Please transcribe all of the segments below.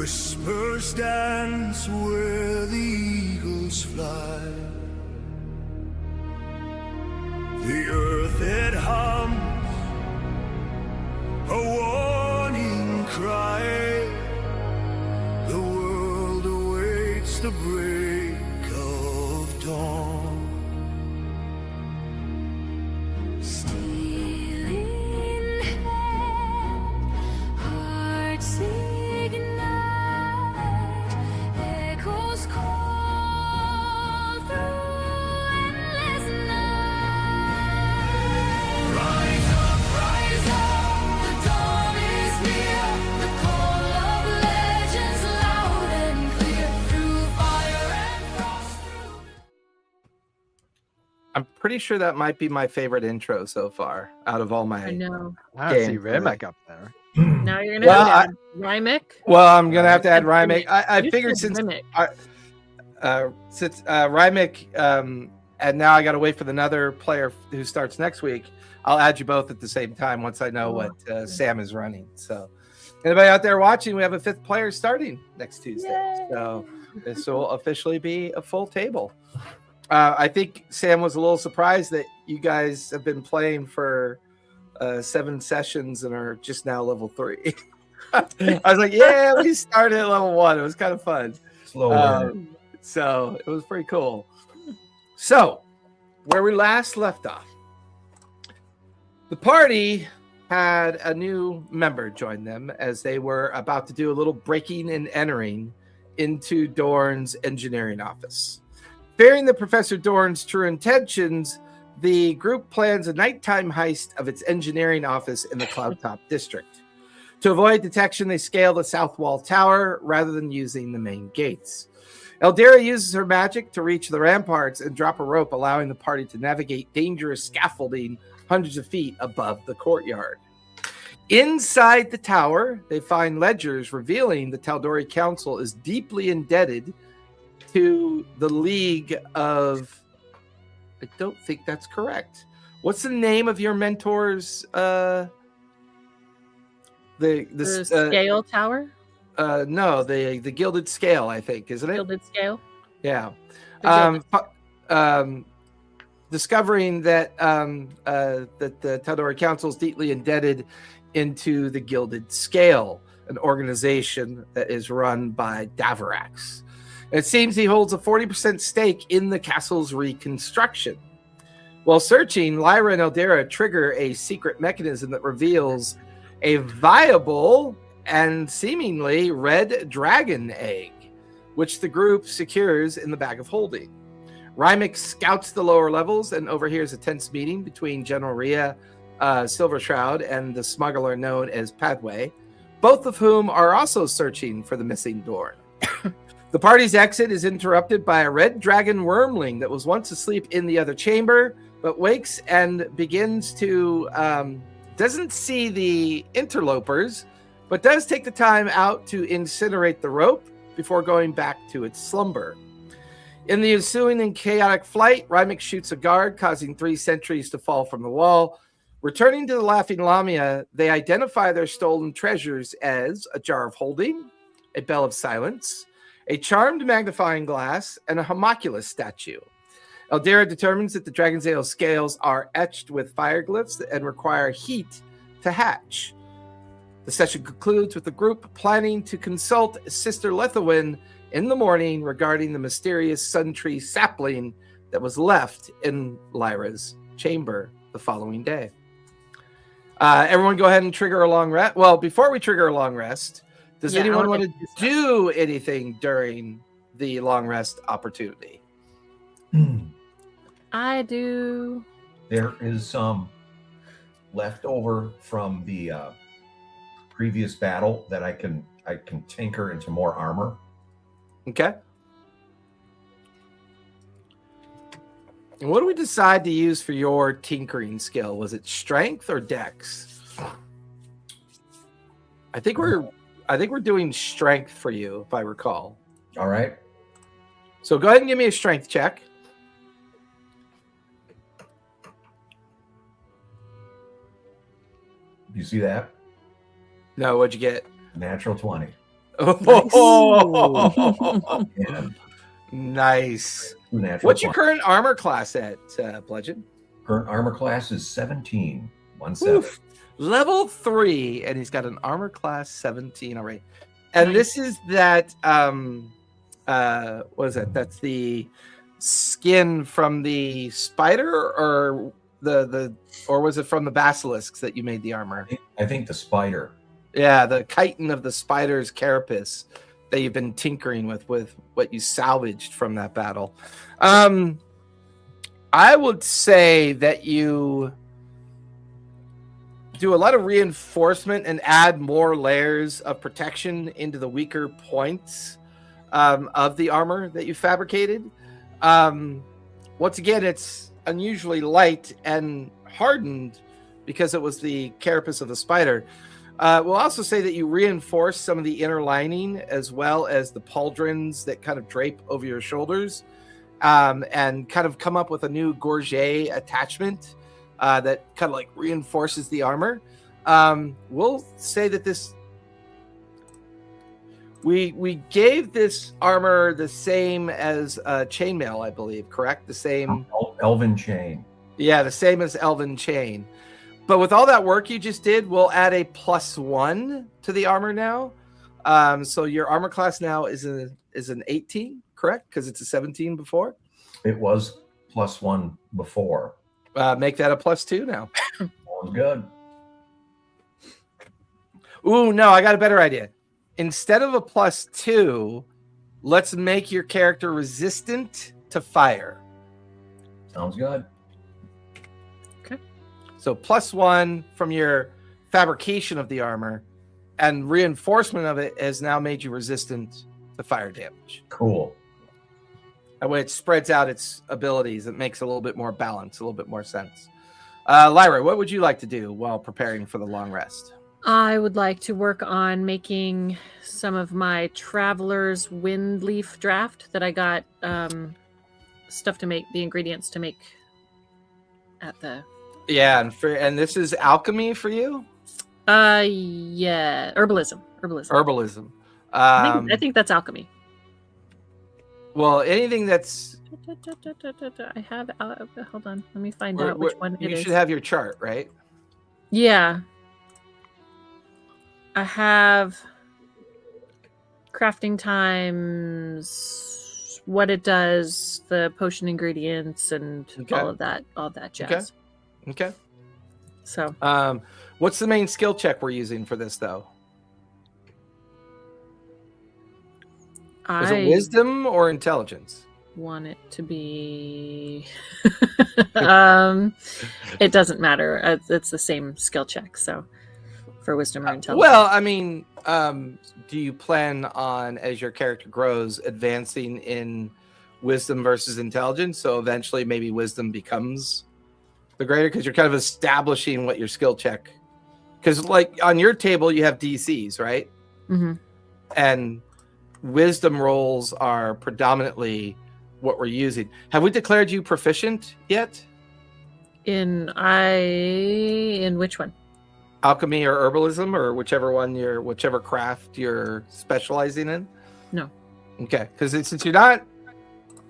Whispers dance where the eagles fly. The earth it hums, a warning cry. The world awaits the break of dawn. Stealing hand, hearts ignite, echoes call through endless night. Rise up, the dawn is near. The call of legends loud and clear, through fire and frost. I'm pretty sure that might be my favorite intro so far out of all my. I know. I see Games, Rimek up there. Now you're gonna Well, have to add Rimek. Well, I'm gonna have to add Rimek. I You figured said since Rimek. Rimek, and now I got to wait for another player who starts next week. I'll add you both at the same time once I know what Sam is running. So, anybody out there watching, we have a 5th player starting next Tuesday. Yay. So this will officially be a full table. I think Sam was a little surprised that you guys have been playing for 7 sessions and are just now level 3. I was like, yeah, we started at level 1. It was kind of fun. Slow. So it was pretty cool. So where we last left off, the party had a new member join them as they were about to do a little breaking and entering into Dorn's engineering office. Fearing the Professor Dorn's true intentions, the group plans a nighttime heist of its engineering office in the Cloudtop district. To avoid detection, they scale the south wall tower rather than using the main gates. Eldira uses her magic to reach the ramparts and drop a rope, allowing the party to navigate dangerous scaffolding hundreds of feet above the courtyard. Inside the tower, they find ledgers revealing the Tal'Dorei Council is deeply indebted to the League of... I don't think that's correct. What's the name of your mentor's... The Scale Tower? No, the Gilded Scale, I think, isn't it? Gilded Scale? Yeah. The Gilded Discovering that that the Tal'Dorei Council is deeply indebted into the Gilded Scale, an organization that is run by Davarax. It seems he holds a 40% stake in the castle's reconstruction. While searching, Lyra and Eldira trigger a secret mechanism that reveals a viable and seemingly red dragon egg, which the group secures in the bag of holding. Rimek scouts the lower levels and overhears a tense meeting between General Rhea Silvershroud and the smuggler known as Padway, both of whom are also searching for the missing Dorn. The party's exit is interrupted by a red dragon wormling that was once asleep in the other chamber, but wakes and begins to, doesn't see the interlopers, but does take the time out to incinerate the rope before going back to its slumber. In the ensuing and chaotic flight, Rimek shoots a guard, causing 3 sentries to fall from the wall. Returning to the Laughing Lamia, they identify their stolen treasures as a jar of holding, a bell of silence, a charmed magnifying glass, and a homunculus statue. Eldira determines that the Dragon's Ale scales are etched with fire glyphs and require heat to hatch. The session concludes with the group planning to consult Sister Lethewin in the morning regarding the mysterious sun tree sapling that was left in Lyra's chamber the following day. Everyone go ahead and trigger a long rest. Well, before we trigger a long rest, does anyone want to do anything during the long rest opportunity? I do. There is some left over from the previous battle that I can tinker into more armor. Okay. And what do we decide to use for your tinkering skill? Was it strength or dex? I think we're doing strength for you, if I recall. All right. So go ahead and give me a strength check. You see that? No, what'd you get? Natural 20. Oh, And nice. natural What's your 20. current armor class at, Bludgeon? Current armor class is 17. 17. Oof. Level 3, and he's got an armor class 17 already. And Nice. this is that what is that? That's the skin from the spider, or or was it from the basilisks that you made the armor? I think the spider. Yeah, the chitin of the spider's carapace that you've been tinkering with what you salvaged from that battle. I would say that you do a lot of reinforcement and add more layers of protection into the weaker points of the armor that you fabricated. Once again, it's unusually light and hardened because it was the carapace of the spider. We'll also say that you reinforce some of the inner lining as well as the pauldrons that kind of drape over your shoulders, and kind of come up with a new gorget attachment that kind of like reinforces the armor. We'll say that this we gave this armor the same as chainmail, I believe, correct? The same Elven chain. Yeah, the same as Elven chain. But with all that work you just did, we'll add a +1 to the armor now. So your armor class now is an 18, correct? Because it's a 17 before. It was +1 before. Make that a +2 now. Sounds good. Ooh, no, I got a better idea. Instead of a +2, let's make your character resistant to fire. Sounds good. So +1 from your fabrication of the armor, and reinforcement of it has now made you resistant to fire damage. Cool. That way it spreads out its abilities. It makes a little bit more balance, a little bit more sense. Lyra, what would you like to do while preparing for the long rest? I would like to work on making some of my Traveler's Wind Leaf draft that I got stuff to make, the ingredients to make at the... Yeah, and this is alchemy for you? Yeah, herbalism. Herbalism. I think that's alchemy. Well, anything that's... I have... hold on, let me find out which one it is. You should have your chart, right? Yeah. I have crafting times, what it does, the potion ingredients, and all of that jazz. Okay. So, what's the main skill check we're using for this, though? Was it wisdom or intelligence? Want it to be... it doesn't matter. It's the same skill check, so for wisdom or intelligence. Well, I mean, do you plan on, as your character grows, advancing in wisdom versus intelligence? So eventually maybe wisdom becomes the greater, because you're kind of establishing what your skill check... Because like on your table, you have DCs, right? Mm-hmm. And wisdom rolls are predominantly what we're using. Have we declared you proficient yet? In which one? Alchemy or herbalism, or whichever craft you're specializing in? No. Okay, because since you're not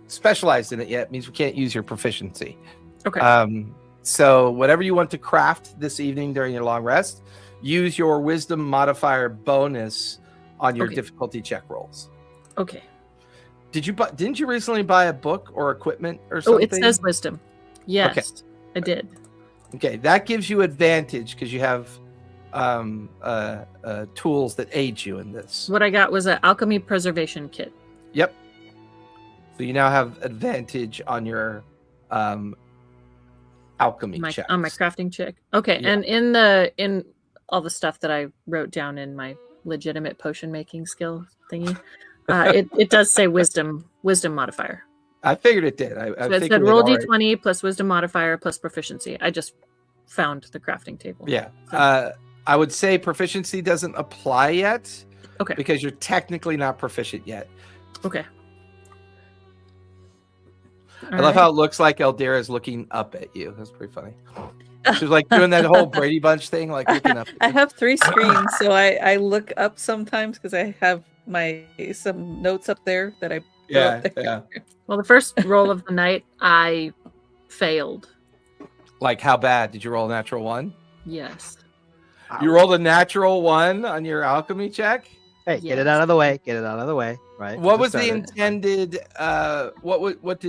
specialized in it yet, it means we can't use your proficiency. Okay. So whatever you want to craft this evening during your long rest, use your wisdom modifier bonus on your difficulty check rolls. Okay. Didn't you recently buy a book or equipment or something? Oh, it says wisdom. Yes, okay. I did. Okay, that gives you advantage because you have tools that aid you in this. What I got was an alchemy preservation kit. Yep. So you now have advantage on your alchemy checks. On my crafting check. Okay, Yeah. and in all the stuff that I wrote down in my legitimate potion making skill thingy, it does say wisdom modifier. I figured it did. So it said roll d20 plus wisdom modifier plus proficiency. I just found the crafting table. Yeah. So. I would say proficiency doesn't apply yet. Okay. Because you're technically not proficient yet. Okay. I love how it looks like Eldira is looking up at you. That's pretty funny. She's like doing that whole Brady Bunch thing, like looking up. I have 3 screens, so I look up sometimes because I have some notes up there that I put Yeah, up there. yeah. Well, the first roll of the night, I failed. Like, how bad? Did you roll a natural 1? Yes. You rolled a natural 1 on your alchemy check? Hey, get it Yes. out of the way. Get it out of the way. Right. What Just was the started. intended what The what's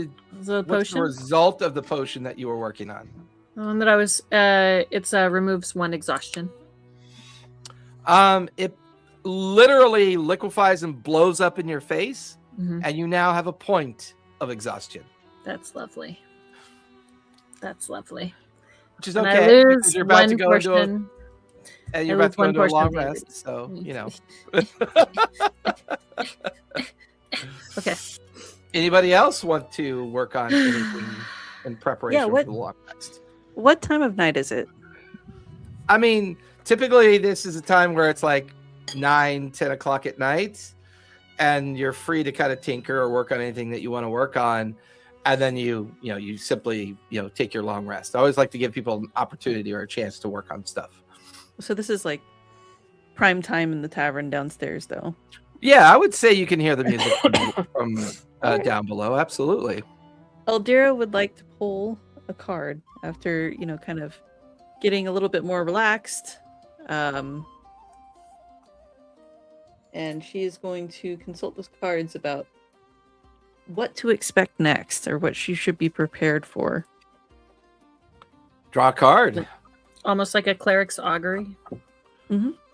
the potion. result of the potion that you were working on? The one that I was. It's removes 1 exhaustion. It literally liquefies and blows up in your face, Mhm. and you now have a point of exhaustion, That's lovely. That's lovely. which is And okay. I because lose you're about to 1 go into a, portion. and you're I about to lose go 1 into a portion long of the rest. So you know. Okay. Anybody else want to work on anything in preparation what- for the long rest? What time of night is it? I mean, typically this is a time where it's like 9-10 o'clock at night, and you're free to kind of tinker or work on anything that you want to work on, and then you simply take your long rest. I always like to give people an opportunity or a chance to work on stuff. So this is like prime time in the tavern downstairs, though. Yeah, I would say you can hear the music from down below. Absolutely. Eldira would like to pull a card after, kind of getting a little bit more relaxed. And she is going to consult those cards about what to expect next or what she should be prepared for. Draw a card. Almost like a cleric's augury.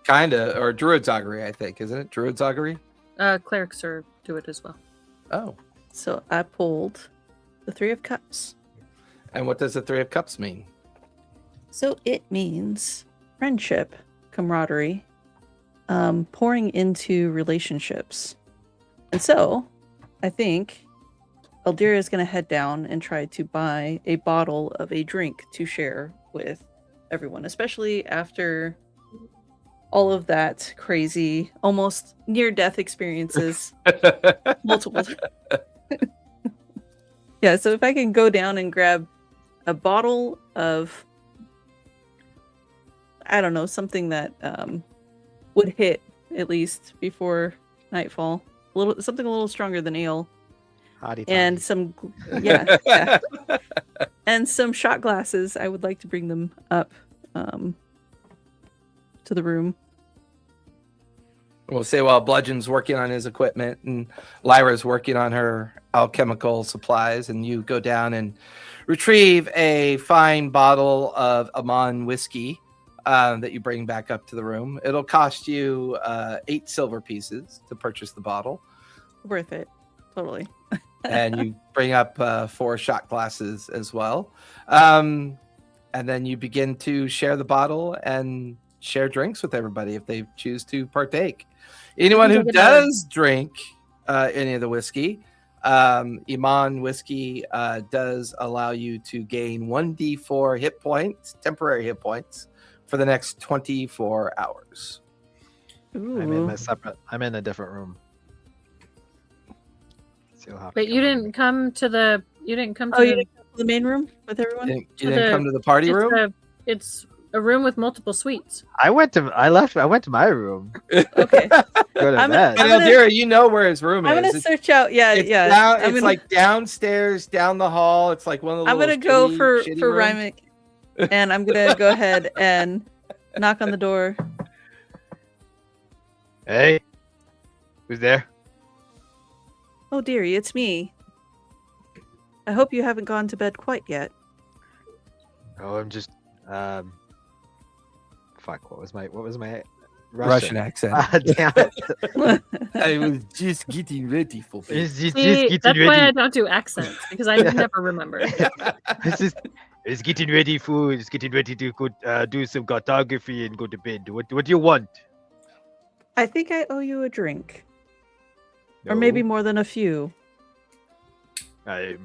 Kinda, or druid's augury, I think, isn't it? Druid's augury. Clerics do it as well. Oh, So I pulled the 3 of Cups. and what does the 3 of Cups mean? So it means friendship, camaraderie, pouring into relationships. And so I think Eldira is going to head down and try to buy a bottle of a drink to share with everyone, especially after all of that crazy, almost near-death experiences. Multiple. Yeah, so if I can go down and grab a bottle of, I don't know, something that would hit at least before nightfall, something a little stronger than ale, Hotty and toddy. some, yeah, and some shot glasses. I would like to bring them up to the room. We'll say while Bludgeon's working on his equipment and Lyra's working on her alchemical supplies, and you go down and retrieve a fine bottle of Emon whiskey that you bring back up to the room. It'll cost you 8 silver pieces to purchase the bottle. Worth it, totally. And you bring up 4 shot glasses as well. And then you begin to share the bottle and share drinks with everybody if they choose to partake. Anyone who take another. does drink any of the whiskey, Emon whiskey does allow you to gain 1d4 hit points, temporary hit points, for the next 24 hours. Ooh. I'm in a different room. So you'll have to But you come with didn't me. come to the. You didn't come to Oh, you the. didn't go to the main room with everyone? You To didn't the- come to the party room? It's a room with multiple suites. I went to my room. Okay. Go to I'm bed. And gonna- Eldira, you know where his room I'm is. gonna search out. Yeah, It's yeah. down- I'm it's gonna, like downstairs, down the hall. It's like one of the. I'm little gonna go shitty for rooms. Rimek, and I'm gonna go ahead and knock on the door. Hey, who's there? Oh, dearie, it's me. I hope you haven't gone to bed quite yet. Oh, I'm just fuck. What was my Russian accent. Ah, damn it! I was just getting ready for bed. It's just See, getting that's why I ready. don't do accents because I never remember. It's getting ready for. It's getting ready to go do some cartography and go to bed. What do you want? I think I owe you a drink, or maybe No, more than a few. I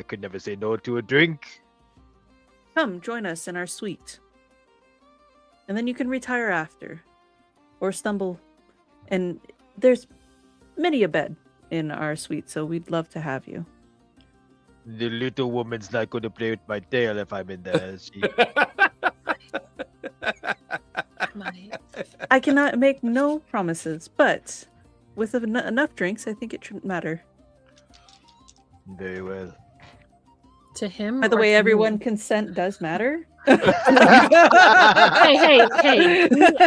could never say no to a drink. Come, join us in our suite, and then you can retire after, or stumble. And there's many a bed in our suite, so we'd love to have you. The little woman's not going to play with my tail if I'm in there. She... I cannot make no promises, but with enough drinks, I think it shouldn't matter. Very well. To him. By the or way, to everyone, me? consent does matter. Hey!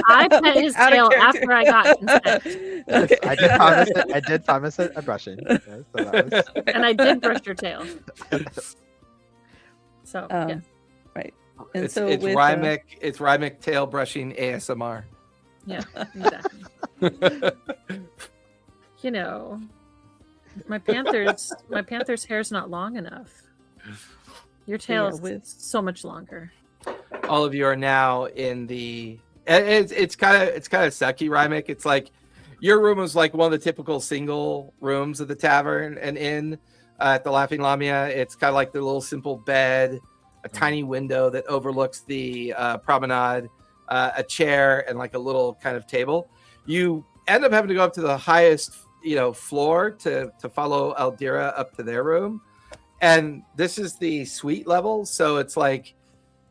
I pet his Out of tail character. after I got consent, Yes, Okay. I did promise it. I did promise a brushing. Yes, so that was... and I did brush your tail. So yeah. Right. And It's so it's with, Rimek. It's Rimek tail brushing ASMR. Yeah, exactly. You know, my panther's hair's not long enough. Your tail Yeah, is with- so much longer. All of you are now in the. It's kind of sucky, Rimek. It's like your room was like one of the typical single rooms of the tavern and inn at the Laughing Lamia. It's kind of like the little simple bed, a tiny window that overlooks the promenade, a chair, and like a little kind of table. You end up having to go up to the highest, floor to follow Eldira up to their room, and this is the suite level. So it's like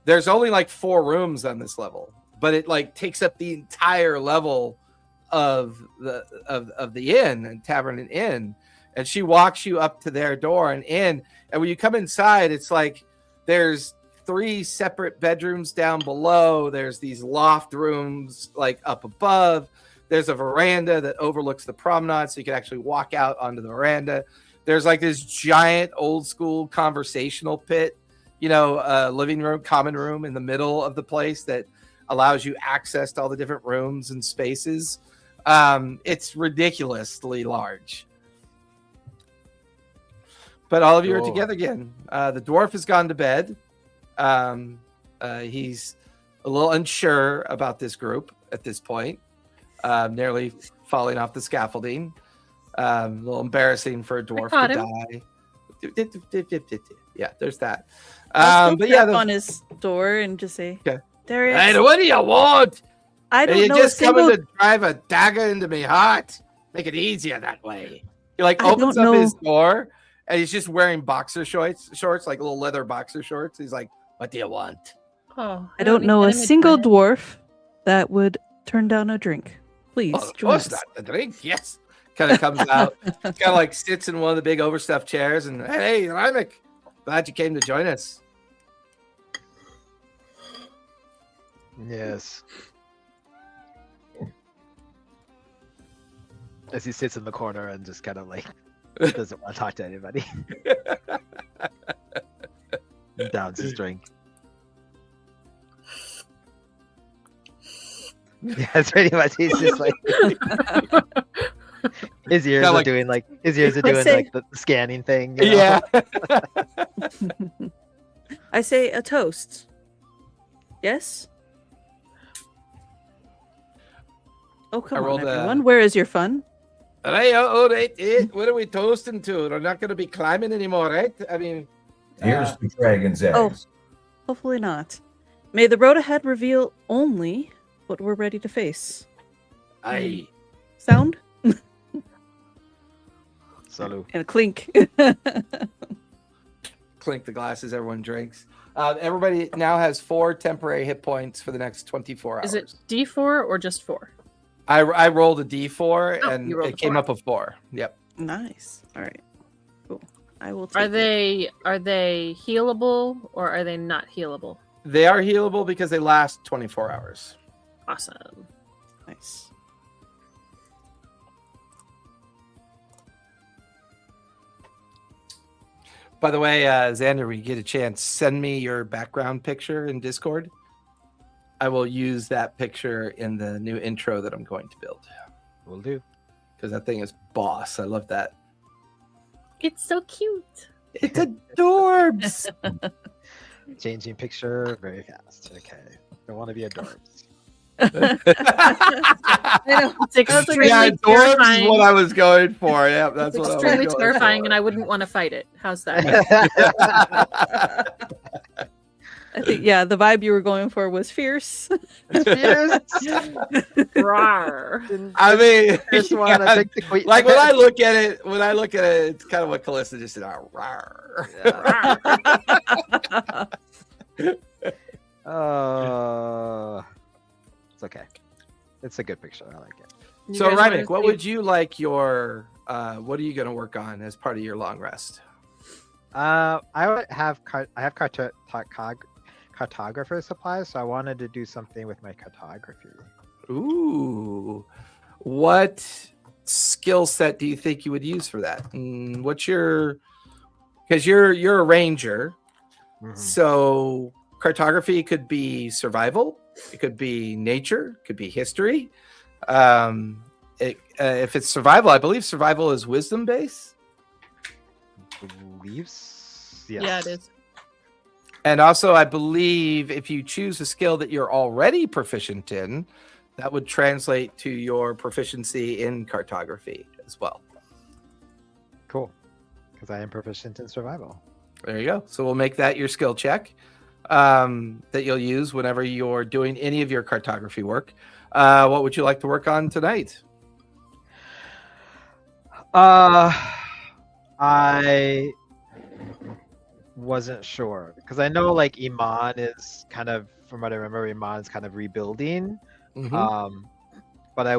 there's only like 4 rooms on this level, but it like takes up the entire level of the inn and tavern and inn. And she walks you up to their door and in. And when you come inside, it's like there's 3 separate bedrooms down below. There's these loft rooms like up above. There's a veranda that overlooks the promenade, so you can actually walk out onto the veranda. There's like this giant old school conversational pit, living room, common room in the middle of the place that allows you access to all the different rooms and spaces. It's ridiculously large. But all of you are Cool. together again. The dwarf has gone to bed. He's a little unsure about this group at this point, nearly falling off the scaffolding. A little embarrassing for a dwarf caught to him. die. Yeah, there's that. I'll But still yeah, tap on his door and just say, Okay. "There it hey, is." what do you want? I Are don't you know just a single. coming to drive a dagger into me heart? Make it easier that way. He like I opens don't up know. his door and he's just wearing boxer shorts, like little leather boxer shorts. He's like, "What do you want?" Oh, I don't need know a an image single in my head. dwarf that would turn down a drink. Please Oh, of join course us. not. The drink, yes. Kind of comes out, kind of like sits in one of the big overstuffed chairs, and hey, Rimek, glad you came to join us. Yes. As he sits in the corner and just kind of like doesn't want to talk to anybody. Downs his drink. Yeah, that's pretty much. He's just like his ears Kinda are like- doing like say- the scanning thing. you know? Yeah. I say a toast. Yes? Oh, come I on, rolled a- everyone. Where is your fun? Hey, what are we toasting to? We're not going to be climbing anymore, right? I mean, Here's the dragon's eggs. Oh. Hopefully not. May the road ahead reveal only what we're ready to face. aye. Sound? Salud. And a clink. Clink the glasses. Everyone drinks. Everybody now has 4 temporary hit points for the next 24 hours. Is it D4 or just 4? I rolled a d4 Oh, and you rolled it a came 4. up a 4. Yep. Nice. All right. Cool. I will take Are it. they healable or are they not healable? They are healable because they last 24 hours. Awesome. Nice. By the way, Xander, when you get a chance, send me your background picture in Discord. I will use that picture in the new intro that I'm going to build Will do. because that thing is boss. I love that. It's so cute. It's adorbs. Changing picture very fast. Okay. Don't want to be adorbs. I know. It's extremely yeah, adorbs is terrifying. what I was going for. Yeah, that's It's what extremely I was terrifying, going and I wouldn't want to fight it. How's that? I think, yeah, the vibe you were going for was fierce. Rawr. I mean, Just want to yeah, take the queen. like when I look at it, it's kind of what Calista just said. Rawr. It's okay. It's a good picture. I like it. You So, guys wanna Rimek, what see- would you like your? What are you going to work on as part of your long rest? I would have cartographer supplies, so I wanted to do something with my cartography. Ooh, what skill set do you think you would use for that? What's your? Because you're a ranger, Mhm. so cartography could be survival, it could be nature, it could be history. If it's survival, I believe survival is wisdom based. Believes? Yeah, it is. And also, I believe if you choose a skill that you're already proficient in, that would translate to your proficiency in cartography as well. Cool. Because I am proficient in survival. There you go. So we'll make that your skill check that you'll use whenever you're doing any of your cartography work. What would you like to work on tonight? I wasn't sure because I know like Emon is kind of, from what I remember, Emon is kind of rebuilding. Mhm. But I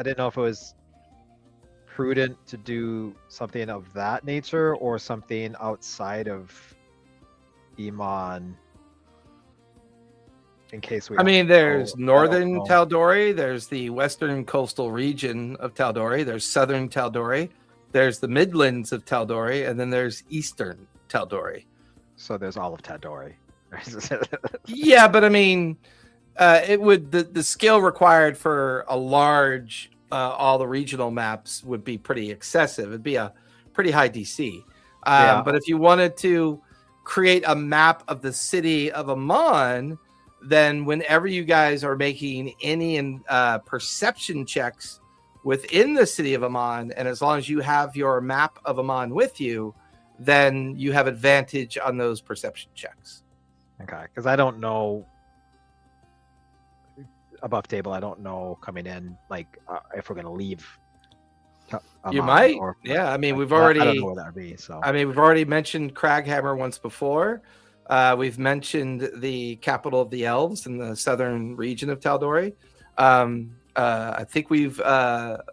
didn't know if it was prudent to do something of that nature or something outside of Emon. In case we. I mean, there's northern know. Tal'Dorei, there's the western coastal region of Tal'Dorei, there's southern Tal'Dorei, there's the midlands of Tal'Dorei, and then there's eastern Tal'Dorei. So there's all of Tal'Dorei. Yeah, but I mean, it would the skill required for a large all the regional maps would be pretty excessive. It'd be a pretty high DC. Yeah. But if you wanted to create a map of the city of Amon, then whenever you guys are making any perception checks within the city of Amon, and as long as you have your map of Amon with you, then you have advantage on those perception checks. Okay, because I don't know above table. I don't know coming in like if we're gonna leave. You Amon might, or- yeah. I mean, like, we've I don't already. know where that would be. So I mean, we've already mentioned Craghammer once before. We've mentioned the capital of the elves in the southern region of Tal'Dorei. I think we've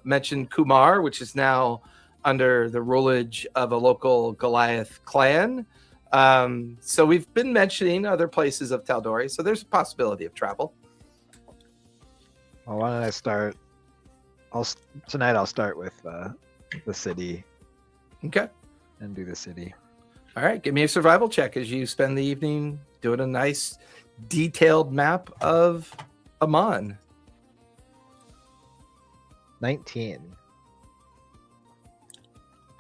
mentioned Kumar, which is now under the rulage of a local Goliath clan. So we've been mentioning other places of Tal'Dorei. So there's a possibility of travel. well, why don't I start? Tonight I'll start with the city Okay. and do the city. All right. Give me a survival check as you spend the evening doing a nice detailed map of Amon. 19.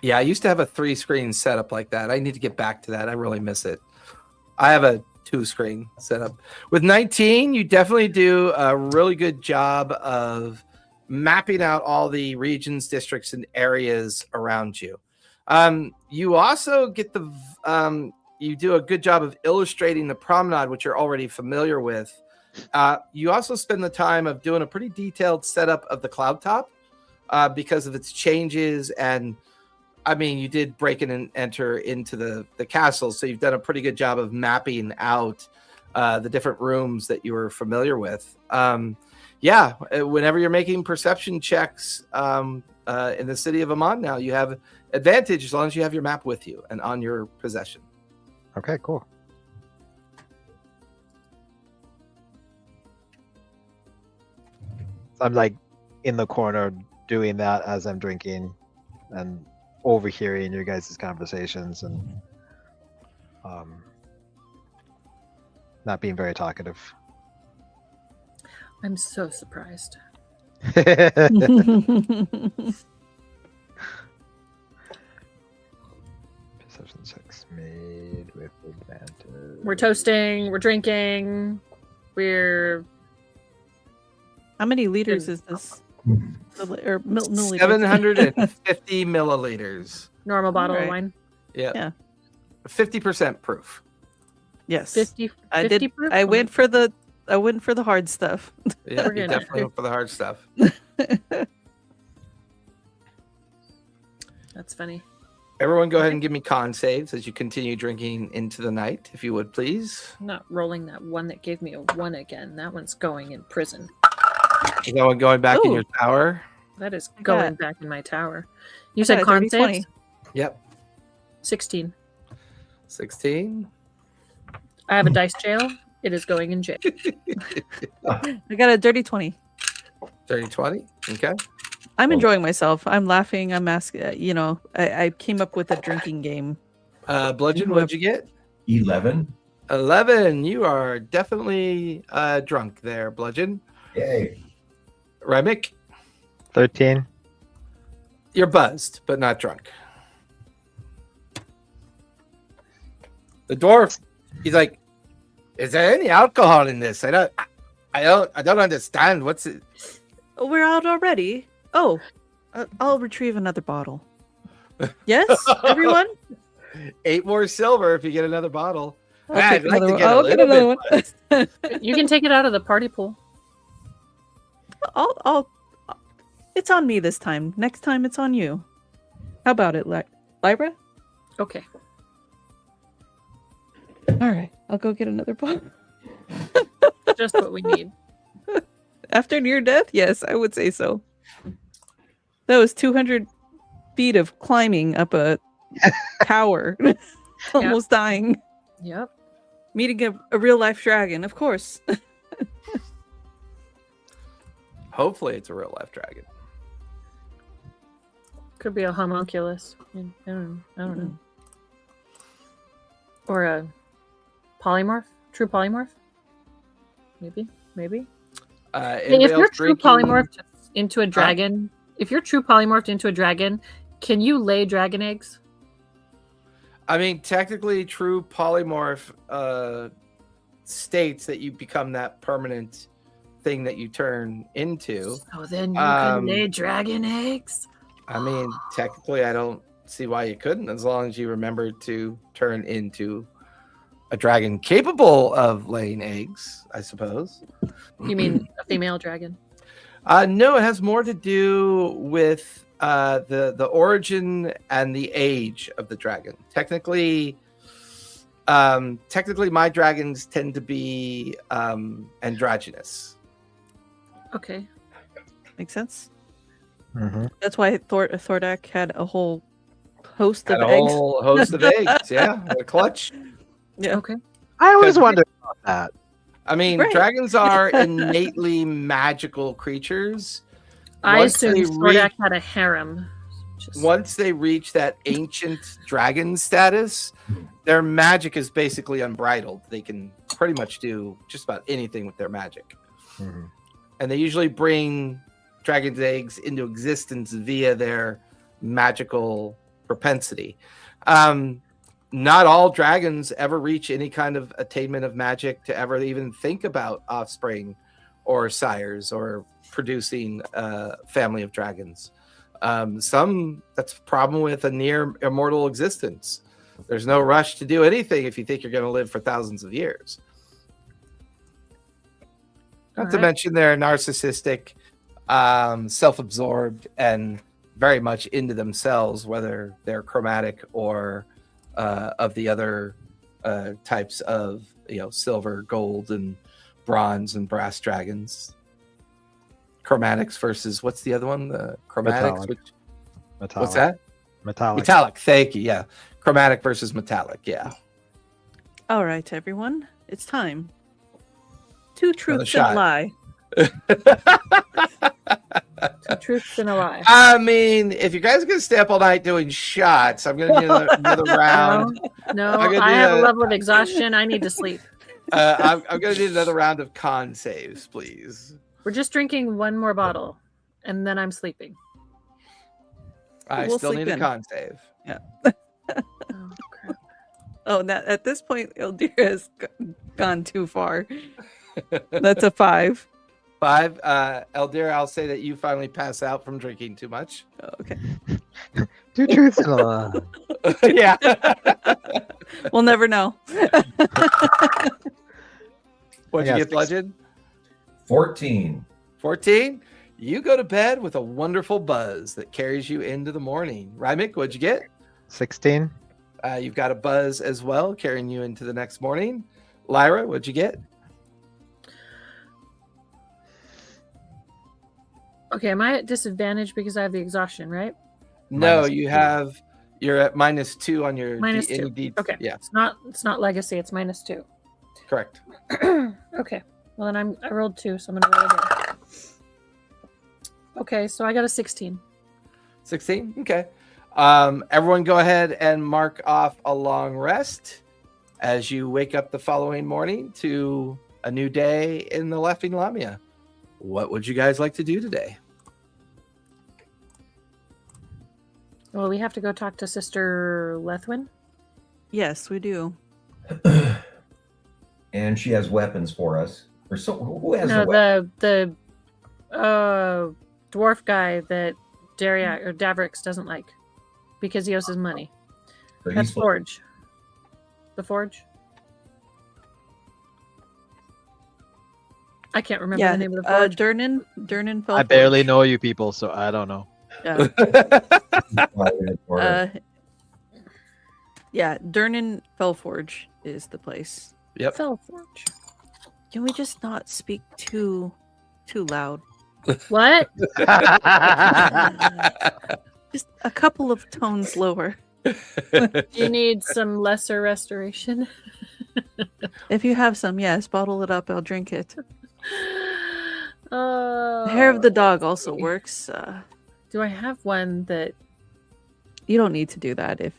Yeah, I used to have a 3-screen setup like that. I need to get back to that. I really miss it. I have a 2-screen setup. With 19, you definitely do a really good job of mapping out all the regions, districts, and areas around you. You also get you do a good job of illustrating the promenade, which you're already familiar with. You also spend the time of doing a pretty detailed setup of the cloud top because of its changes. And I mean, you did break in and enter into the castle, so you've done a pretty good job of mapping out the different rooms that you were familiar with. Yeah, whenever you're making perception checks in the city of Amon now, you have advantage as long as you have your map with you and on your possession. Okay, cool. I'm like in the corner doing that as I'm drinking and overhearing your guys' conversations and not being very talkative. I'm so surprised. Perception checks made with advantage. We're toasting, we're drinking, we're How many liters is this? Or no liters. 750 milliliters. normal bottle of Right. wine. Yeah. 50% proof. Yes. 50 I did. 50 proof? I went for the hard stuff. Yeah, We're you gonna- definitely went for the hard stuff. That's funny. Everyone go ahead and give me con saves as you continue drinking into the night, if you would, please. I'm not rolling that one that gave me a 1 again. That one's going in prison. You know, going back in Ooh. your tower. That is I going got- back in my tower. You I said got a con 30, saves? 20. Yep. 16. 16. I have a dice jail. It is going in jail. I got a dirty 20. 30, 20. Okay. I'm Well- enjoying myself. I'm laughing. I'm asking. I came up with a drinking game. Bludgeon, what'd you get? 11. 11. You are definitely drunk there, Bludgeon. Yay. Rimek, 13. you're buzzed, but not drunk. The dwarf, he's like, is there any alcohol in this? I don't understand. What's it? Oh, we're out already. Oh, I'll retrieve another bottle. Yes, everyone. 8 more silver if you get another bottle. I'll Man, take I'd like another to one. get a I'll get little another bit one. You can take it out of the party pool. I'll. It's on me this time. Next time, it's on you. How about it, Lyra? Okay. All right, I'll go get another bottle. Just what we need. After near death, yes, I would say so. That was 200 feet of climbing up a tower, almost dying. Yep. Meeting a real life dragon, of course. Hopefully, it's a real life dragon. Could be a homunculus. I don't know. Or a polymorph. True polymorph. Maybe. Anybody If you're else true drinking? polymorphed into a dragon, can you lay dragon eggs? I mean, technically, true polymorph states that you become that permanent thing that you turn into. So then you can Um, lay dragon eggs. I mean, technically, I don't see why you couldn't, as long as you remember to turn into a dragon capable of laying eggs, I suppose. You mean a female dragon? No, it has more to do with the origin and the age of the dragon. Technically, my dragons tend to be androgynous. Okay. Makes sense. Mm-hmm. That's why Thordack had a whole host of And a eggs. whole host of eggs, yeah, a clutch. Yeah. Okay. I always Because- wondered about that. I mean, Right. dragons are innately magical creatures. I Once assumed they Thordack had a harem. Just- Once they reach that ancient dragon status, their magic is basically unbridled. They can pretty much do just about anything with their magic. Mhm. And they usually bring dragon's eggs into existence via their magical propensity. Not all dragons ever reach any kind of attainment of magic to ever even think about offspring or sires or producing a family of dragons. Some, that's a problem with a near immortal existence. There's no rush to do anything if you think you're going to live for thousands of years. Not to Alright. mention they're narcissistic, self-absorbed, and very much into themselves, whether they're chromatic or of the other types of, silver, gold, and bronze and brass dragons. Chromatics versus what's the other one? The chromatics. Metallic. What's Metallic. that? Metallic. Metallic. Thank you. Yeah, chromatic versus metallic. Yeah. All right, everyone. It's time. Two truths and shot. a lie. Two truths and a lie. I mean, if you guys are gonna stay up all night doing shots, I'm gonna do another round. No, I'm gonna I do have a a- level of exhaustion. I need to sleep. I'm gonna do another round of con saves, please. We're just drinking one more bottle, and then I'm sleeping. I We'll still sleep need a in. con save. Oh, crap. Oh, at this point, Eldira has gone too far. That's a 5. 5. Eldira, I'll say that you finally pass out from drinking too much. Oh, okay. Two truths and a lie. Yeah. We'll never know. What'd I you got get, Bludgeon? 14. 14. You go to bed with a wonderful buzz that carries you into the morning. Rimek, what'd you get? 16. You've got a buzz as well, carrying you into the next morning. Lyra, what'd you get? Okay, am I at disadvantage because I have the exhaustion, right? No, -2. you're at -2 on your -2. Okay. Yeah, It's not legacy, it's -2. correct. Okay. Well then I rolled 2, so I'm gonna roll again. Okay, so I got a 16. 16. Okay. Everyone, go ahead and mark off a long rest as you wake up the following morning to a new day in the Laughing Lamia. What would you guys like to do today? Well, we have to go talk to Sister Lethwin. Yes, we do. And she has weapons for us. Or so who has No, a weapon? the dwarf guy that Davrix doesn't like because he owes his money. So he's That's full- Forge. The Forge? I can't remember Yeah, the name of the Forge. Durnan Felforge. I barely know you people, so I don't know. Yeah. Or- Yeah, Durnan Felforge is the place. Yep. Fell Forge. Can we just not speak too loud? What? Just a couple of tones lower. You need some lesser restoration. If you have some, yes, bottle it up. I'll drink it. Oh, The hair of the dog also works. Do I have one that? You don't need to do that if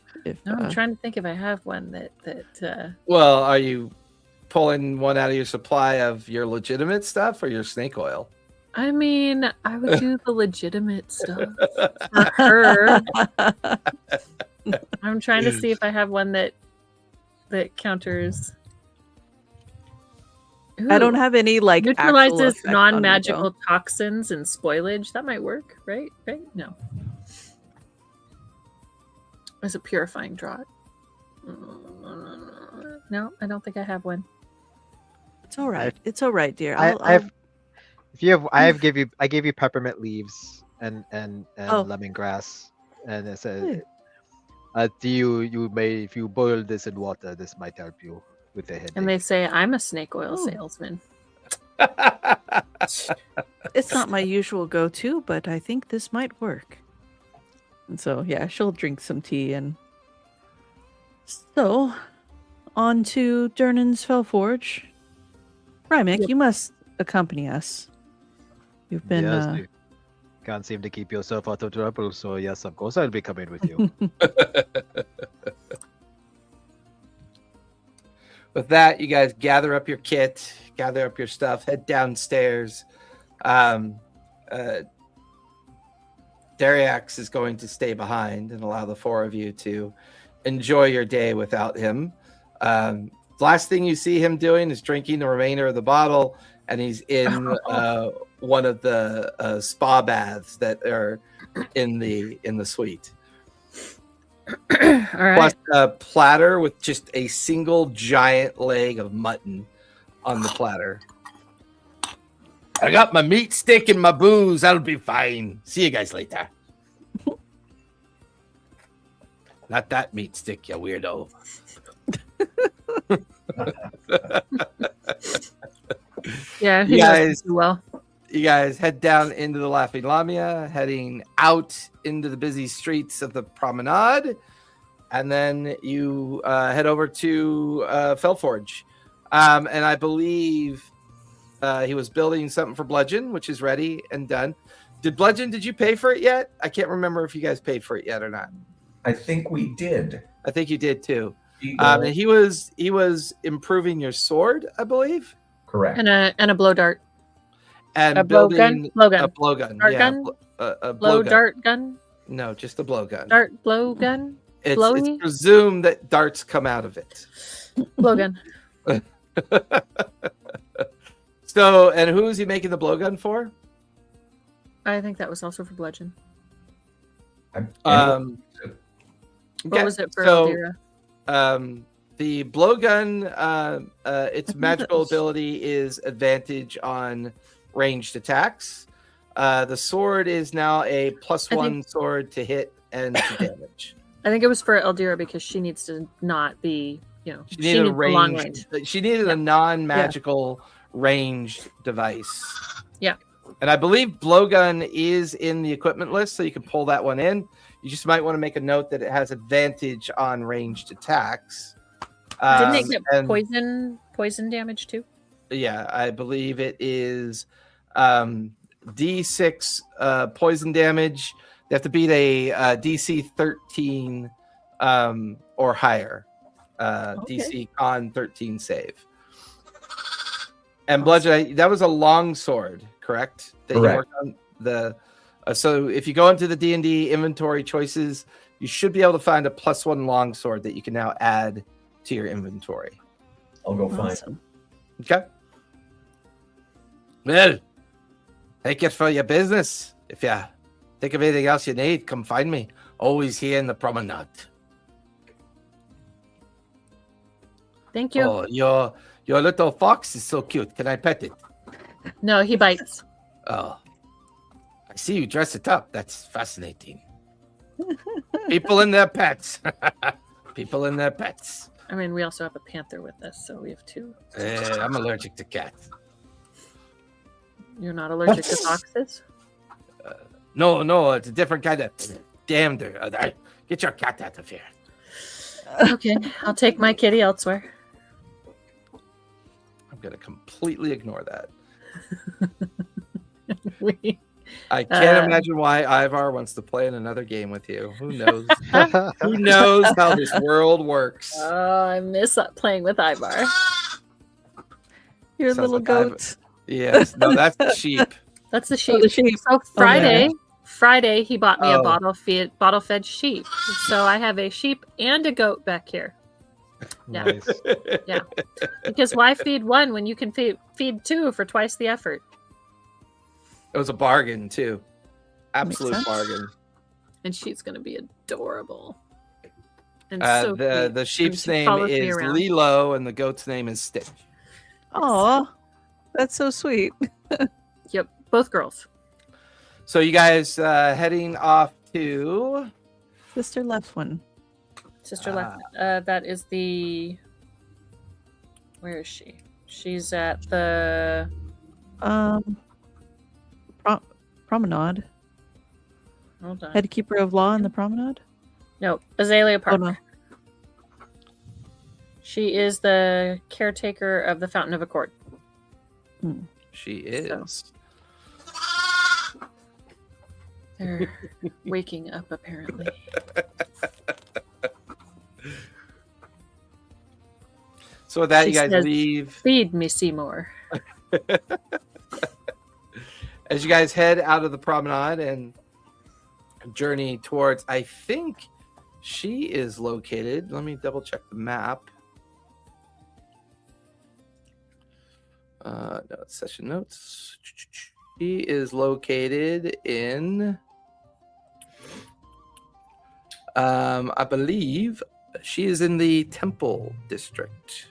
No, I'm trying to think if I have one that. Well, are you pulling one out of your supply of your legitimate stuff or your snake oil? I mean, I would do the legitimate stuff for her. I'm trying to see if I have one that counters. I don't Ooh, have any like actual neutralizes effect on me, though. non-magical toxins and spoilage. That might work, right? Right? No. Is a purifying draught. No, I don't think I have one. It's all right. It's all right, dear. I gave you peppermint leaves and Oh. lemongrass, and it Hmm. said, you may, if you boil this in water, this might help you with the headache. And they say I'm a snake oil Oh. salesman. It's not my usual go-to, but I think this might work. And so, yeah, she'll drink some tea and so on to Durnan's Felforge. Rimek, Yep. you must accompany us. You've been Yes, you can't seem to keep yourself out of trouble, so yes, of course I'll be coming with you. With that, you guys gather up your kit, gather up your stuff, head downstairs. Dariax is going to stay behind and allow the four of you to enjoy your day without him. Last thing you see him doing is drinking the remainder of the bottle, and he's in one of the spa baths that are in the suite. All right. Plus a platter with just a single giant leg of mutton on the platter. I got my meat stick and my booze. That'll be fine. See you guys later. Not that meat stick, you weirdo. Yeah, he You knows guys- me too well. You guys head down into the Laughing Lamia, heading out into the busy streets of the promenade, and then you head over to Felforge. And I believe he was building something for Bludgeon, which is ready and done. Did you pay for it yet? I can't remember if you guys paid for it yet or not. I think we did. I think you did too. Eagle, And he was improving your sword, I believe, correct. And a blow dart. and A blowgun? building Blowgun. a blowgun. Dart Yeah, gun? a Blow blowgun. dart gun? No, just a blowgun. Dart blow gun? It's blowy? presumed that darts come out of it. Blowgun. So, and who is he making the blowgun for? I think that was also for bludgeon. What What was it for Eldira? The blowgun, its think magical that was- ability is advantage on ranged attacks. The sword is now a +1 sword to hit and to damage. I think it was for Eldira because she needs to not be, She she needed a needs the long range. range. She needed a non-magical ranged device. Yeah. And I believe blowgun is in the equipment list, so you can pull that one in. You just might want to make a note that it has advantage on ranged attacks. Didn't it get and- poison damage too? Yeah, I believe it is D6 poison damage. They have to beat a DC 13 or higher. DC con 13 save. And bludgeon, that was a long sword, correct? That Correct. You worked on the. So if you go into the D&D inventory choices, you should be able to find a +1 long sword that you can now add to your inventory. I'll go find it. Awesome. Okay. Well, take it for your business. If you think of anything else you need, come find me. Always here in the promenade. Thank you. Oh, your little fox is so cute. Can I pet it? No, he bites. Oh, I see you dress it up. That's fascinating. People and their pets. People and their pets. I mean, we also have a panther with us, so we have two. I'm allergic to cats. You're not allergic to foxes? No, it's a different kind of. Damn, get your cat out of here. Okay, I'll take my kitty elsewhere. I'm gonna completely ignore that. We- I can't imagine why Ivar wants to play in another game with you. Who knows? Who knows how this world works? Oh, I miss playing with Ivar. Your Sounds little like I've- goat. Yes, no, that's the sheep. That's the sheep. the sheep. So yeah. Friday, he bought me a Oh. bottle-fed sheep. So I have a sheep and a goat back here. Yeah. Nice. Because why feed one when you can feed two for twice the effort? It was a bargain too. Absolute sense. bargain. And she's going to be adorable. And The cute. sheep's she name follows me is around. Lilo, and the goat's name is Stitch. Aw, that's so sweet. Yep, both girls. So you guys heading off to? Sister left one. Sister left. That is the. Where is she? She's at the. Promenade. Hold on. Head keeper of law in the promenade. No, Azalea Park. no. She is the caretaker of the Fountain of Accord. She is. They're waking up, apparently. So with that, She you guys says- leave. Feed me, Seymour. As you guys head out of the promenade and journey towards, I think she is located. Let me double check the map. No, it's session notes. She is located in, I believe she is in the Temple District.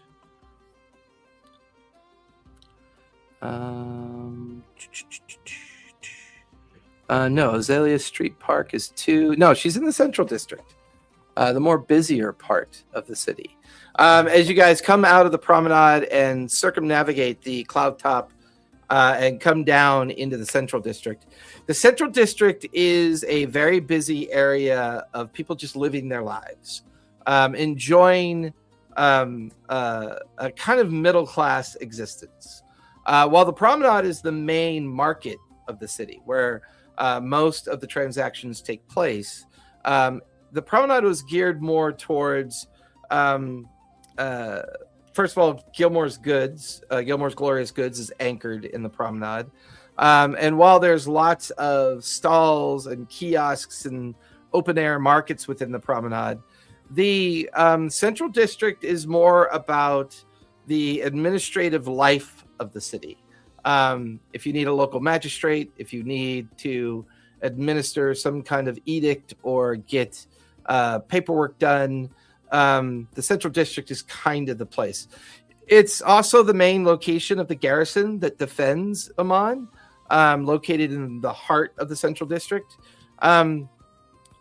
No, Azalea Street Park is 2. No, she's in the Central District, the more busier part of the city. As you guys come out of the promenade and circumnavigate the cloud top and come down into the Central District, the Central District is a very busy area of people just living their lives, enjoying a kind of middle-class existence. While the promenade is the main market of the city, where most of the transactions take place, the promenade was geared more towards, first of all, Gilmore's Goods. Gilmore's Glorious Goods is anchored in the promenade. And while there's lots of stalls and kiosks and open-air markets within the promenade, the Central District is more about the administrative life of the city. If you need a local magistrate, if you need to administer some kind of edict or get paperwork done, the Central District is kind of the place. It's also the main location of the garrison that defends Emon, located in the heart of the Central District.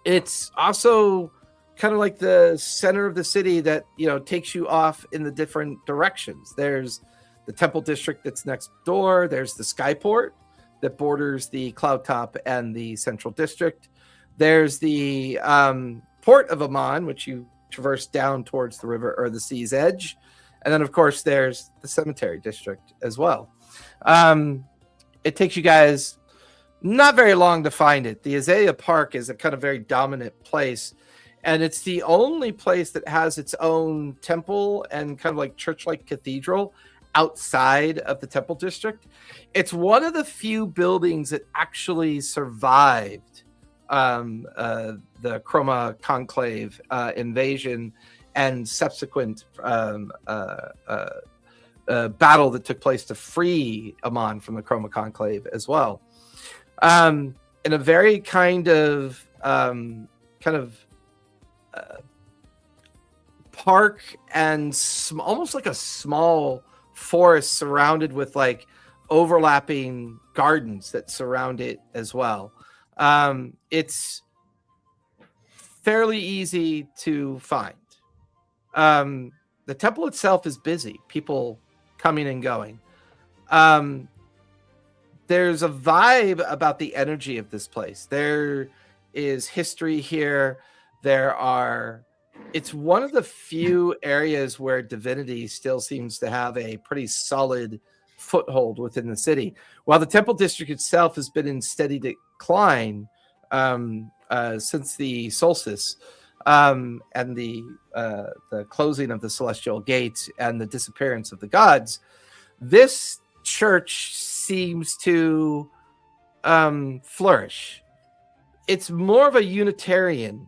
It's also kind of like the center of the city that, takes you off in the different directions. There's the Temple District that's next door. There's the Skyport that borders the Cloud Top and the Central District. There's the port of Emon, which you traverse down towards the river or the sea's edge. And then, of course, there's the Cemetery District as well. It takes you guys not very long to find it. The Azalea Park is a kind of very dominant place, and it's the only place that has its own temple and kind of like church-like cathedral outside of the Temple District. It's one of the few buildings that actually survived the Chroma Conclave invasion and subsequent battle that took place to free Emon from the Chroma Conclave as well. In a very kind of park and almost like a small forest surrounded with like overlapping gardens that surround it as well. It's fairly easy to find. The temple itself is busy, people coming and going. There's a vibe about the energy of this place. There is history here. It's one of the few areas where divinity still seems to have a pretty solid foothold within the city. While the Temple District itself has been in steady decline since the solstice and the closing of the celestial gates and the disappearance of the gods, this church seems to flourish. It's more of a Unitarian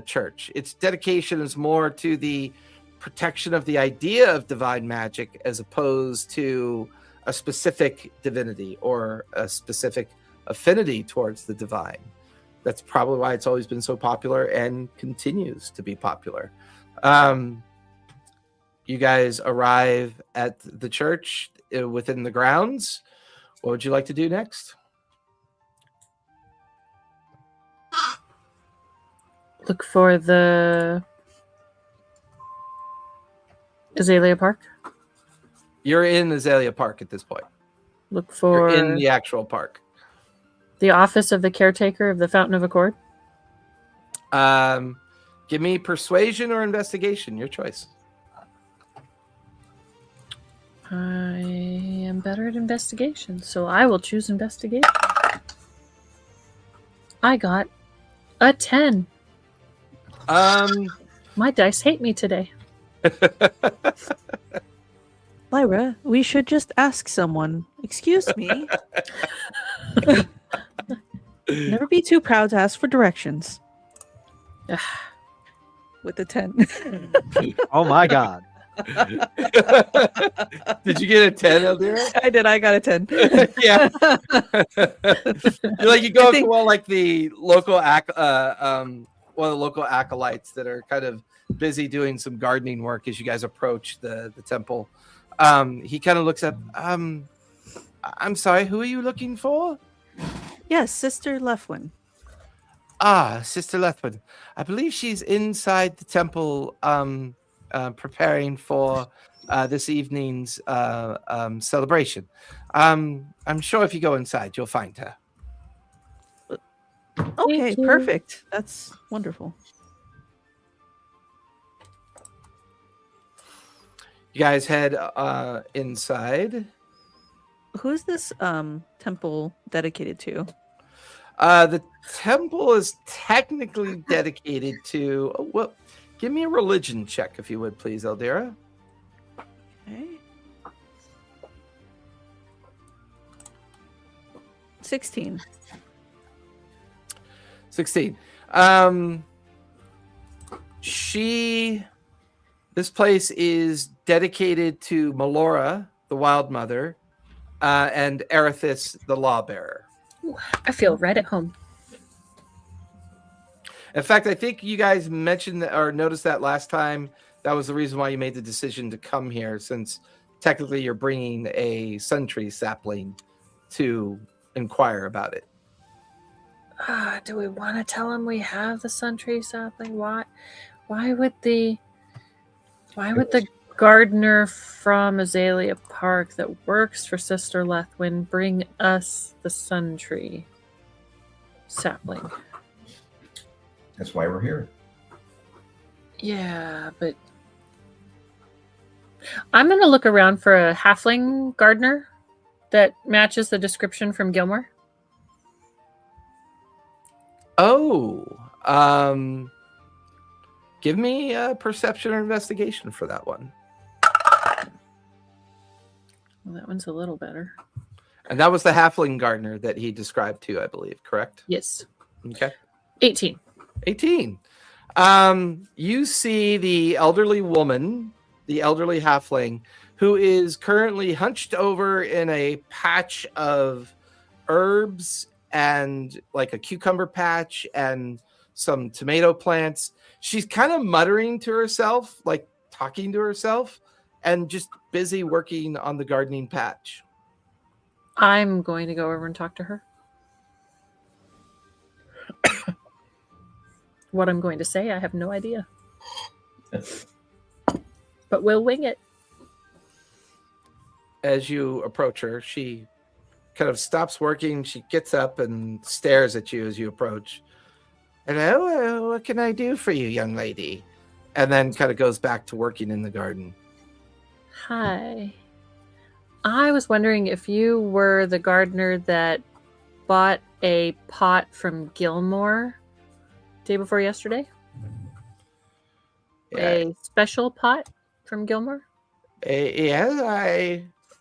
church. Its dedication is more to the protection of the idea of divine magic as opposed to a specific divinity or a specific affinity towards the divine. That's probably why it's always been so popular and continues to be popular. You guys arrive at the church within the grounds. What would you like to do next? Look for the Azalea Park. You're in Azalea Park at this point. Look for You're in the actual park. the office of the caretaker of the Fountain of Accord. Give me persuasion or investigation, your choice. I am better at investigation, so I will choose investigation. I got a 10. My dice hate me today. Lyra, we should just ask someone. Excuse me. Never be too proud to ask for directions. With the 10. Oh my god. Did you get a 10, Eldira? I did. I got a 10. Yeah. You go up to one like the local one of the local acolytes that are kind of busy doing some gardening work as you guys approach the temple. He kind of looks up. I'm sorry, who are you looking for? Yes, Sister Lefwin. Ah, Sister Lethwin. I believe she's inside the temple preparing for this evening's celebration. I'm sure if you go inside, you'll find her. Okay, Thank you. perfect. That's wonderful. You guys head inside. Who's this temple dedicated to? The temple is technically dedicated to... Oh, well, give me a religion check, if you would, please, Eldira. Okay. 16. 16. This place is dedicated to Melora, the Wild Mother, and Erithis, the Lawbearer. I feel right at home. In fact, I think you guys mentioned that, or noticed that last time. That was the reason why you made the decision to come here, since technically you're bringing a sun tree sapling to inquire about it. Do we want to tell him we have the sun tree sapling? Why would the gardener from Azalea Park that works for Sister Lethwin, bring us the sun tree sapling. That's why we're here. Yeah, but I'm going to look around for a halfling gardener that matches the description from Gilmore. Oh, give me a perception or investigation for that one. Well, that one's a little better. And that was the halfling gardener that he described to, I believe, correct? Yes. Okay. 18. 18. You see the elderly woman, the elderly halfling, who is currently hunched over in a patch of herbs and like a cucumber patch and some tomato plants. She's kind of muttering to herself, like talking to herself, and just busy working on the gardening patch. I'm going to go over and talk to her. What I'm going to say, I have no idea. But we'll wing it. As you approach her, she kind of stops working. She gets up and stares at you as you approach. Hello, what can I do for you, young lady? And then kind of goes back to working in the garden. Hi. I was wondering if you were the gardener that bought a pot from Gilmore day before yesterday. Yeah, A special pot from Gilmore. yeah,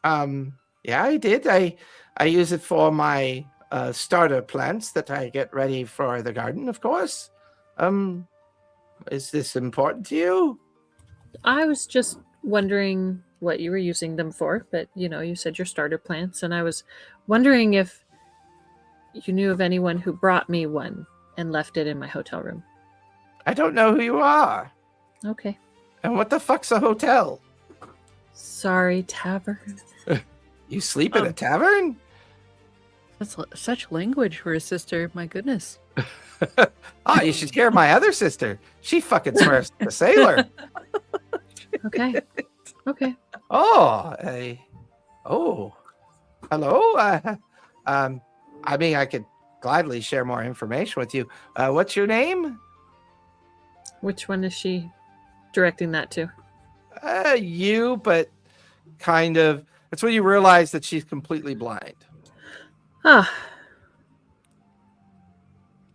I did. I use it for my starter plants that I get ready for the garden, of course. Is this important to you? I was just wondering what you were using them for, but you said your starter plants, and I was wondering if you knew of anyone who brought me one and left it in my hotel room. I don't know who you are. Okay. And what the fuck's a hotel? Sorry, tavern. You sleep in a tavern? That's such language for a sister. My goodness. Oh, you should hear my other sister. She fucking swears to a sailor. Okay. Okay. Oh, hello. I mean, I could gladly share more information with you. What's your name? Which one is she directing that to? You, but kind of. It's when you realize that she's completely blind. Ah,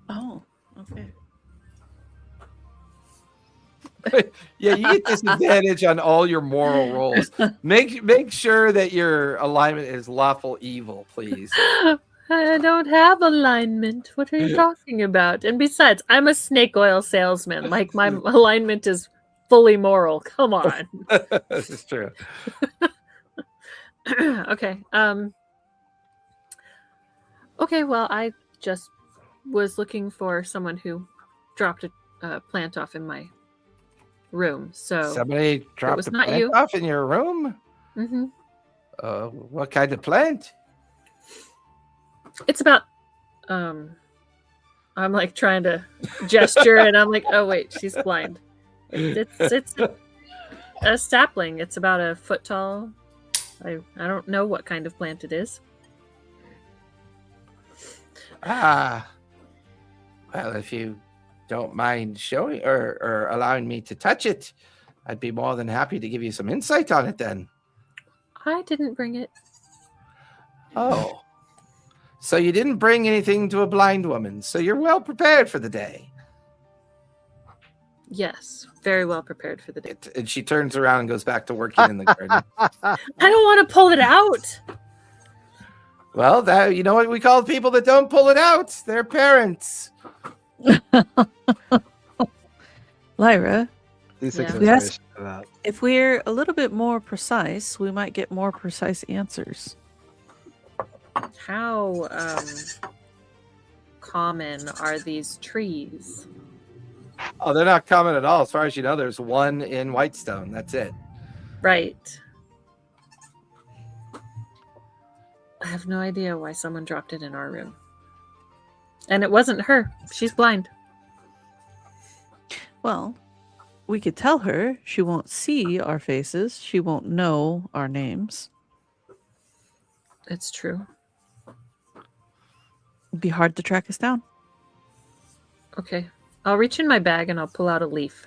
Oh, okay. Yeah, you get disadvantage on all your moral rolls. Make sure that your alignment is lawful evil, please. I don't have alignment. What are you talking about? And besides, I'm a snake oil salesman. Like, my alignment is fully moral. Come on. This is true. Okay. Okay, well, I just was looking for someone who dropped a plant off in my room. So Somebody dropped was a not plant you. off in your room? hmm What kind of plant? it's about I'm like trying to gesture and I'm like, oh wait, she's blind. It's a sapling. It's about a foot tall. I don't know what kind of plant it is. Ah, well, if you don't mind showing or allowing me to touch it, I'd be more than happy to give you some insight on it then. I didn't bring it. Oh, so you didn't bring anything to a blind woman, so you're well prepared for the day. Yes, very well prepared for the day. And she turns around and goes back to working in the garden. I don't want to pull it out. Well, that you know what we call people that don't pull it out? They're parents. Lyra, Least Yeah. exaggeration of that. if we're a little bit more precise, we might get more precise answers. How common are these trees? Oh, they're not common at all. As far as you know, there's one in Whitestone. That's it. Right. I have no idea why someone dropped it in our room. And it wasn't her. She's blind. Well, we could tell her. She won't see our faces. She won't know our names. It's true. It'd be hard to track us down. Okay. I'll reach in my bag and I'll pull out a leaf.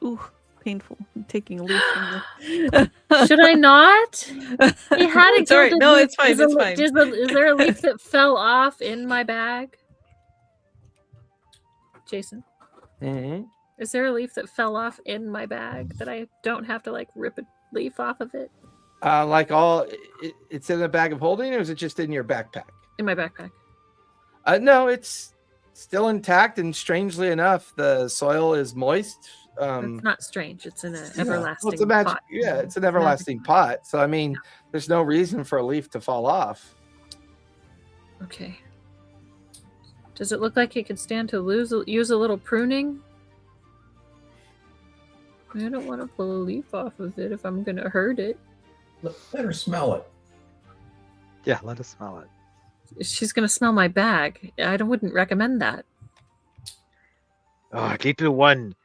Ooh, painful. I'm taking a leaf from the... Should I not? He had a It's all right. gilded No, leaf. it's fine. It's fine. Is there a leaf that fell off in my bag? Jason, Mm-hmm. is there a leaf that fell off in my bag that I don't have to like rip a leaf off of it? It's in a bag of holding, or is it just in your backpack? In my backpack. No, it's still intact, and strangely enough, the soil is moist. It's not strange. It's in an Yeah. everlasting Well, it's a magic, pot. yeah, it's an everlasting pot. So I mean, there's no reason for a leaf to fall off. Okay. Does it look like it could stand to use a little pruning? I don't want to pull a leaf off of it if I'm going to hurt it. Let her smell it. Yeah, let us smell it. She's going to smell my bag. Wouldn't recommend that. Oh, little one.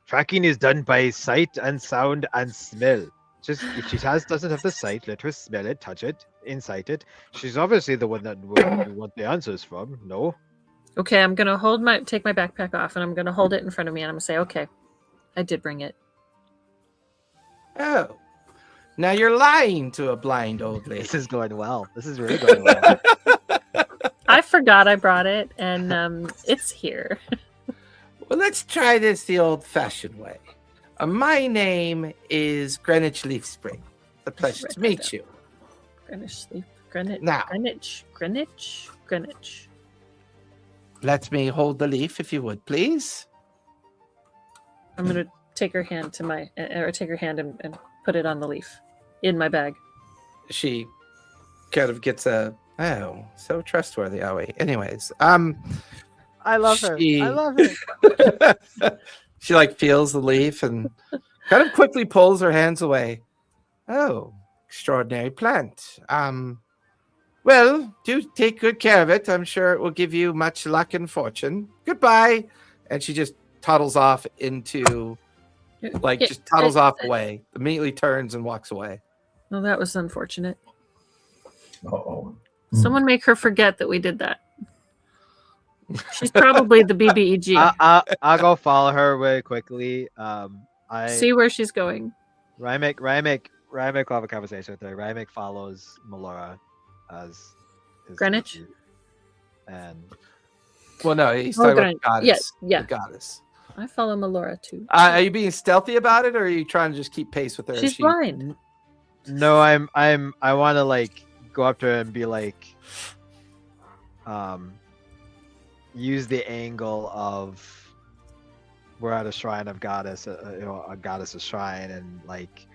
Tracking is done by sight and sound and smell. Just if she doesn't have the sight, let her smell it, touch it, incite it. She's obviously the one that you want the answers from. No. Okay, I'm going to take my backpack off and I'm going to hold it in front of me and I'm going to say, okay, I did bring it. Oh, now you're lying to a blind old lady. This is going well. This is really going well. I forgot I brought it and it's here. Well, let's try this the old-fashioned way. My name is Greenwich Leaf Spring. It's a pleasure to meet you. Greenwich sleep. Greenwich. Now. Greenwich. Let me hold the leaf, if you would, please. I'm going to take her hand and put it on the leaf in my bag. She kind of gets so trustworthy, are we? Anyways, I love her. She- I love her. she like feels the leaf and kind of quickly pulls her hands away. Oh, extraordinary plant. Well, do take good care of it. I'm sure it will give you much luck and fortune. Goodbye. And she just toddles off into just toddles off away. Immediately turns and walks away. Well, that was unfortunate. Uh-oh. Someone make her forget that we did that. She's probably the BBEG. I'll go follow her very quickly. I See where she's going. Rimek will have a conversation with her. Rimek follows Melora as his Greenwich? deputy. And Well, no, he's Oh, talking Greenwich. about goddess. Yeah. The goddess. I follow Melora too. Are you being stealthy about it, or are you trying to just keep pace with her? She's blind. no, I want to like go up to her and be like, use the angle of we're at a shrine of goddess, a goddess's shrine, and like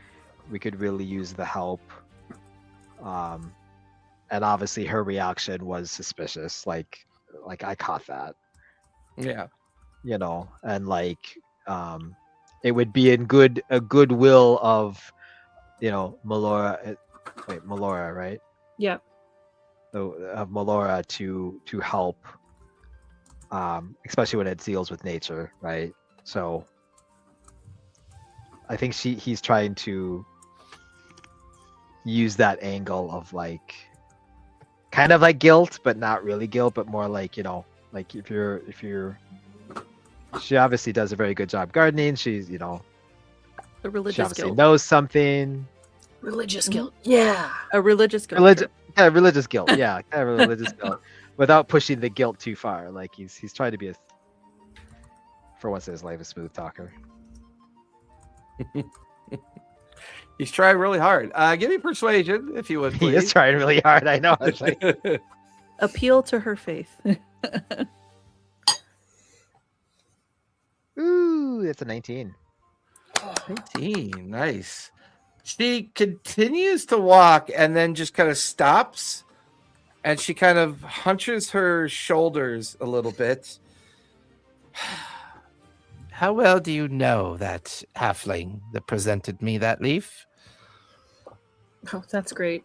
we could really use the help. And obviously her reaction was suspicious. Like I caught that, Yeah. and like it would be in a goodwill of Melora. Melora, right? Yeah. So of Melora to help, especially when it deals with nature, right? So I think he's trying to use that angle of like kind of like guilt, but not really guilt, but more like like if you're she obviously does a very good job gardening. She's The she religious obviously guilt. knows something. Religious guilt. Yeah. A religious guilt. Religious guilt. Yeah, kind of religious guilt, without pushing the guilt too far. Like he's trying to be for once in his life, a smooth talker. He's trying really hard. Give me persuasion, if you would, He please. is trying really hard. I know. It's like, Appeal to her faith. ooh, it's a 19. 19, nice. She continues to walk and then just kind of stops, and she kind of hunches her shoulders a little bit. How well do you know that halfling that presented me that leaf? Oh, that's great.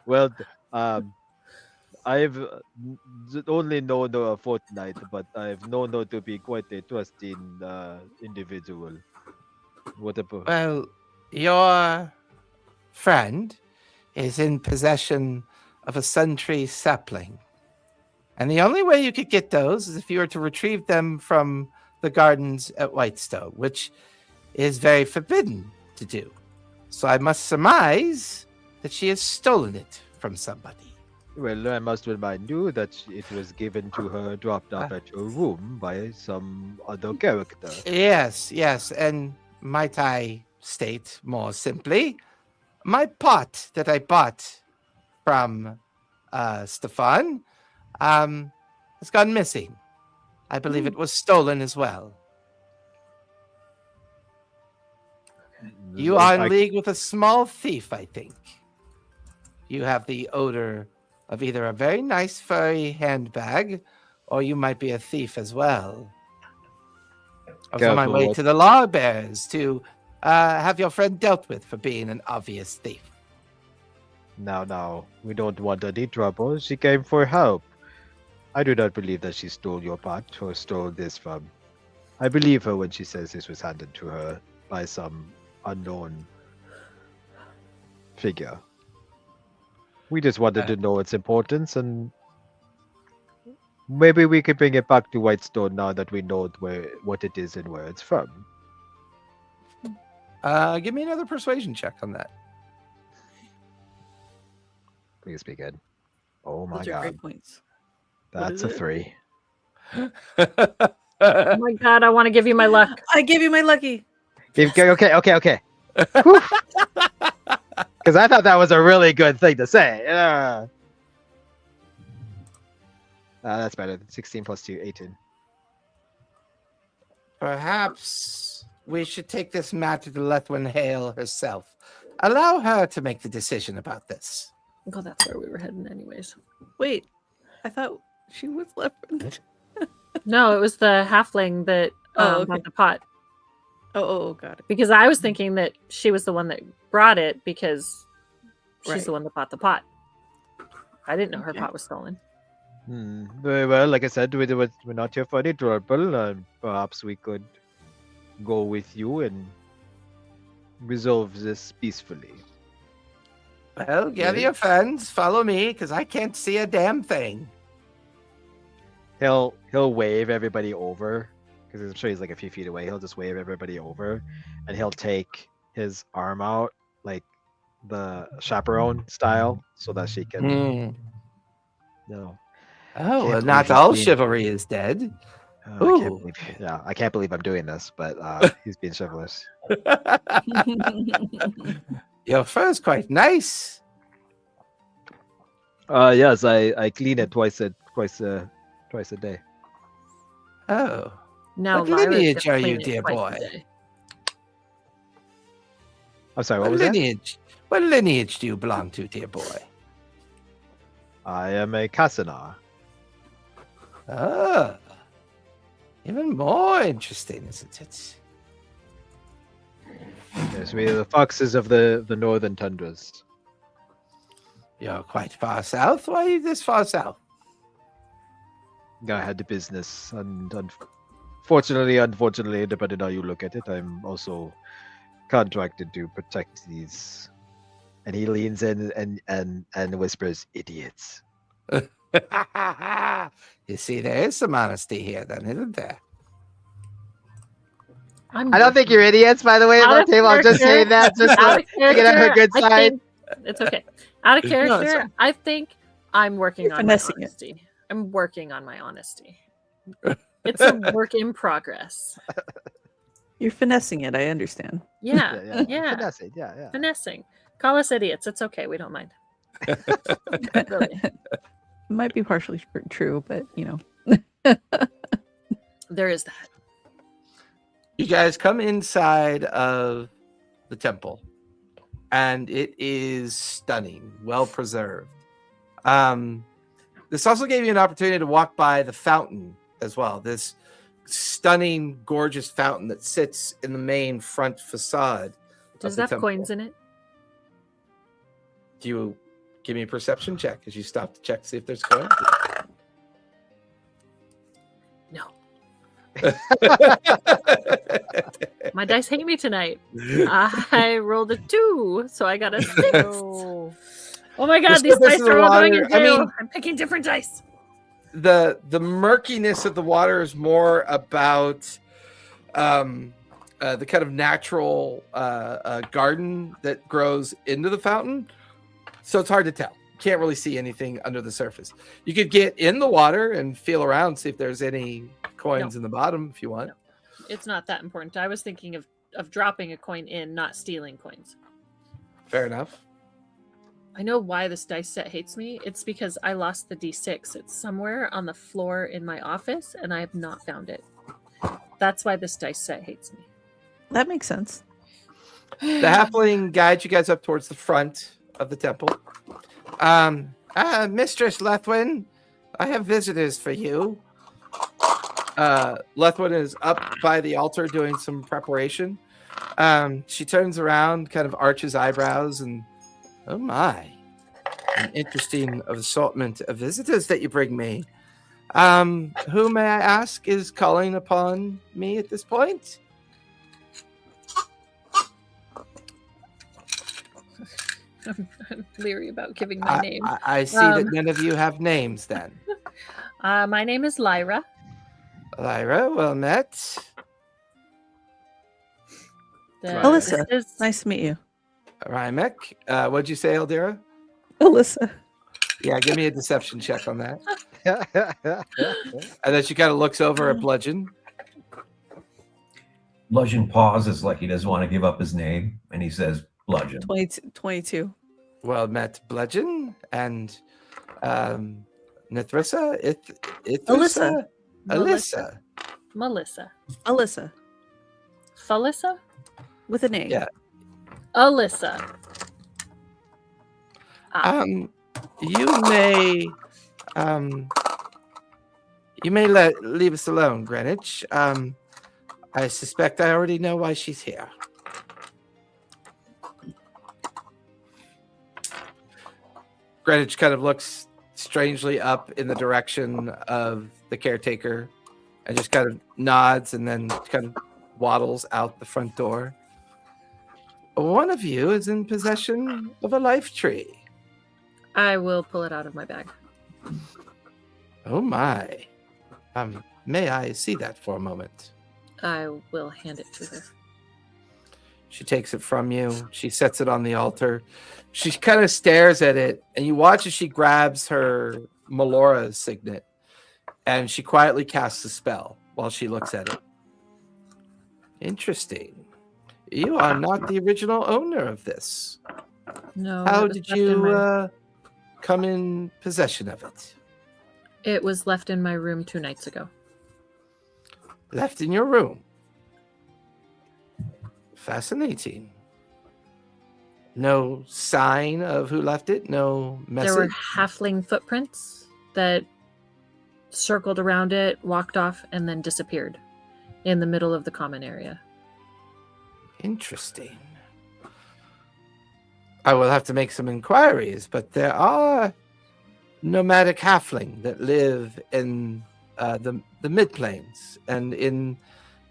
Well, I've only known her a fortnight, but I've known her to be quite a trusting individual. What about? Well, your friend is in possession of a sun-tree sapling. And the only way you could get those is if you were to retrieve them from the gardens at Whitestone, which is very forbidden to do. So I must surmise that she has stolen it from somebody. Well, I must remind you that it was given to her, dropped off at your room by some other character. Yes, yes. And might I state more simply, my pot that I bought from Stefan has gone missing. I believe it was stolen as well. You are in league with a small thief, I think. You have the odor of either a very nice furry handbag, or you might be a thief as well. I was on my Careful way what- to the law bears to have your friend dealt with for being an obvious thief. Now, we don't want any trouble. She came for help. I do not believe that she stole your pot or stole this from. I believe her when she says this was handed to her by some unknown figure. We just wanted to know its importance, and maybe we could bring it back to Whitestone now that we know what it is and where it's from. Give me another persuasion check on that. Please begin. Oh my Those are god, great points. that's is a it? 3. Oh my god, I want to give you my luck. I give you my lucky. Okay. Because I thought that was a really good thing to say. That's better. 16 plus 2, 18. Perhaps we should take this matter to Lethwin Hale herself. Allow her to make the decision about this. Oh, that's where we were heading, anyways. Wait, I thought she was left. No, it was the halfling that Okay. bought the pot. Oh, got it. Because I was thinking that she was the one that brought it because she's Right. the one that bought the pot. I didn't know her Okay. pot was stolen. Very well. Like I said, we're not here for any trouble. Perhaps we could go with you and resolve this peacefully. Well, gather Yes. your friends, follow me, because I can't see a damn thing. He'll wave everybody over because I'm sure he's like a few feet away. He'll just wave everybody over, and he'll take his arm out like the chaperone style, so that she can, you know. Oh, well, believe not he's all being- chivalry is dead. I Ooh. can't believe, I can't believe I'm doing this, but he's being chivalrous. Your fur's quite nice. Yes, I clean it twice a day. Oh, Now, What Violet's lineage gonna are you, clean it dear twice a boy? day. I'm sorry, what what was that? lineage? What lineage do you belong to, dear boy? I am a Casanar. Oh, even more interesting, isn't it? Yes, we are the foxes of the northern tundras. You're quite far south. Why are you this far south? I had the business, and unfortunately, depending on how you look at it, I'm also contracted to protect these. And he leans in and whispers, "Idiots." You see, there is some honesty here, then, isn't there? I don't think you're idiots, by the way, Out of Table. I'm just character. saying that just Out to of get on her character, good I side. think- it's okay. Out of No, it's character, fine. I think I'm working You're on my finessing it. honesty. I'm working on my honesty. It's a work in progress. You're finessing it. I understand. Yeah, yeah. Finesse it, yeah. Finessing. Call us idiots. It's okay. We don't mind. Really. It might be partially true, but you know. There is that. You guys come inside of the temple, and it is stunning, well preserved. This also gave you an opportunity to walk by the fountain as well. This stunning, gorgeous fountain that sits in the main front facade. Does of the that have temple. coins in it? Do you Give me a perception check as you stop to check to see if there's coins. No. My dice hate me tonight. I rolled a 2, so I got a 6. Oh. Oh my god, The these surface dice of the are all going water- in I jail. mean- I'm picking different dice. The murkiness of the water is more about the kind of natural garden that grows into the fountain. So it's hard to tell. Can't really see anything under the surface. You could get in the water and feel around, see if there's any coins in the bottom if you want. No. It's not that important. I was thinking of dropping a coin in, not stealing coins. Fair enough. I know why this dice set hates me. It's because I lost the D6. It's somewhere on the floor in my office, and I have not found it. That's why this dice set hates me. That makes sense. The halfling guides you guys up towards the front of the temple. Mistress Lethwin, I have visitors for you. Lethwin is up by the altar doing some preparation. She turns around, kind of arches eyebrows, and oh my, an interesting assortment of visitors that you bring me. Who, may I ask, is calling upon me at this point? I'm leery about giving my name. I see that none of you have names then. My name is Lyra. Lyra, well met. Alyssa. This is- Nice to meet you. Rimek, what'd you say, Eldira? Alyssa. Yeah, give me a deception check on that. And then she kind of looks over at Bludgeon. Bludgeon pauses like he doesn't want to give up his name, and he says, Bludgeon. 22. Well met, Bludgeon, and Nithrissa, Alyssa. Alyssa. Melissa. Alyssa. Felissa? With a name. Yeah. Alyssa. You may leave us alone, Greenwich. I suspect I already know why she's here. Greenwich kind of looks strangely up in the direction of the caretaker and just kind of nods and then kind of waddles out the front door. One of you is in possession of a life tree. I will pull it out of my bag. Oh my. May I see that for a moment? I will hand it to her. She takes it from you. She sets it on the altar. She kind of stares at it, and you watch as she grabs her Melora signet, and she quietly casts a spell while she looks at it. Interesting. You are not the original owner of this. No. How it was did left in my- you come in possession of it? It was left in my room 2 nights ago. Left in your room. Fascinating. No sign of who left it? No message? There were halfling footprints that circled around it, walked off, and then disappeared in the middle of the common area. Interesting. I will have to make some inquiries, but there are nomadic halfling that live in the mid-plains and in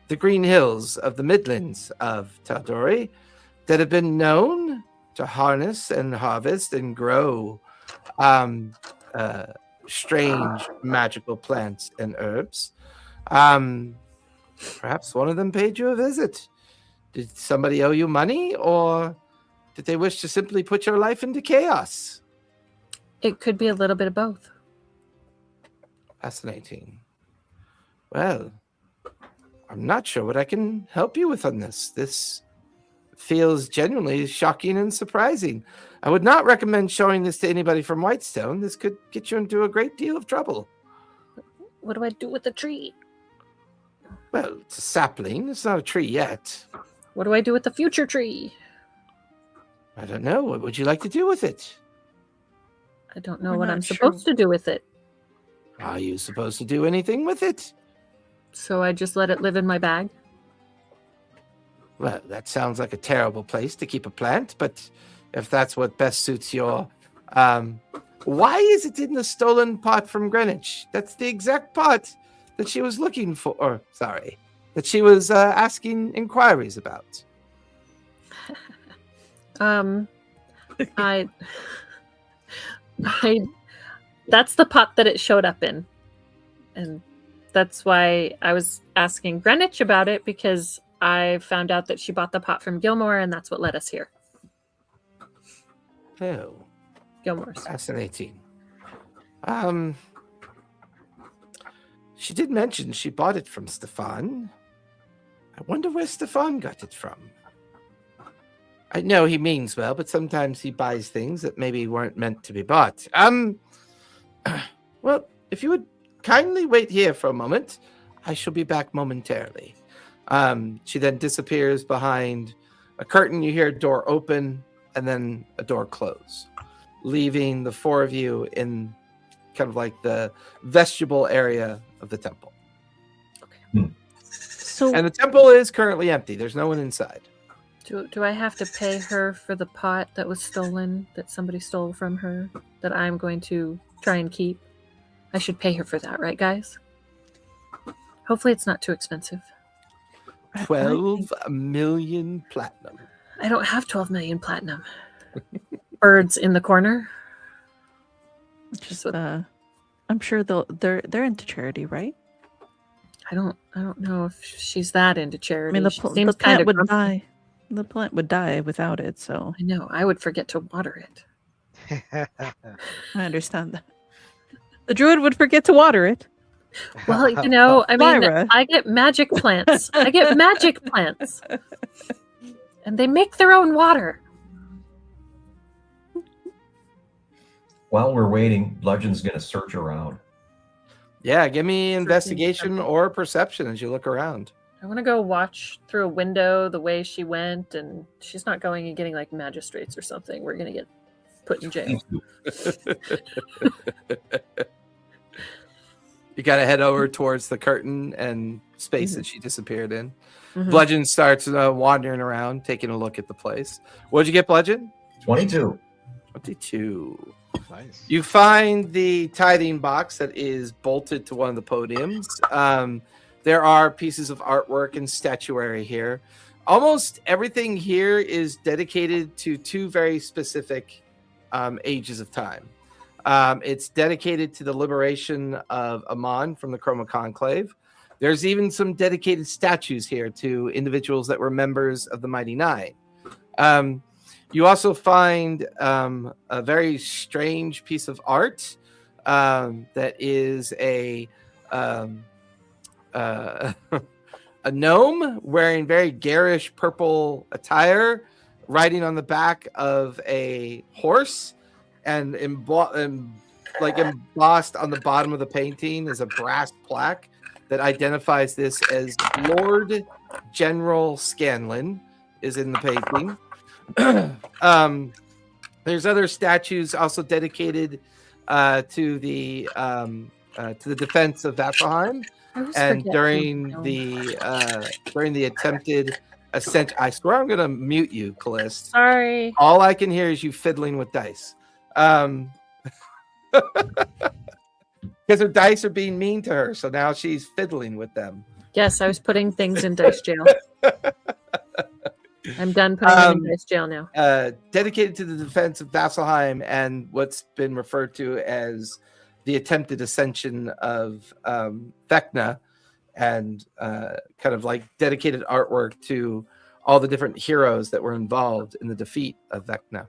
the green hills of the Midlands of Taldori that have been known to harness and harvest and grow strange magical plants and herbs. Perhaps one of them paid you a visit. Did somebody owe you money, or did they wish to simply put your life into chaos? It could be a little bit of both. Fascinating. Well, I'm not sure what I can help you with on this. This feels genuinely shocking and surprising. I would not recommend showing this to anybody from Whitestone. This could get you into a great deal of trouble. What do I do with the tree? Well, it's a sapling. It's not a tree yet. What do I do with the future tree? I don't know. What would you like to do with it? I don't know We're what not I'm sure. supposed to do with it. Are you supposed to do anything with it? So I just let it live in my bag? Well, that sounds like a terrible place to keep a plant, but if that's what best suits your Why is it in the stolen pot from Greenwich? That's the exact pot that she was looking for. Or, sorry, that she was asking inquiries about. I that's the pot that it showed up in. And that's why I was asking Greenwich about it, because I found out that she bought the pot from Gilmore, and that's what led us here. Oh, Gilmore's. fascinating. She did mention she bought it from Stefan. I wonder where Stefan got it from. I know he means well, but sometimes he buys things that maybe weren't meant to be bought. Well, if you would kindly wait here for a moment, I shall be back momentarily. She then disappears behind a curtain. You hear a door open and then a door close, leaving the four of you in kind of like the vestibule area of the temple. So And the temple is currently empty. There's no one inside. Do I have to pay her for the pot that was stolen, that somebody stole from her, that I'm going to try and keep? I should pay her for that, right, guys? Hopefully it's not too expensive. 12 million platinum. I don't have 12 million platinum. Birds in the corner. just I'm sure they're into charity, right? I don't know if she's that into I charity. mean, the She plant seems kind of would grumpy. die. The plant would die without it, so I know. I would forget to water it. I understand that. The druid would forget to water it. Well, you know, I mean, Lyra. I get magic plants. I get magic plants. And they make their own water. While we're waiting, Bludgeon's going to search around. Yeah, give me investigation or perception as you look around. I want to go watch through a window the way she went, and she's not going and getting like magistrates or something. We're going to get put in jail. You got to head over towards the curtain and space that she disappeared in. Mhm. Bludgeon starts wandering around, taking a look at the place. What'd you get, Bludgeon? 22. 22. Nice. You find the tithing box that is bolted to one of the podiums. There are pieces of artwork and statuary here. Almost everything here is dedicated to two very specific ages of time. It's dedicated to the liberation of Emon from the Chroma Conclave. There's even some dedicated statues here to individuals that were members of the Mighty Nine. You also find a very strange piece of art that is a gnome wearing very garish purple attire, riding on the back of a horse, and embossed on the bottom of the painting is a brass plaque that identifies this as Lord General Scanlan is in the painting. There's other statues also dedicated to the defense of Vasselheim. I always And forget during who- the attempted ascent, I swear I'm gonna mute you, Callist. Sorry. All I can hear is you fiddling with dice. Because her dice are being mean to her, so now she's fiddling with them. Yes, I was putting things in dice jail. I'm done putting them in dice jail now. Dedicated to the defense of Vasselheim and what's been referred to as the attempted ascension of Vecna, and kind of like dedicated artwork to all the different heroes that were involved in the defeat of Vecna.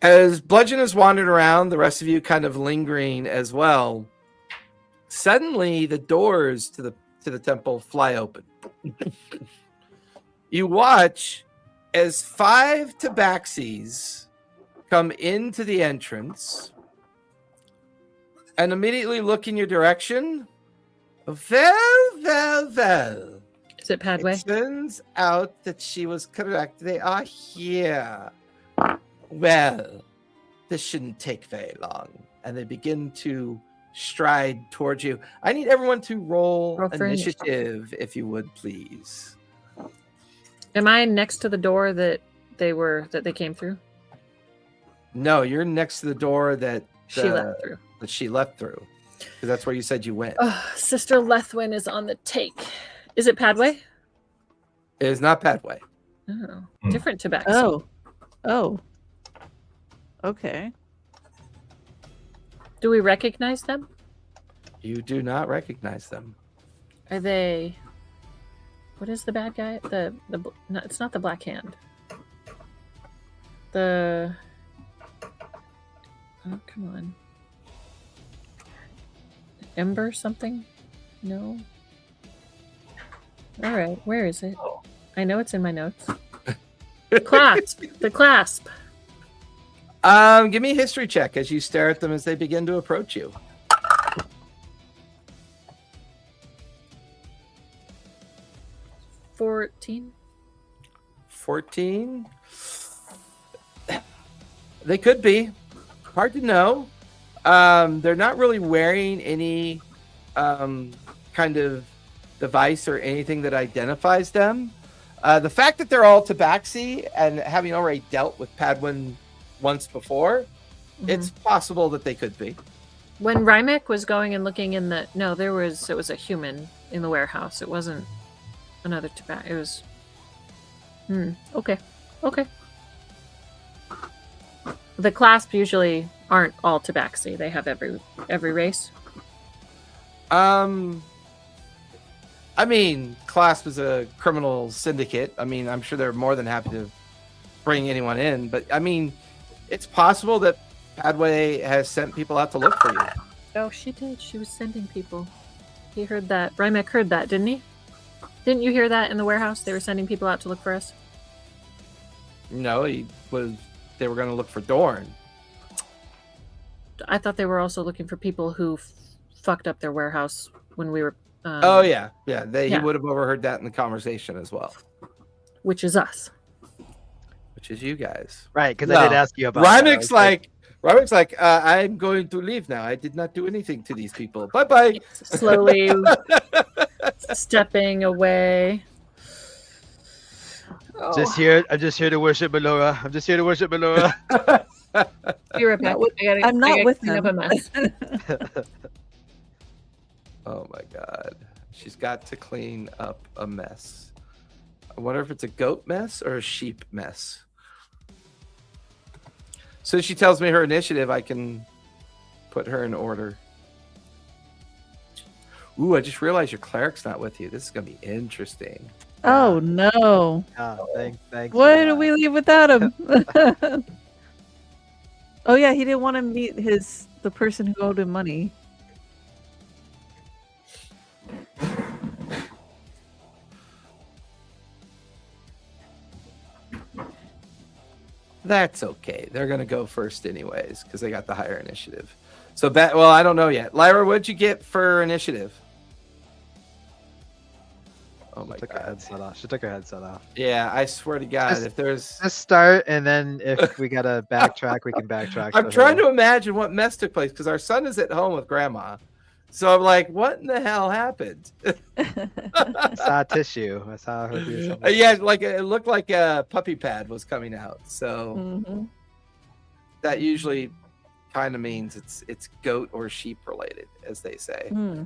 As Bludgeon is wandering around, the rest of you kind of lingering as well, suddenly the doors to the temple fly open. You watch as 5 tabaxis come into the entrance and immediately look in your direction. Well. Is it Padway? It turns out that she was correct. They are here. Well, this shouldn't take very long. And they begin to stride towards you. I need everyone to roll Roll for initiative, if you would, please. Am I next to the door that they came through? No, you're next to the door that She left through. that she left through. Because that's where you said you went. Oh, Sister Lethwin is on the take. Is it Padway? It is not Padway. Oh, Hmm. different tobacco. Oh. Okay. Do we recognize them? You do not recognize them. Are they? What is the bad guy? No, it's not the Black Hand. Oh, come on. Ember something? No. All right, where is it? I know it's in my notes. Clasp. The clasp. Give me a history check as you stare at them as they begin to approach you. 14. 14. They could be. Hard to know. They're not really wearing any kind of device or anything that identifies them. The fact that they're all tabaxi and having already dealt with Padwin once before, it's possible that they could be. When Rimek was going and looking in the it was a human in the warehouse. It wasn't another tobacco. It was okay. The clasp usually aren't all tabaxi. They have every race. I mean, Clasp is a criminal syndicate. I mean, I'm sure they're more than happy to bring anyone in, but I mean, it's possible that Padway has sent people out to look for you. Oh, she did. She was sending people. He heard that. Rimek heard that, didn't he? Didn't you hear that in the warehouse? They were sending people out to look for us. No, they were going to look for Dorn. I thought they were also looking for people who fucked up their warehouse when we were. Oh yeah. He would have overheard that in the conversation as well, which is us. which is you guys. Right, because No. I did ask you about Rimek's that. like, I'm going to leave now. I did not do anything to these people. Bye bye. Slowly stepping away. I'm just here to worship Melora. Be right back. I'm not with clean up them. a mess. Oh my god. She's got to clean up a mess. I wonder if it's a goat mess or a sheep mess. So she tells me her initiative, I can put her in order. Ooh, I just realized your cleric's not with you. This is going to be interesting. Oh no! Thanks. Why did we leave without him? Oh yeah, he didn't want to meet the person who owed him money. That's okay. They're going to go first anyways because they got the higher initiative. So, well, I don't know yet. Lyra, what'd you get for initiative? Oh my She took her headset off. Yeah, I swear to God, Just- if there's... Let's start, and then if we gotta backtrack, we can backtrack. I'm trying to imagine what mess took place because our son is at home with grandma. So I'm like, what in the hell happened? I saw tissue. I saw her do something. Yeah, like it looked like a puppy pad was coming out. So Mhm. that usually kind of means it's goat or sheep related, as they say. Hmm.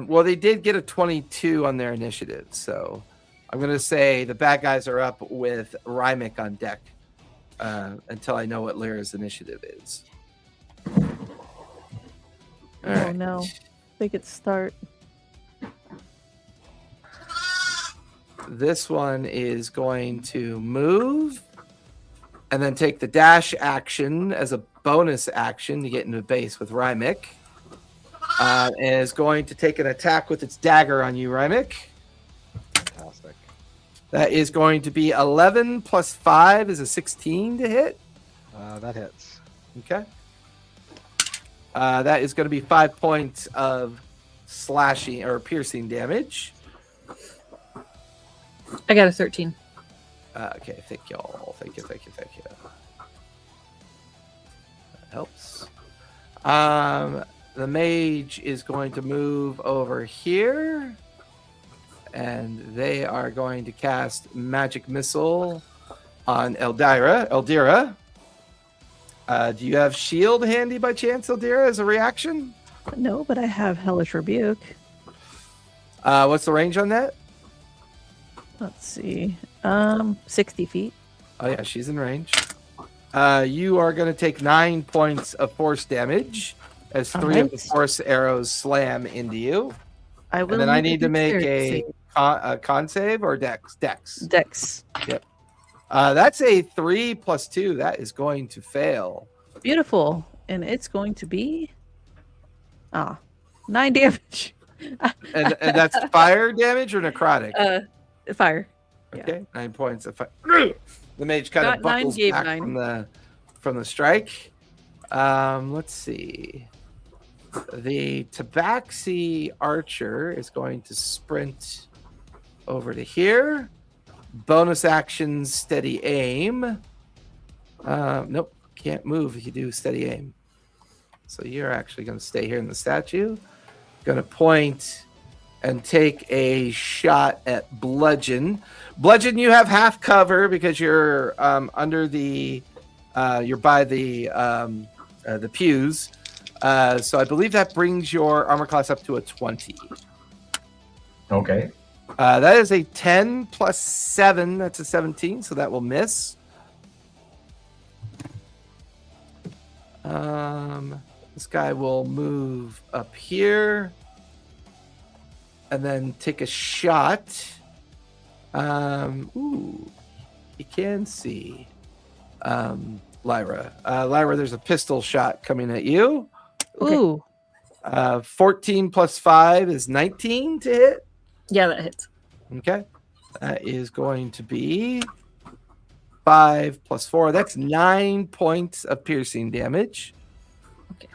Well, they did get a 22 on their initiative, so I'm gonna say the bad guys are up with Rimek on deck until I know what Lyra's initiative is. All Oh right. no! They could start. This one is going to move and then take the dash action as a bonus action to get into base with Rimek. And is going to take an attack with its dagger on you, Rimek. Fantastic. That is going to be 11 plus 5 is a 16 to hit. That hits. Okay. That is going to be 5 points of slashing or piercing damage. I got a 13. Okay, thank y'all. Thank you. That helps. The mage is going to move over here, and they are going to cast magic missile on Eldira. Do you have shield handy by chance, Eldira, as a reaction? No, but I have Hellish Rebuke. What's the range on that? Let's see. 60 feet. Oh yeah, she's in range. You are going to take 9 points of force damage as 3 of the Alright. force arrows slam into you. I will. And then I make need to make dexterity a con save or dex. Dex. Dex. That's a 3 plus 2. That is going to fail. Beautiful, and it's going to be 9 damage. And that's fire damage or necrotic? Fire. Yeah. Okay, 9 points of fire. The mage kind Got of 9, buckles gave back 9. from the strike. Let's see. The Tabaxi archer is going to sprint over to here. Bonus action, steady aim. Nope, can't move if you do steady aim. So you're actually going to stay here in the statue. Going to point and take a shot at Bludgeon. Bludgeon, you have half cover because you're under the you're by the pews. So I believe that brings your armor class up to a 20. Okay. That is a 10 plus 7. That's a 17, so that will miss. This guy will move up here and then take a shot. Ooh, he can see Lyra. Lyra, there's a pistol shot coming at you. Ooh. 14 plus 5 is 19 to hit. Yeah, that hits. Okay. That is going to be 5 plus 4. That's 9 points of piercing damage. Okay.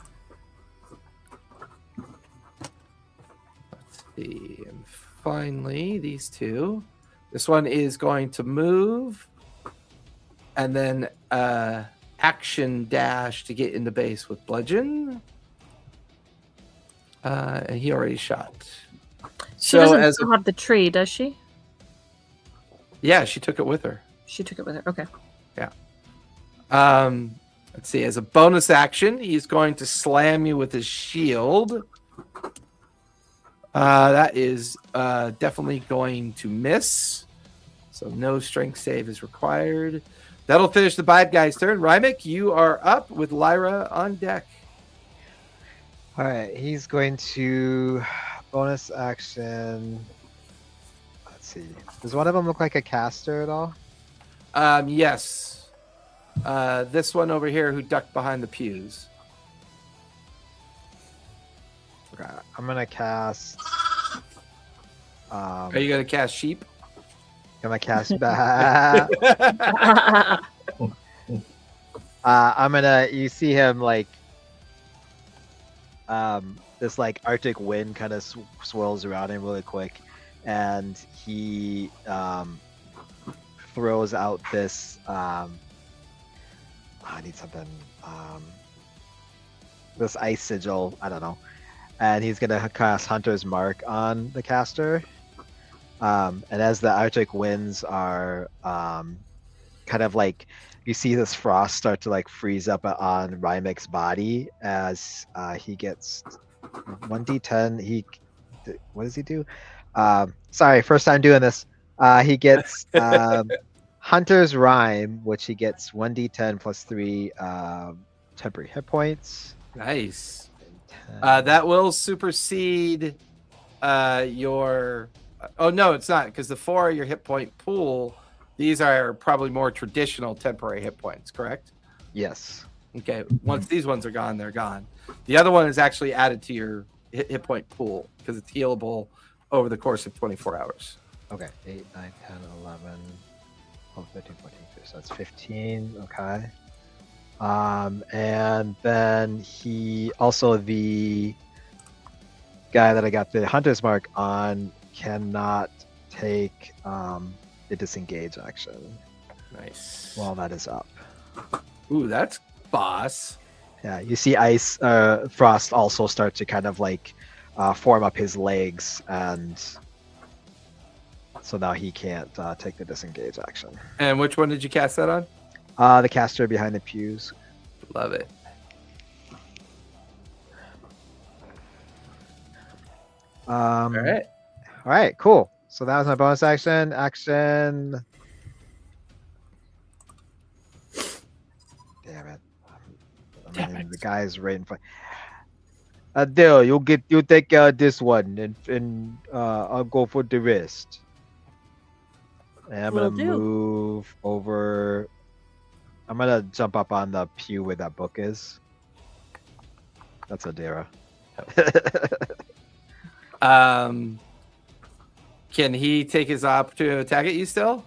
Let's see. And finally, these two. This one is going to move and then action dash to get into base with Bludgeon. And he already shot. She doesn't still have the tree, does she? Yeah, she took it with her. She took it with her. Okay. Let's see. As a bonus action, he's going to slam you with his shield. That is definitely going to miss. So no strength save is required. That'll finish the bad guy's turn. Rimek, you are up with Lyra on deck. All right, he's going to bonus action. Let's see. Does one of them look like a caster at all? Yes. This one over here who ducked behind the pews. Okay, I'm gonna cast. Are you going to cast sheep? I'm gonna cast back. I'm gonna. You see him like. This like Arctic wind kind of swirls around him really quick, and he throws out this. I need something. This ice sigil. I don't know, and he's gonna cast Hunter's Mark on the caster. And as the Arctic winds are kind of like. You see this frost start to like freeze up on Rimek's body as he gets 1d10. What does he do? Sorry, first time doing this. He gets Hunter's Rhyme, which he gets 1d10 plus 3 temporary hit points. Nice. That will supersede your. Oh no, it's not because the 4 are your hit point pool. These are probably more traditional temporary hit points, correct? Yes. Okay. Once these ones are gone, they're gone. The other one is actually added to your hit point pool because it's healable over the course of 24 hours. Okay. 8, 9, 10, 11, 12, 13, 14, 15. So that's 15. Okay. And then he also, the guy that I got the Hunter's Mark on cannot take the disengage action Nice. while that is up. Ooh, that's boss. Yeah, you see ice frost also start to kind of like form up his legs, and so now he can't take the disengage action. And which one did you cast that on? The caster behind the pews. Love it. All right. All right. Cool. So that was my bonus action. Action. Damn it. Damn it. The guy's right in front. Adele, you take care of this one, and I'll go for the rest. And I'm Will gonna do. move over. I'm gonna jump up on the pew where that book is. That's Adira. Can he take his opportunity to attack at you still?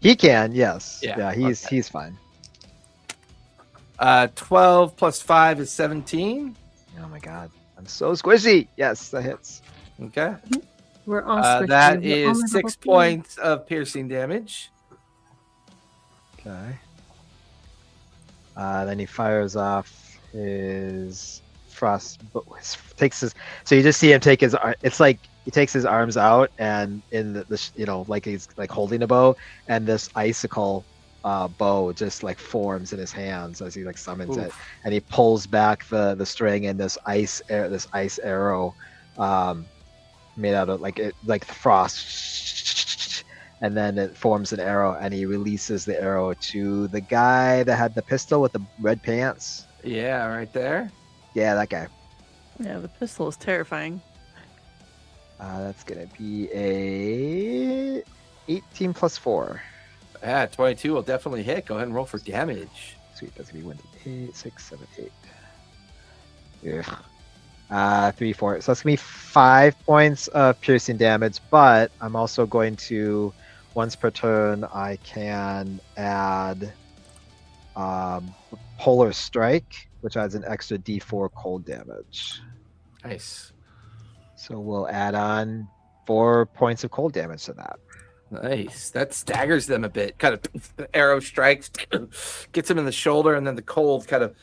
He can, yes. Yeah, Yeah, he's fine. 12 plus 5 is 17. Oh my god, I'm so squishy. Yes, that hits. Okay. We're all squishy. That We're all is in 6 level 3. points of piercing damage. Okay. Then he fires off his frost. Takes his. So you just see him take his. It's like he takes his arms out, and in the like he's like holding a bow, and this icicle bow just like forms in his hands as he like summons it, and he pulls back the string, and this ice arrow, made out of like frost, and then it forms an arrow, and he releases the arrow to the guy that had the pistol with the red pants. Yeah, right there. Yeah, that guy. Yeah, the pistol is terrifying. That's gonna be a 18 plus 4. Yeah, 22 will definitely hit. Go ahead and roll for damage. Sweet, that's gonna be 8, 6, 7, 8. Ugh. 3, 4. So that's gonna be 5 points of piercing damage, but I'm also going to, once per turn, I can add Polar Strike, which adds an extra D4 cold damage. Nice. So we'll add on 4 points of cold damage to that. Nice. That staggers them a bit. Kind of the arrow strikes, gets them in the shoulder, and then the cold kind of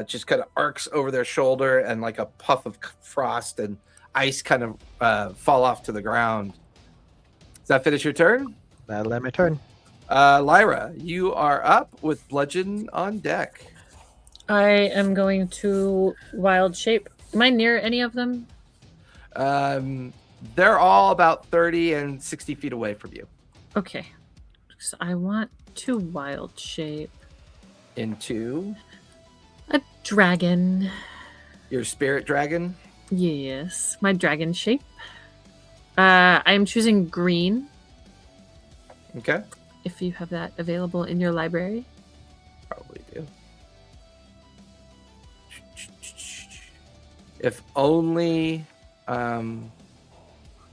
just kind of arcs over their shoulder, and like a puff of frost and ice kind of fall off to the ground. Does that finish your turn? That'll end my turn. Lyra, you are up with bludgeon on deck. I am going to wild shape. Am I near any of them? They're all about 30 and 60 feet away from you. Okay. So I want to wild shape Into a dragon. your spirit dragon. Yes, my dragon shape. I am choosing green. Okay. If you have that available in your library. Probably do. If only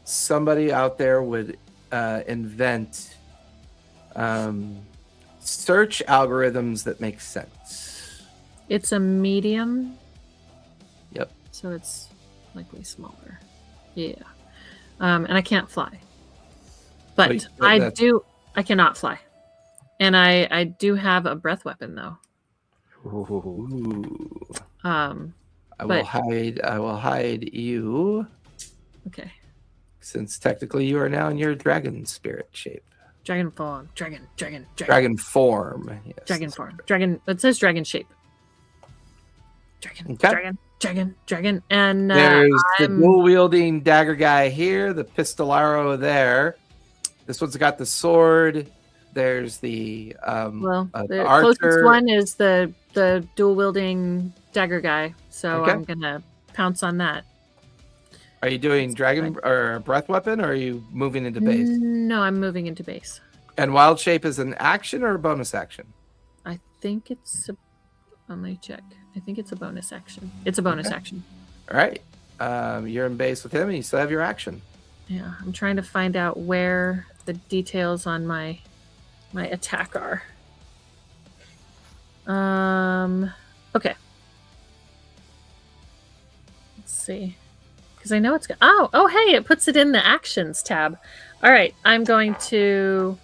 somebody out there would invent search algorithms that make sense. It's a medium. Yep. So it's likely smaller. Yeah. And I can't fly. But Wait, I cannot fly. And I do have a breath weapon though. Ooh. I But- will hide you, Okay. since technically you are now in your dragon spirit shape. Dragon form. Dragon. Dragon form. Yes. Dragon form. Dragon. It says dragon shape. Dragon. Okay. Dragon. And There's the I'm- dual wielding dagger guy here, the pistolaro there. This one's got the sword. There's the the archer. closest one is the dual wielding dagger guy. So Okay. I'm gonna pounce on that. Are you doing dragon or breath weapon, or are you moving into base? No, I'm moving into base. And wild shape is an action or a bonus action? I think it's a. Let me check. I think it's a bonus action. It's a bonus Okay. action. All right. You're in base with him, and you still have your action. Yeah, I'm trying to find out where the details on my attack are. Okay. Let's see. Because I know it's oh hey, it puts it in the actions tab. All right, I'm going to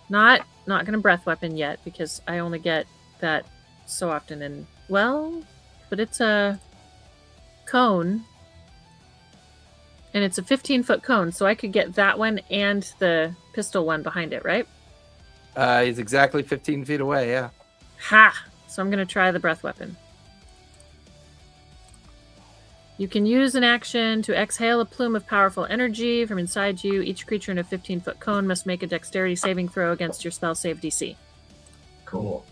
not going to breath weapon yet because I only get that so often and but it's a cone. And it's a 15-foot cone, so I could get that one and the pistol one behind it, right? He's exactly 15 feet away. Yeah. Ha! So I'm going to try the breath weapon. You can use an action to exhale a plume of powerful energy from inside you. Each creature in a 15-foot cone must make a dexterity saving throw against your spell save DC. Cool.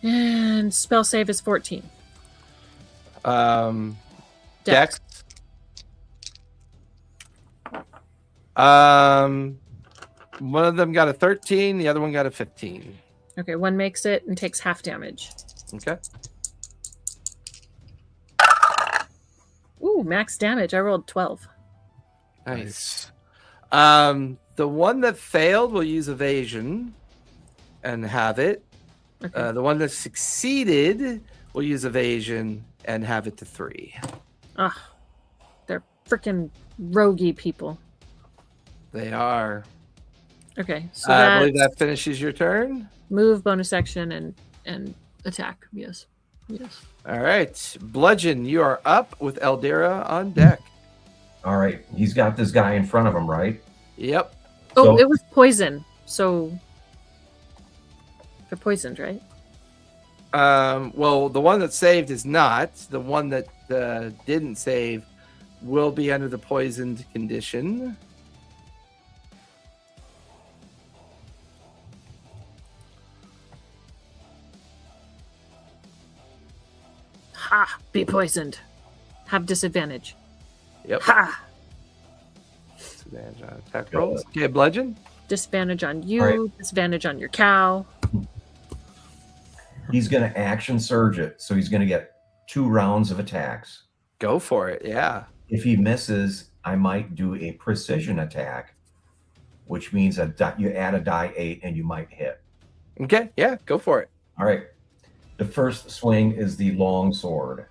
And spell save is 14. Dex. One of them got a 13, the other one got a 15. Okay, one makes it and takes half damage. Okay. Ooh, max damage. I rolled 12. Nice. The one that failed will use evasion and have it. Okay. The one that succeeded will use evasion and have it to 3. Ugh. They're freaking roguey people. They are. Okay, so I believe that's that finishes your turn. move, bonus action, and attack. Yes. Yes. All right. Bludgeon, you are up with Eldira on deck. All right. He's got this guy in front of him, right? Yep. Oh, So- it was poison. So they're poisoned, right? Well, the one that saved is not. The one that didn't save will be under the poisoned condition. Ha! Be poisoned. Have disadvantage. Yep. Ha! Disadvantage on attack rolls. Okay, bludgeon. Disadvantage on you. Right. Disadvantage on your cow. He's going to action surge it. So he's going to get 2 rounds of attacks. Go for it. Yeah. If he misses, I might do a precision attack, which means you add a die 8 and you might hit. Okay. Yeah. Go for it. All right. The first swing is the long sword.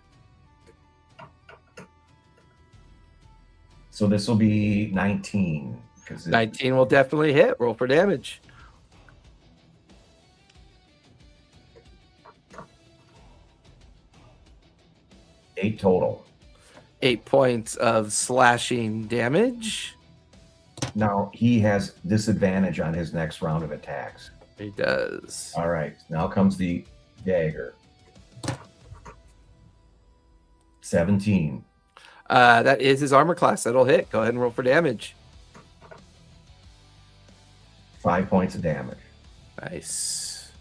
So this will be 19. 19 will definitely hit. Roll for damage. Eight total. 8 points of slashing damage. Now he has disadvantage on his next round of attacks. He does. All right. Now comes the dagger. 17. That is his armor class. That'll hit. Go ahead and roll for damage. 5 points of damage. Nice.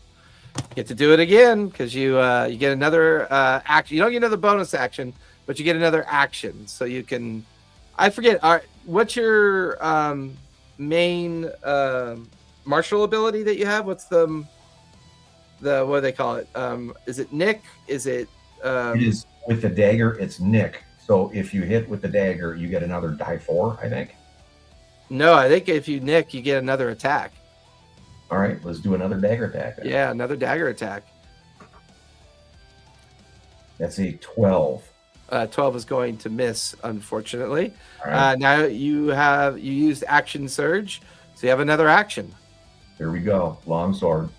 Get to do it again because you get another action. You don't get another bonus action, but you get another action. So you can. I forget. What's your main martial ability that you have? What's the what do they call it? Is it Nick? Is it? It is with the dagger. It's Nick. So if you hit with the dagger, you get another die 4, I think. No, I think if you nick, you get another attack. All right, let's do another dagger attack. Then. Yeah, another dagger attack. That's a 12. 12 is going to miss, unfortunately. All right, Now you used action surge, so you have another action. here we go. Long sword.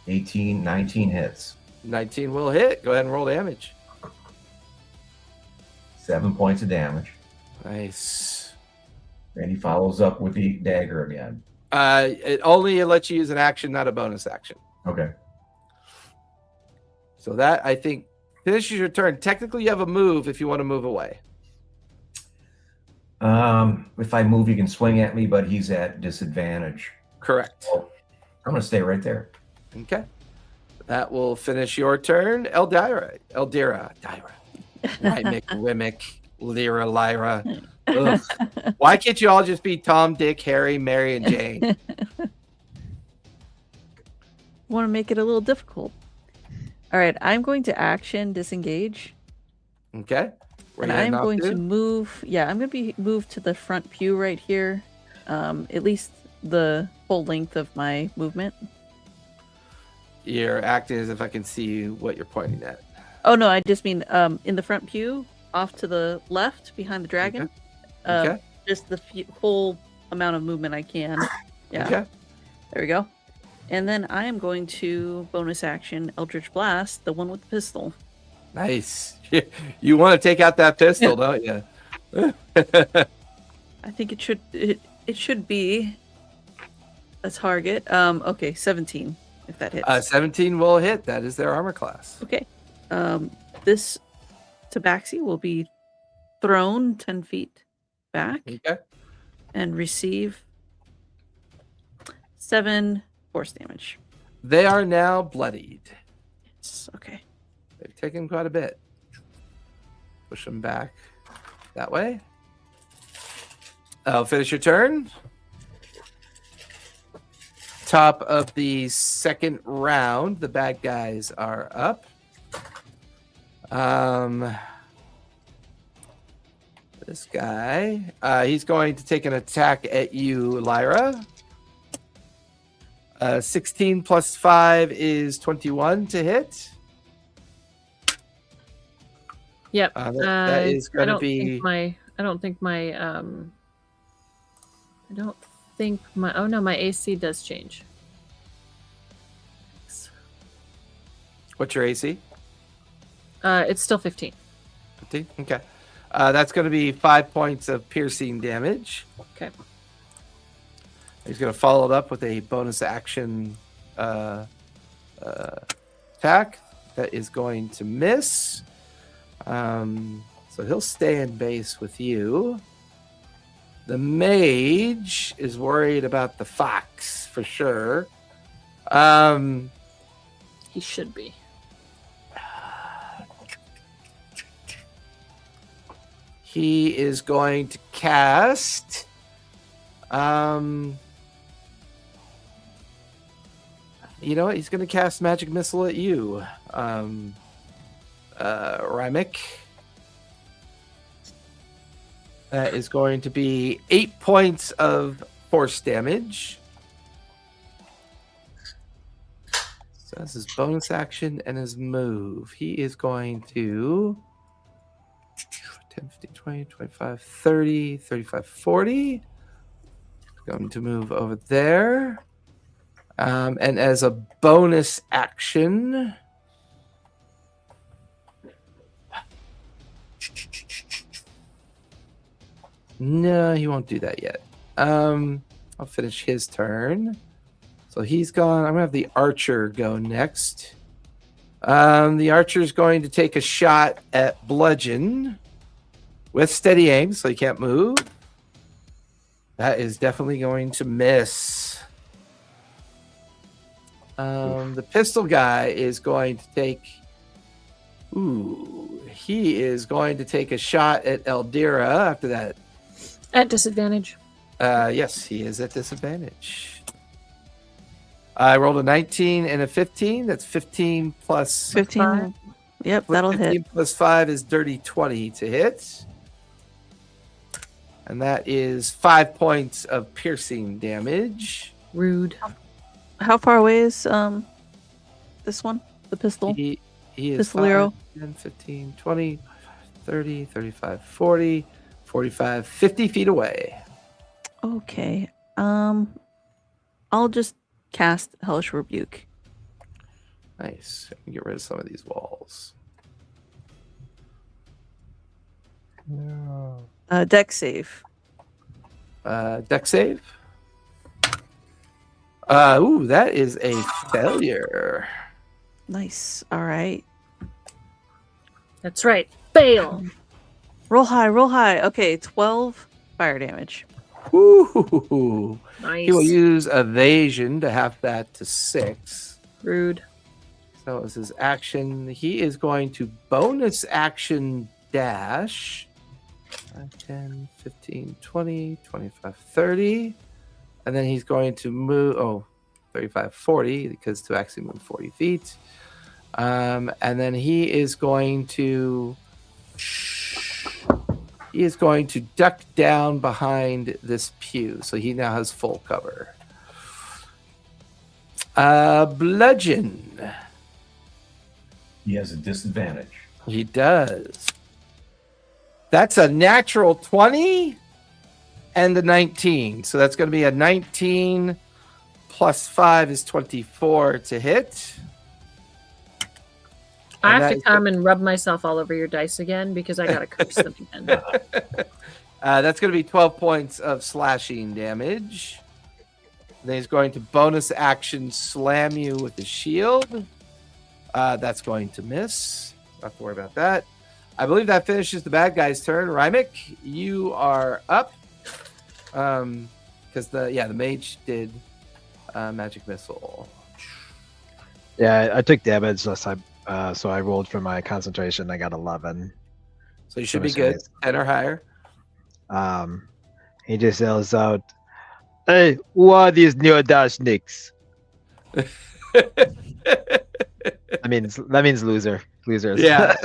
18, 19 hits. 19 will hit. Go ahead and roll damage. 7 points of damage. Nice. And he follows up with the dagger again. It only lets you use an action, not a bonus action. Okay. So that, I think, finishes your turn. Technically, you have a move if you want to move away. If I move, he can swing at me, but he's at disadvantage. Correct. So I'm going to stay right there. Okay. That will finish your turn. Eldira. Rimek, Lyra, Lyra. Ugh. Why can't you all just be Tom, Dick, Harry, Mary, and Jane? Want to make it a little difficult. All right, I'm going to action disengage. Okay. Where And you heading I'm off going to move. Yeah, I'm going to be moved to the front pew right here. At least the full length of my movement. You're acting as if I can see what you're pointing at. Oh no, I just mean in the front pew, off to the left behind the dragon. Okay. Just the full amount of movement I can. Yeah. Okay. There we go. And then I am going to bonus action Eldritch Blast, the one with the pistol. Nice. You want to take out that pistol, don't you? I think it should be a target. Okay, 17 if that hits. 17 will hit. That is their armor class. Okay. This tabaxi will be thrown 10 feet back Okay. and receive 7 force damage. They are now bloodied. Okay. They've taken quite a bit. Push them back that way. I'll finish your turn. Top of the second round, the bad guys are up. This guy, he's going to take an attack at you, Lyra. 16 plus 5 is 21 to hit. Yep. That is going to be. I don't think my. Oh no, my AC does change. What's your AC? It's still 15. 15? Okay. That's going to be 5 points of piercing damage. Okay. He's going to follow it up with a bonus action attack that is going to miss. So he'll stay in base with you. The mage is worried about the fox for sure. He should be. He is going to cast. You know what? He's going to cast Magic Missile at you, Rimek. That is going to be 8 points of force damage. So that's his bonus action and his move. He is going to 10, 15, 20, 25, 30, 35, 40. Going to move over there. And as a bonus action, no, he won't do that yet. I'll finish his turn. So he's gone. I'm going to have the archer go next. The archer is going to take a shot at Bludgeon with steady aim, so he can't move. That is definitely going to miss. The pistol guy is going to take. He is going to take a shot at Eldira after that. At disadvantage. Yes, he is at disadvantage. I rolled a 19 and a 15. That's 15 plus 15. 5. Yep, that'll 15 hit. plus 5 is dirty 20 to hit. And that is 5 points of piercing damage. Rude. How far away is this one? The pistol? He is Pistol arrow? 10, 15, 20, 30, 35, 40, 45, 50 feet away. Okay. I'll just cast Hellish Rebuke. Nice. I can get rid of some of these walls. No. Deck save. Deck save. That is a failure. Nice. All right. That's right. Fail. Roll high, roll high. Okay, 12 fire damage. Ooh. Nice. He will use evasion to have that to 6. Rude. So as his action, he is going to bonus action dash. 5, 10, 15, 20, 25, 30. And then he's going to move, 35, 40, because to actually move 40 feet. And then he is going to duck down behind this pew. So he now has full cover. Bludgeon. He has a disadvantage. He does. That's a natural 20 and a 19. So that's going to be a 19 plus 5 is 24 to hit. I And have that to is come and rub myself all over your dice again because I got to curse them again. That's going to be 12 points of slashing damage. Then he's going to bonus action slam you with the shield. That's going to miss. Not have to worry about that. I believe that finishes the bad guy's turn. Rimek, you are up. Because the mage did magic missile. Yeah, I took damage last time, so I rolled for my concentration. I got 11. So you should be good. 10 or higher. He just yells out, "Hey, who are these Neodashniks?" That means loser. Losers. Yeah.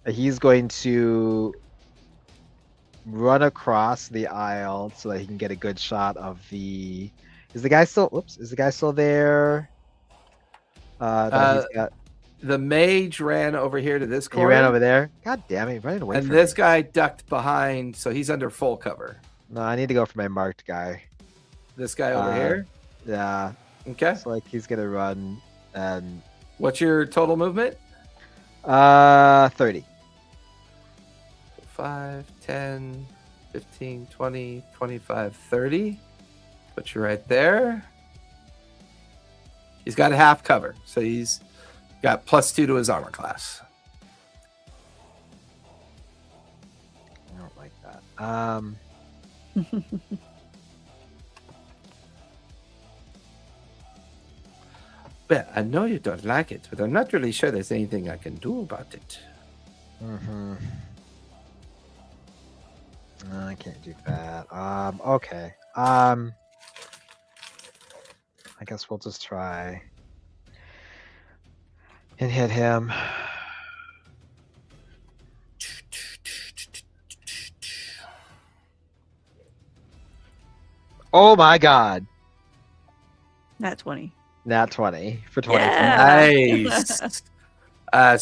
He's going to run across the aisle so that he can get a good shot of the. Is the guy still there? That he's got. The mage ran over here to this He corner. ran over there. God damn it! He ran away. And from this me. guy ducked behind, so he's under full cover. No, I need to go for my marked guy. This guy over here. Yeah. Okay. So like he's gonna run and. What's your total movement? 30. 5, 10, 15, 20, 25, 30. Put you right there. He's got a half cover, so he's got +2 to his armor class. I don't like that. Well, I know you don't like it, but I'm not really sure there's anything I can do about it. I can't do that. Okay. I guess we'll just try and hit him. Oh my god. Nat 20. Nat 20 for 20. Yeah. Nice.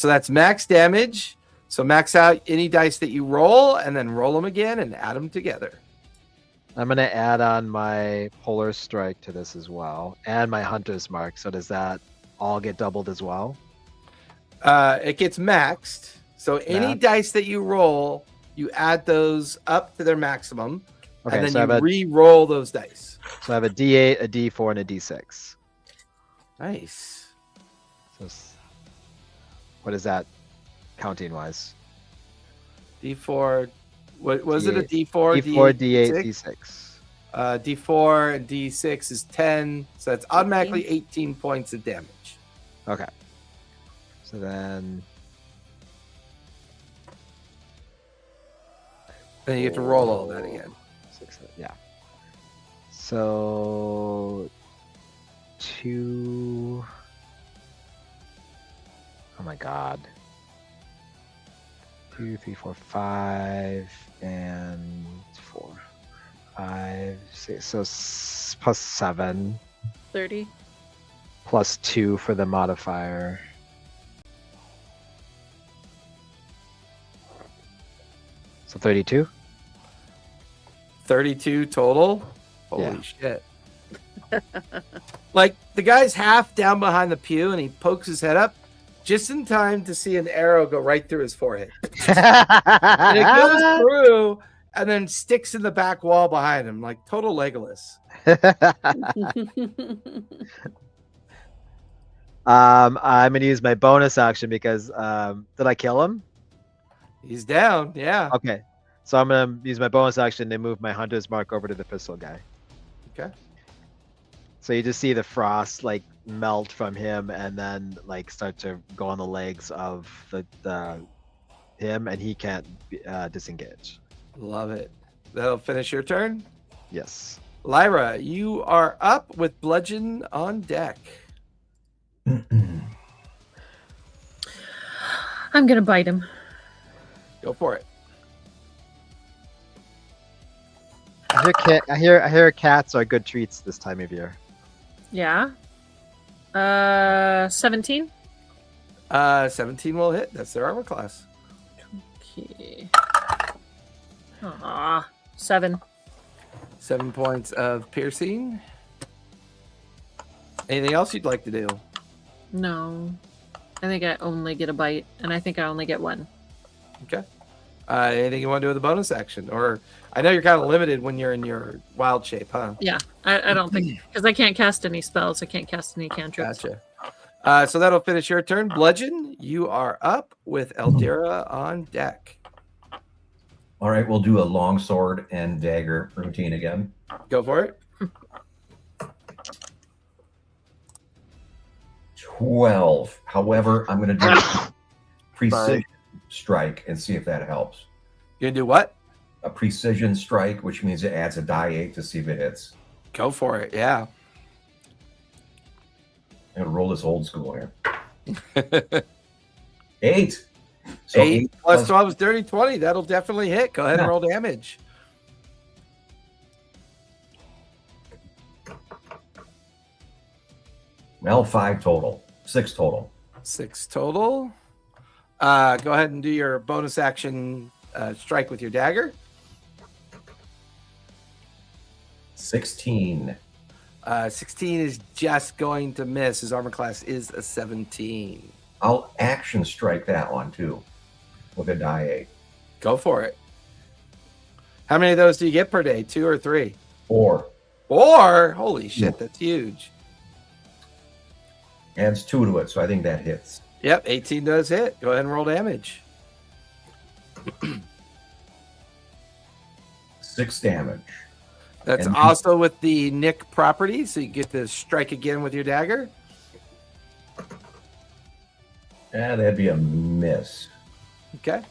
So that's max damage. So max out any dice that you roll, and then roll them again and add them together. I'm going to add on my Polar Strike to this as well, and my Hunter's Mark. So does that all get doubled as well? It gets maxed. So any Max. dice that you roll, you add those up to their maximum, Okay, and so I then have you re-roll those dice. So I have a D8, a D4, and a D6. Nice. So what is that counting wise? D4. What was it? A D8. D4? D4, D8, D6. D4 and D6 is 10. So that's automatically 18 points of damage. Okay. So then. Then you have to roll all that again. 6, yeah. So 2. Oh my god. 2, 3, 4, 5, and 4, 5, 6. So plus 7, 30. plus 2 for the modifier. So 32. 32 total. Holy Yeah. shit. Like the guy's half down behind the pew and he pokes his head up just in time to see an arrow go right through his forehead. And it goes through and then sticks in the back wall behind him, like total Legolas. I'm gonna use my bonus action because did I kill him? He's down, yeah. Okay, so I'm gonna use my bonus action to move my Hunter's Mark over to the pistol guy. Okay. So you just see the frost like melt from him and then like start to go on the legs of the him, and he can't disengage. Love it. That'll finish your turn. Yes. Lyra, you are up with bludgeon on deck. I'm gonna bite him. Go for it. I hear cats are good treats this time of year. Yeah. 17. 17 will hit. That's their armor class. Okay. 7. 7 points of piercing. Anything else you'd like to do? No. I think I only get a bite, and I think I only get one. Okay. Anything you want to do with the bonus action? Or I know you're kind of limited when you're in your wild shape, huh? Yeah, I don't think because I can't cast any spells. I can't cast any cantrips. Gotcha. So that'll finish your turn. Bludgeon, you are up with Eldira on deck. All right, we'll do a long sword and dagger routine again. Go for it. 12. However, I'm going to do precision strike and see if that helps. You gonna do what? A precision strike, which means it adds a die 8 to see if it hits. Go for it. Yeah. I'm going to roll this old school here. 8. So 8 plus 12 is dirty 20. That'll definitely hit. Go ahead and roll damage. Well, 5 total. 6 total. 6 total. Go ahead and do your bonus action strike with your dagger. 16. 16 is just going to miss. His armor class is a 17. I'll action strike that one too with a die 8. Go for it. How many of those do you get per day? 2 or 3? 4. 4? Holy shit, that's huge. Adds 2 to it, so I think that hits. Yep, 18 does hit. Go ahead and roll damage. 6 damage. That's And- also with the Nick property, so you get to strike again with your dagger. Yeah, that'd be a miss. Okay.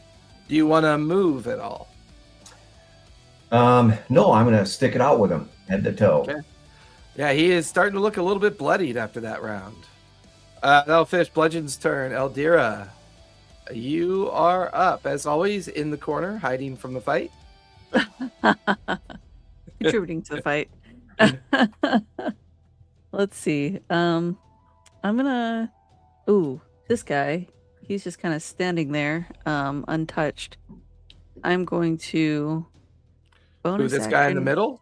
Do you want to move at all? No, I'm going to stick it out with him head to toe. Okay. Yeah, he is starting to look a little bit bloodied after that round. That'll finish Bludgeon's turn. Eldira, you are up, as always, in the corner, hiding from the fight. Contributing to the fight. Let's see. I'm gonna. Ooh, this guy. He's just kind of standing there, untouched. I'm going to. Bonus Who, this guy in the action- middle?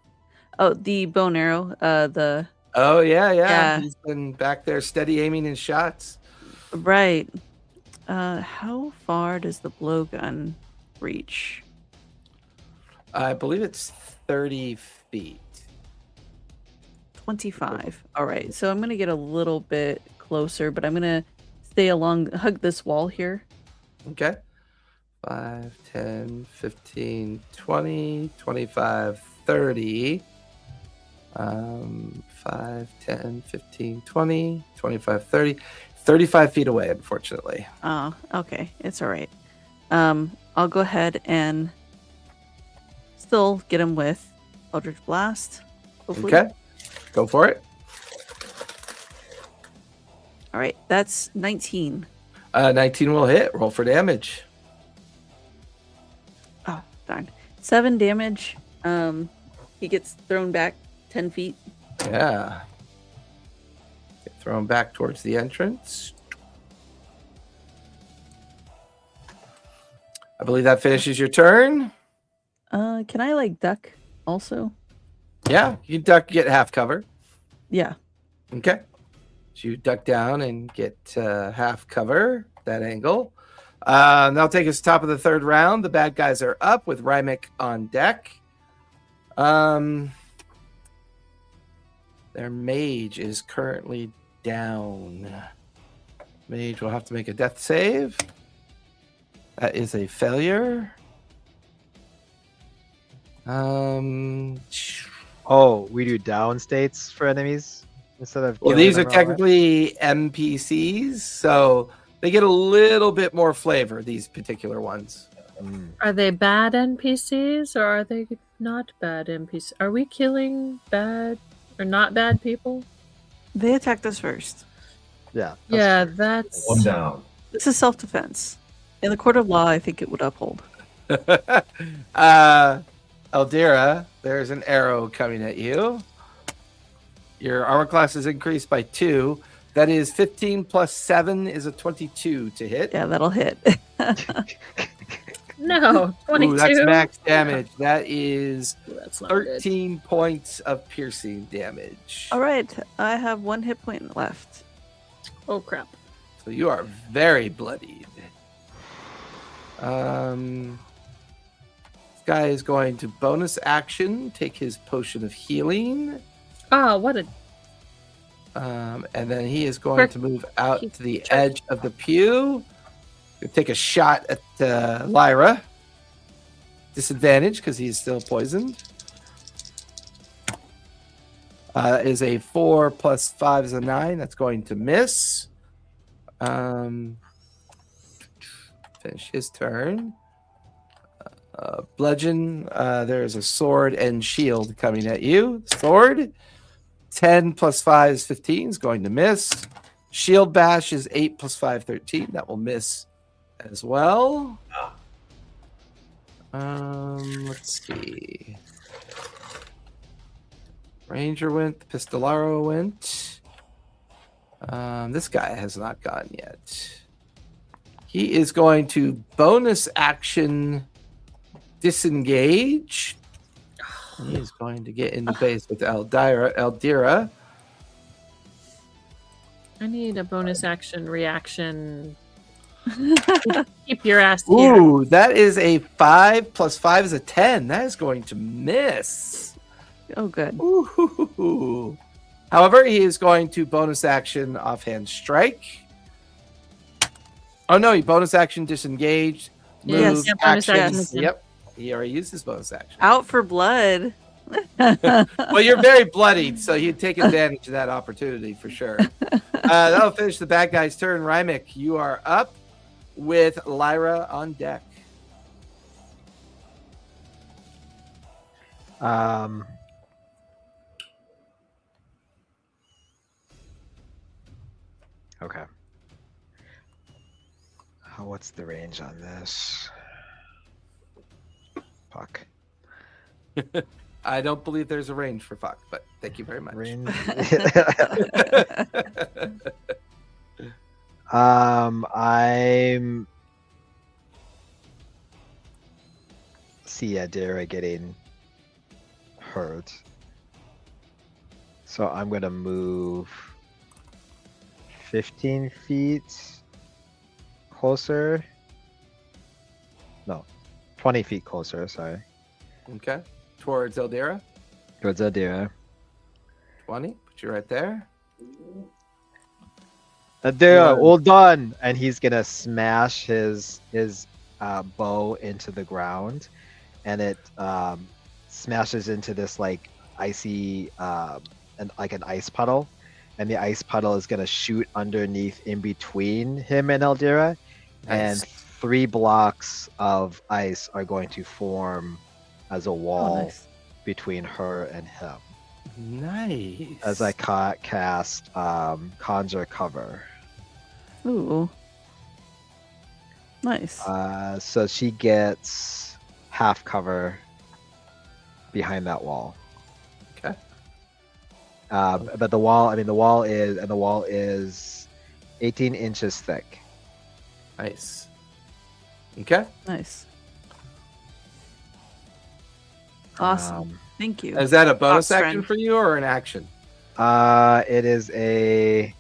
Oh, the bow and arrow. The Oh, yeah. Yeah. He's been back there steady aiming his shots. right. How far does the blowgun reach? I believe it's 30 feet. 25. All right. So I'm going to get a little bit closer, but I'm going to stay hug this wall here. Okay. 5, 10, 15, 20, 25, 30. 5, 10, 15, 20, 25, 30. 35 feet away, unfortunately. Oh, okay. It's all right. I'll go ahead and still get him with Eldritch Blast. Hopefully. Okay. Go for it. All right. That's 19. 19 will hit. Roll for damage. Oh, darn. 7 damage. He gets thrown back 10 feet. Yeah. Get thrown back towards the entrance. I believe that finishes your turn. Can I duck also? Yeah, you duck, get half cover. Yeah. Okay. So you duck down and get half cover, that angle. That'll take us top of the third round. The bad guys are up with Rimek on deck. Their mage is currently down. Mage will have to make a death save. That is a failure. Oh, we do down states for enemies instead of. Well, killing these are them outright? technically NPCs, so they get a little bit more flavor, these particular ones. Are they bad NPCs or are they not bad NPCs? Are we killing bad or not bad people? They attacked us first. Yeah. Yeah, true. that's. One down. This is self-defense. In the court of law, I think it would uphold. Eldira, there's an arrow coming at you. Your armor class is increased by 2. That is 15 plus 7 is a 22 to hit. Yeah, that'll hit. No, 22. Ooh, that's max damage. That is Ooh, that's not good. 13 points of piercing damage. All right. I have 1 hit point left. Oh, crap. So you are very bloodied. guy is going to bonus action, take his potion of healing, Oh, what a and then he is going Quick. to move out Keep to the track. edge of the pew. He'll take a shot at Lyra. Disadvantage because he's still poisoned. Is a 4 plus 5 is a 9. That's going to miss. Finish his turn. Bludgeon. There's a sword and shield coming at you. Sword. 10 plus 5 is 15. Is going to miss. Shield bash is 8 plus 5, 13. That will miss as well. Let's see. Ranger went. The Pistolaro went. This guy has not gone yet. He is going to bonus action disengage. He is going to get into base with Eldira. I need a bonus action reaction. Keep your ass here. Ooh, that is a 5 plus 5 is a 10. That is going to miss. Oh, good. Ooh. However, he is going to bonus action offhand strike. Oh no, he bonus action disengaged. Yes. Move, Yeah, bonus actions. action again. Yep. He already used his bonus action. Out for blood. Well, you're very bloodied, so you'd take advantage of that opportunity for sure. That'll finish the bad guy's turn. Rimek, you are up with Lyra on deck. Okay. What's the range on this? Fuck. I don't believe there's a range for fuck, but thank you very much. Range. I'm see Eldira getting hurt, so I'm gonna move 15 feet closer. No, 20 feet closer. Sorry, Okay. Towards Eldira. towards Eldira. 20. Put you right there. Eldira, all done, and he's gonna smash his bow into the ground, and it smashes into this like icy like an ice puddle, and the ice puddle is gonna shoot underneath in between him and Eldira, and Nice. 3 blocks of ice are going to form as a wall Oh, nice. between her and him Nice. as I cast conjure cover. Ooh. Nice. So she gets half cover behind that wall. Okay. But the wall is 18 inches thick. Nice. Okay. Nice. Awesome. Um, Thank you. Is that a bonus Fox action friend. for you or an action? It is a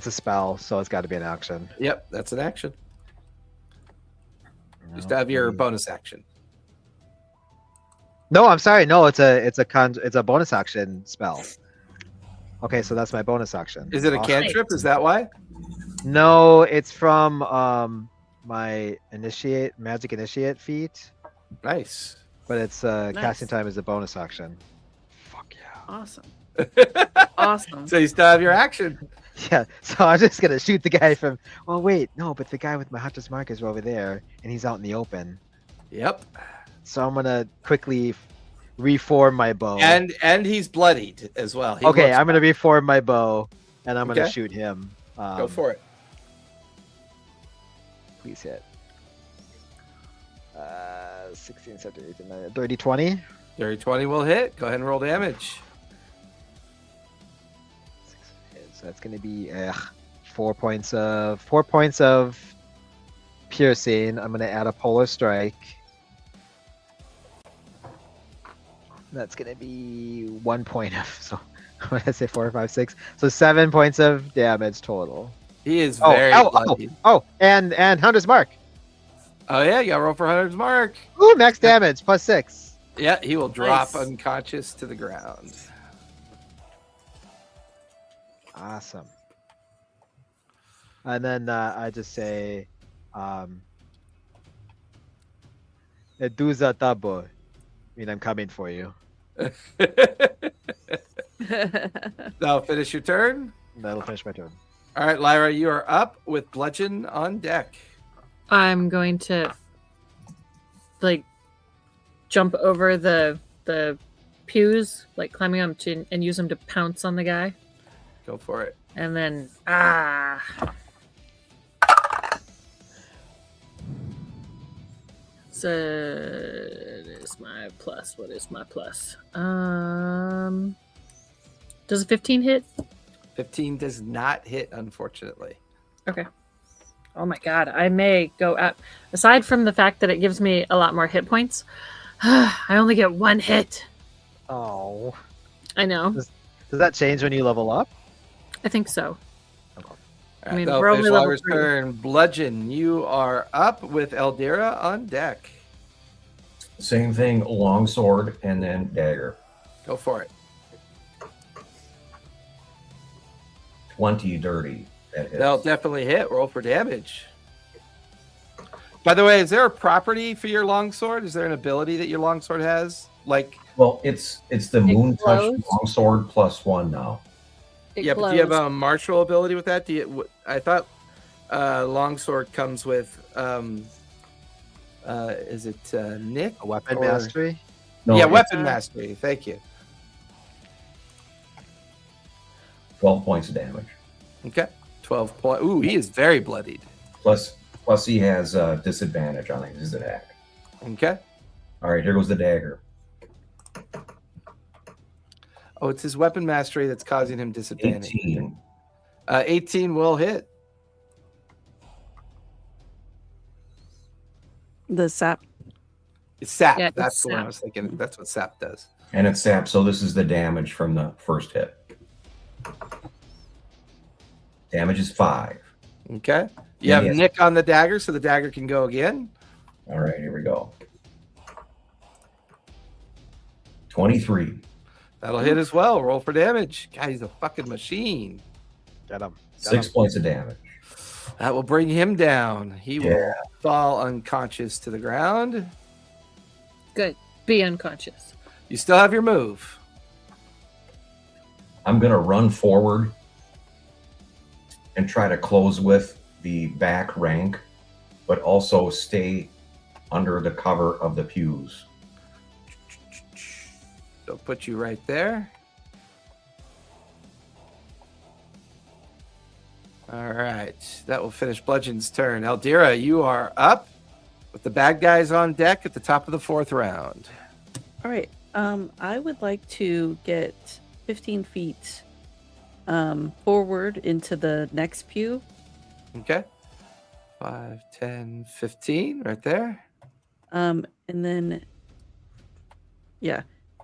spell, so it's got to be an action. Yep, that's an action. Just have your bonus action. No, I'm sorry. No, it's a bonus action spell. Okay, so that's my bonus action. Is it a Awesome. cantrip? Is that why? No, it's from my magic initiate feat, Nice. but it's casting time is a bonus action. Fuck yeah. Awesome. Awesome. So you still have your action. Yeah, so I'm just gonna shoot the guy from. Well, wait, no, but the guy with my hunter's mark is over there, and he's out in the open. Yep. So I'm gonna quickly reform my bow. And he's bloodied as well. He okay, looks I'm gonna reform my bow, and I'm gonna Okay. shoot him. Go for it. Please hit. 16, 17, 18, 19, 30, 20. Dirty 20 will hit. Go ahead and roll damage. So that's gonna be 4 points of piercing. I'm gonna add a polar strike. That's gonna be 1 point of so when I say 4, 5, 6, so 7 points of damage total. He is very bloodied. And Hunter's Mark. Oh yeah, you got to roll for Hunter's Mark. Ooh, max damage +6. Yeah, he will drop Nice. unconscious to the ground. Awesome. And then I just say, Eduza Tabo. I mean, I'm coming for you. That'll finish your turn. That'll finish my turn. All right, Lyra, you are up with Bludgeon on deck. I'm going to like jump over the pews, like climbing up to, and use them to pounce on the guy. Go for it. And then So it is my plus. What is my plus? Does a 15 hit? 15 does not hit, unfortunately. Okay. Oh my god, I may go up. Aside from the fact that it gives me a lot more hit points, I only get 1 hit. Oh. I know. Does that change when you level up? I think so. All I mean, that'll we're finish only level Lyra's 3. turn. Bludgeon, you are up with Eldira on deck. Same thing, longsword and then dagger. Go for it. 20 dirty. That hits. That'll definitely hit. Roll for damage. By the way, is there a property for your longsword? Is there an ability that your longsword has? Like, Well, it's the moon touch glows? longsword +1 now. It yeah, but do you have glows. a martial ability with that? I thought longsword comes with is it Nick? A weapon or- mastery? No, yeah, it's weapon mastery. Thank you. 12 points of damage. Okay, 12 point. Ooh, he is very bloodied. Plus he has disadvantage on his attack. Okay. All right, here goes the dagger. Oh, it's his weapon mastery that's causing him disadvantage. 18. 18 will hit. The sap. It's sap. Yeah, it's That's the one I sap. was thinking. That's what sap does. And it's sap, so this is the damage from the first hit. Damage is 5. Okay. You have Yes. Nick on the dagger, so the dagger can go again. All right, here we go. 23. That'll hit as well. Roll for damage. God, he's a fucking machine. Get him. 6 points of damage. That will bring him down. He will Yeah. fall unconscious to the ground. Good. Be unconscious. You still have your move. I'm going to run forward and try to close with the back rank, but also stay under the cover of the pews. They'll put you right there. All right. That will finish Bludgeon's turn. Eldira, you are up with the bad guys on deck at the top of the 4th round. All right. I would like to get 15 feet forward into the next pew. Okay. 5, 10, 15, right there. And then, yeah.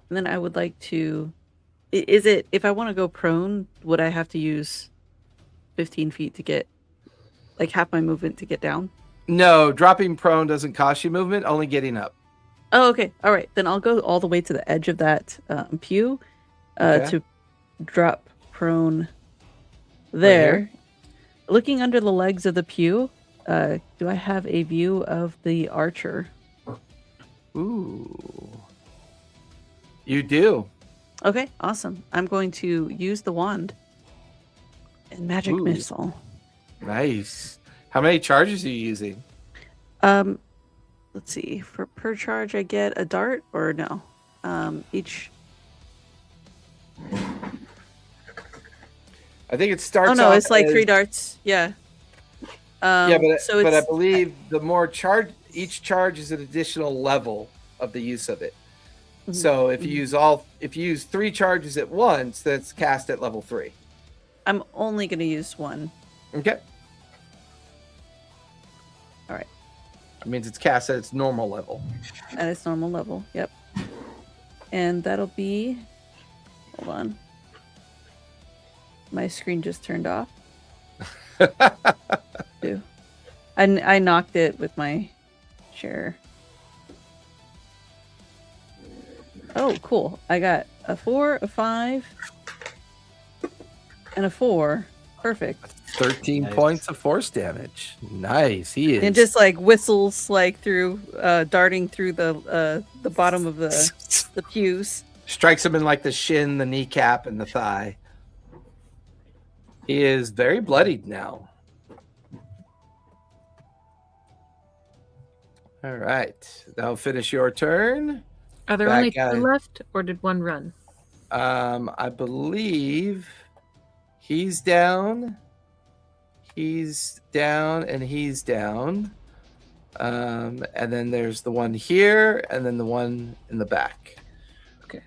And then I would like to. Is it, if I want to go prone, would I have to use 15 feet to get, like, half my movement to get down? No, dropping prone doesn't cost you movement, only getting up. Oh, okay. All right. Then I'll go all the way to the edge of that pew Okay. to drop prone there. Looking under the legs of the pew, do I have a view of the archer? Ooh. You do. Okay, awesome. I'm going to use the wand and magic Ooh. missile. Nice. How many charges are you using? Let's see. For per charge, I get a dart or no? Each. I think it starts. Oh no, off it's like as- 3 darts. Yeah. Yeah, so but I it's believe the more charge, each charge is an additional level of the use of it. Mhm. So if you use 3 charges at once, that's cast at level 3. I'm only going to use one. Okay. All right. That means it's cast at its normal level. At its normal level. Yep. And that'll be. Hold on. My screen just turned off. Too. I knocked it with my share. Oh, cool. I got a 4, a 5, and a 4. Perfect. 13 Nice. points of force damage. Nice. He is. And just like whistles like through, darting through the bottom of the pews. Strikes him in like the shin, the kneecap, and the thigh. He is very bloodied now. All right. That'll finish your turn. Are there That only guy- 2 left, or did one run? I believe he's down. He's down and he's down. And then there's the one here and then the one in the back. Okay.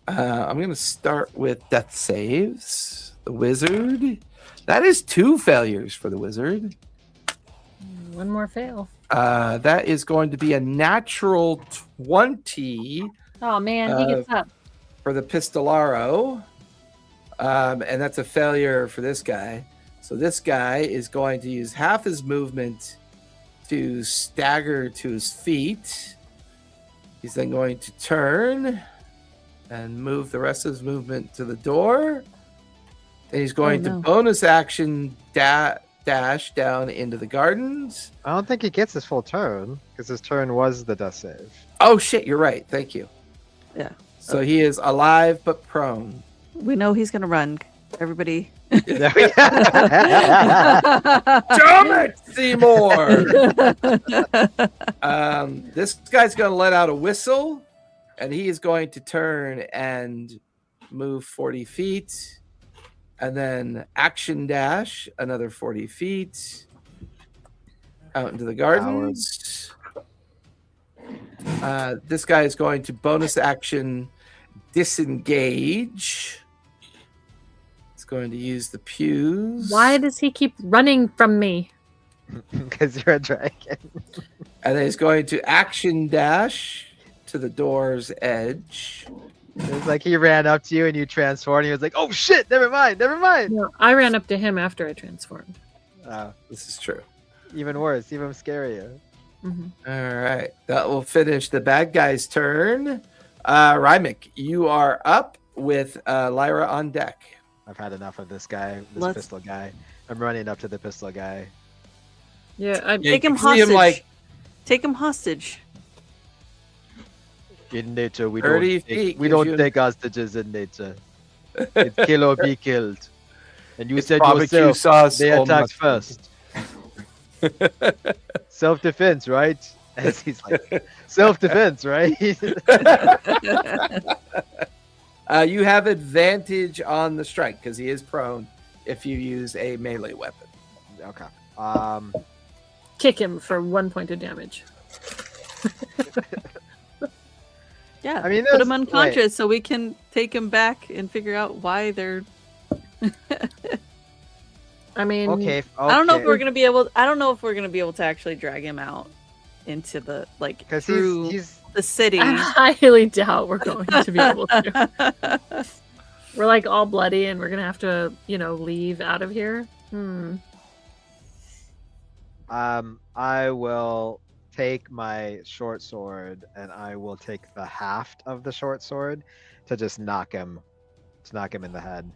I'm going to start with death saves. The wizard. That is 2 failures for the wizard. One more fail. That is going to be a natural 20 Oh man, he gets up. for the Pistolaro. And that's a failure for this guy. So this guy is going to use half his movement to stagger to his feet. He's then going to turn and move the rest of his movement to the door. Then he's going to no. bonus action dash down into the gardens. I don't think he gets his full turn because his turn was the death save. Oh shit, you're right. Thank you. Yeah. So he is alive but prone. We know he's gonna run. Everybody. There we go. Damn it, Seymour! This guy's going to let out a whistle, and he is going to turn and move 40 feet, and then action dash another 40 feet out into the gardens. This guy is going to bonus action disengage. He's going to use the pews. Why does he keep running from me? Because you're a dragon. And then he's going to action dash to the door's edge. It's like he ran up to you and you transformed. And he was like, "Oh shit! Never mind. Never mind." No, I ran up to him after I transformed. This is true. Even worse. Even scarier. Mhm. All right. That will finish the bad guy's turn. Rimek, you are up with Lyra on deck. I've had enough of this guy. This Let's- pistol guy. I'm running up to the pistol guy. Yeah, Yeah, Take you him can see hostage. Take him hostage. In nature, we 30 don't feet take, we gives don't you- take hostages in nature. It's kill or be killed. And you It's said barbecue yourself sauce. they or attacked mustard. first. Self-defense, right? As he's like, self-defense, right? You have advantage on the strike because he is prone if you use a melee weapon. Okay. kick him for 1 point of damage. Yeah. I mean, put there's- him unconscious so we can take him back and figure out why they're. I mean, Okay. I don't know if okay. we're gonna be able. I don't know if we're gonna be able to actually drag him out into the Because through he's the city. I highly doubt we're going to be able to. We're like all bloody and we're going to have to, leave out of here. I will take my short sword and I will take the haft of the short sword to just knock him in the head.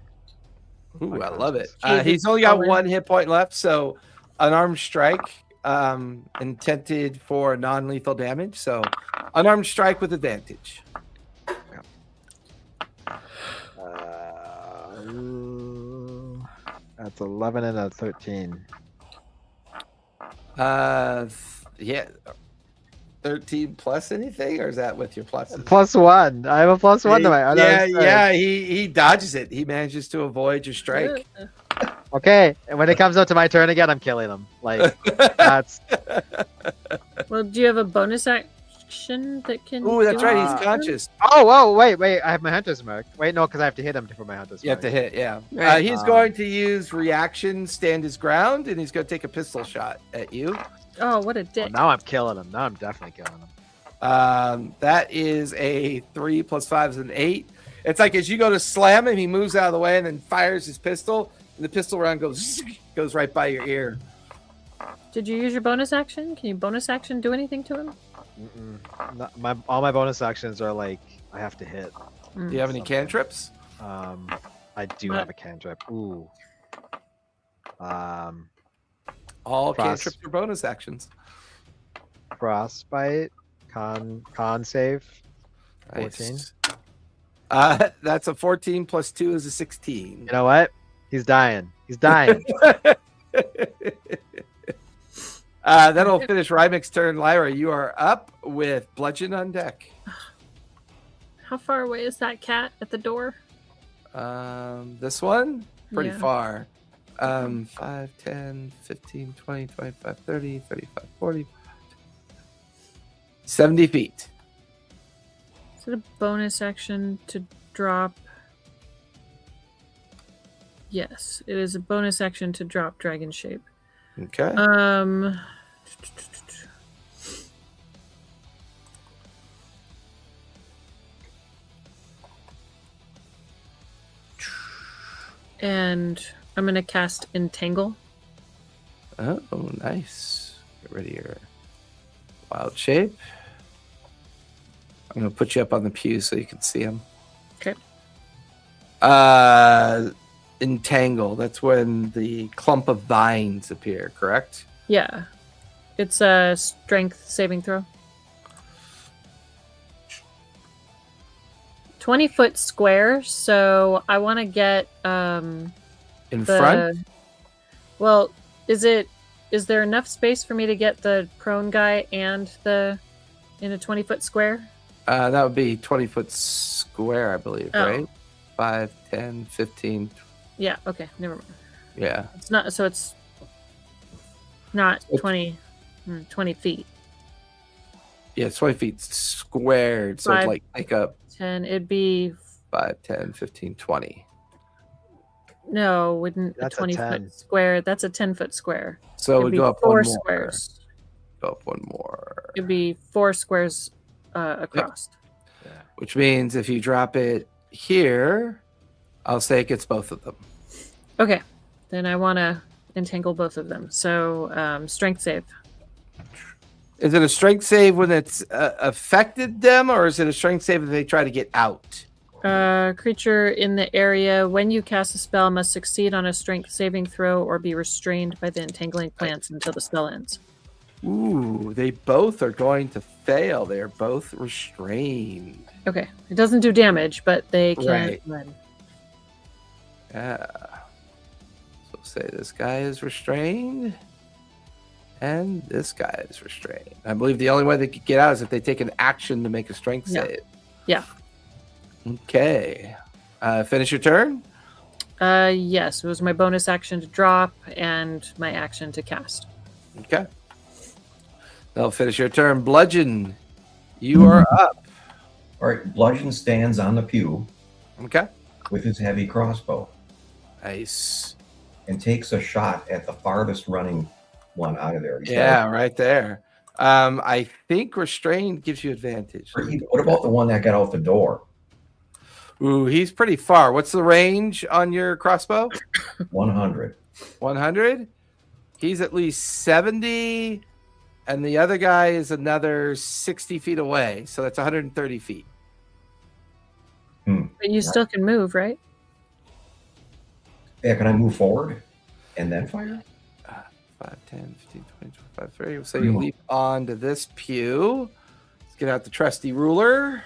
Ooh, I love it. Jesus, He's only got Owen. 1 hit point left, so unarmed strike intended for non-lethal damage. So unarmed strike with advantage. That's 11 and a 13. Yeah. 13 plus anything, or is that with your pluses? +1. I have a +1 to my other strike. Yeah. He dodges it. He manages to avoid your strike. Okay, and when it comes up to my turn again, I'm killing him. Like that's Well, do you have a bonus action that can? Ooh, that's do right. it? He's conscious. oh wait, I have my hunter's mark. Wait, no, because I have to hit him for my hunter's You have mark. to hit, yeah. Right. He's going to use reaction, stand his ground, and he's going to take a pistol shot at you. Oh, what a Oh, dick! now I'm killing him. Now I'm definitely killing him. That is a 3 + 5 is an 8. It's like as you go to slam him, he moves out of the way and then fires his pistol, and the pistol round goes right by your ear. Did you use your bonus action? Can you bonus action do anything to him? All my bonus actions are like I have to hit. Do you have any Something. cantrips? I do have a cantrip. Ooh. All Frost. cantrips are bonus actions. Frostbite, con save, 14. Nice. That's a 14 plus 2 is a 16. You know what? He's dying. He's dying. That'll finish Rymek's turn. Lyra, you are up with Bludgeon on deck. How far away is that cat at the door? This one? Pretty Yeah. far. 5, 10, 15, 20, 25, 30, 35, 40, 70 feet. Is it a bonus action to drop? Yes, it is a bonus action to drop dragon shape. Okay. And I'm gonna cast Entangle. Oh, nice. Get rid of your wild shape. I'm going to put you up on the pew so you can see them. Okay. Entangle. That's when the clump of vines appear, correct? Yeah. It's a strength saving throw. 20-foot square, so I want to get In front? Well, is there enough space for me to get the prone guy and in a 20-foot square? That would be 20-foot square, I believe, Oh. right? 5, 10, 15. Yeah, okay, never mind. Yeah. It's not It's- 20 feet. Yeah, it's 20 feet squared. So Five. it's like take up 10, it'd be 5, 10, 15, 20. no, wouldn't That's a a 10. 20-foot square. That's a 10-foot square. So It'd we be go up 4 one more. squares. Go up one more. It'd be 4 squares across. Which means if you drop it here, I'll say it gets both of them. Okay, then I want to entangle both of them. So strength save. Is it a strength save when it's affected them, or is it a strength save if they try to get out? Creature in the area, when you cast a spell, must succeed on a strength saving throw or be restrained by the entangling plants until the spell ends. Ooh, they both are going to fail. They are both restrained. Okay, it doesn't do damage, but they can Right. run. Yeah. So say this guy is restrained, and this guy is restrained. I believe the only way they could get out is if they take an action to make a strength Yeah. save. Yeah. Okay. Finish your turn. Yes, it was my bonus action to drop and my action to cast. Okay. They'll finish your turn. Bludgeon, you are up. All right, Bludgeon stands on the pew Okay. with his heavy crossbow Nice. and takes a shot at the farthest running one out of there. He's Yeah, right there. I think restrained gives you advantage. What about the one that got out the door? Ooh, he's pretty far. What's the range on your crossbow? 100. 100. He's at least 70, and the other guy is another 60 feet away. So that's 130 feet. But you still can move, right? Yeah, can I move forward and then fire? 5, 10, 15, 20, 25, 30. So you leap onto this pew. Let's get out the trusty ruler.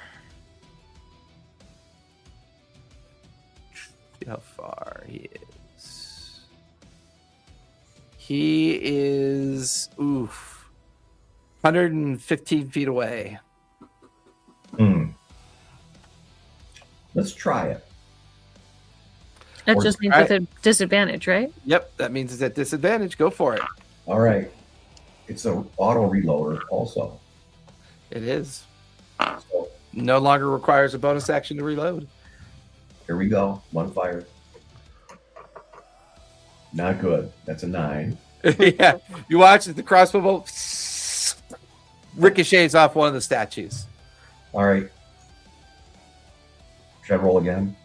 See how far he is. He is 115 feet away. Let's try it. That Or- just means with a disadvantage, right? Yep, that means it's at disadvantage. Go for it. All right. It's a auto reloader also. It is. So No longer requires a bonus action to reload. here we go. One fire. Not good. That's a 9. Yeah, you watch as the crossbow bolt ricochets off one of the statues. All right. Should I roll again?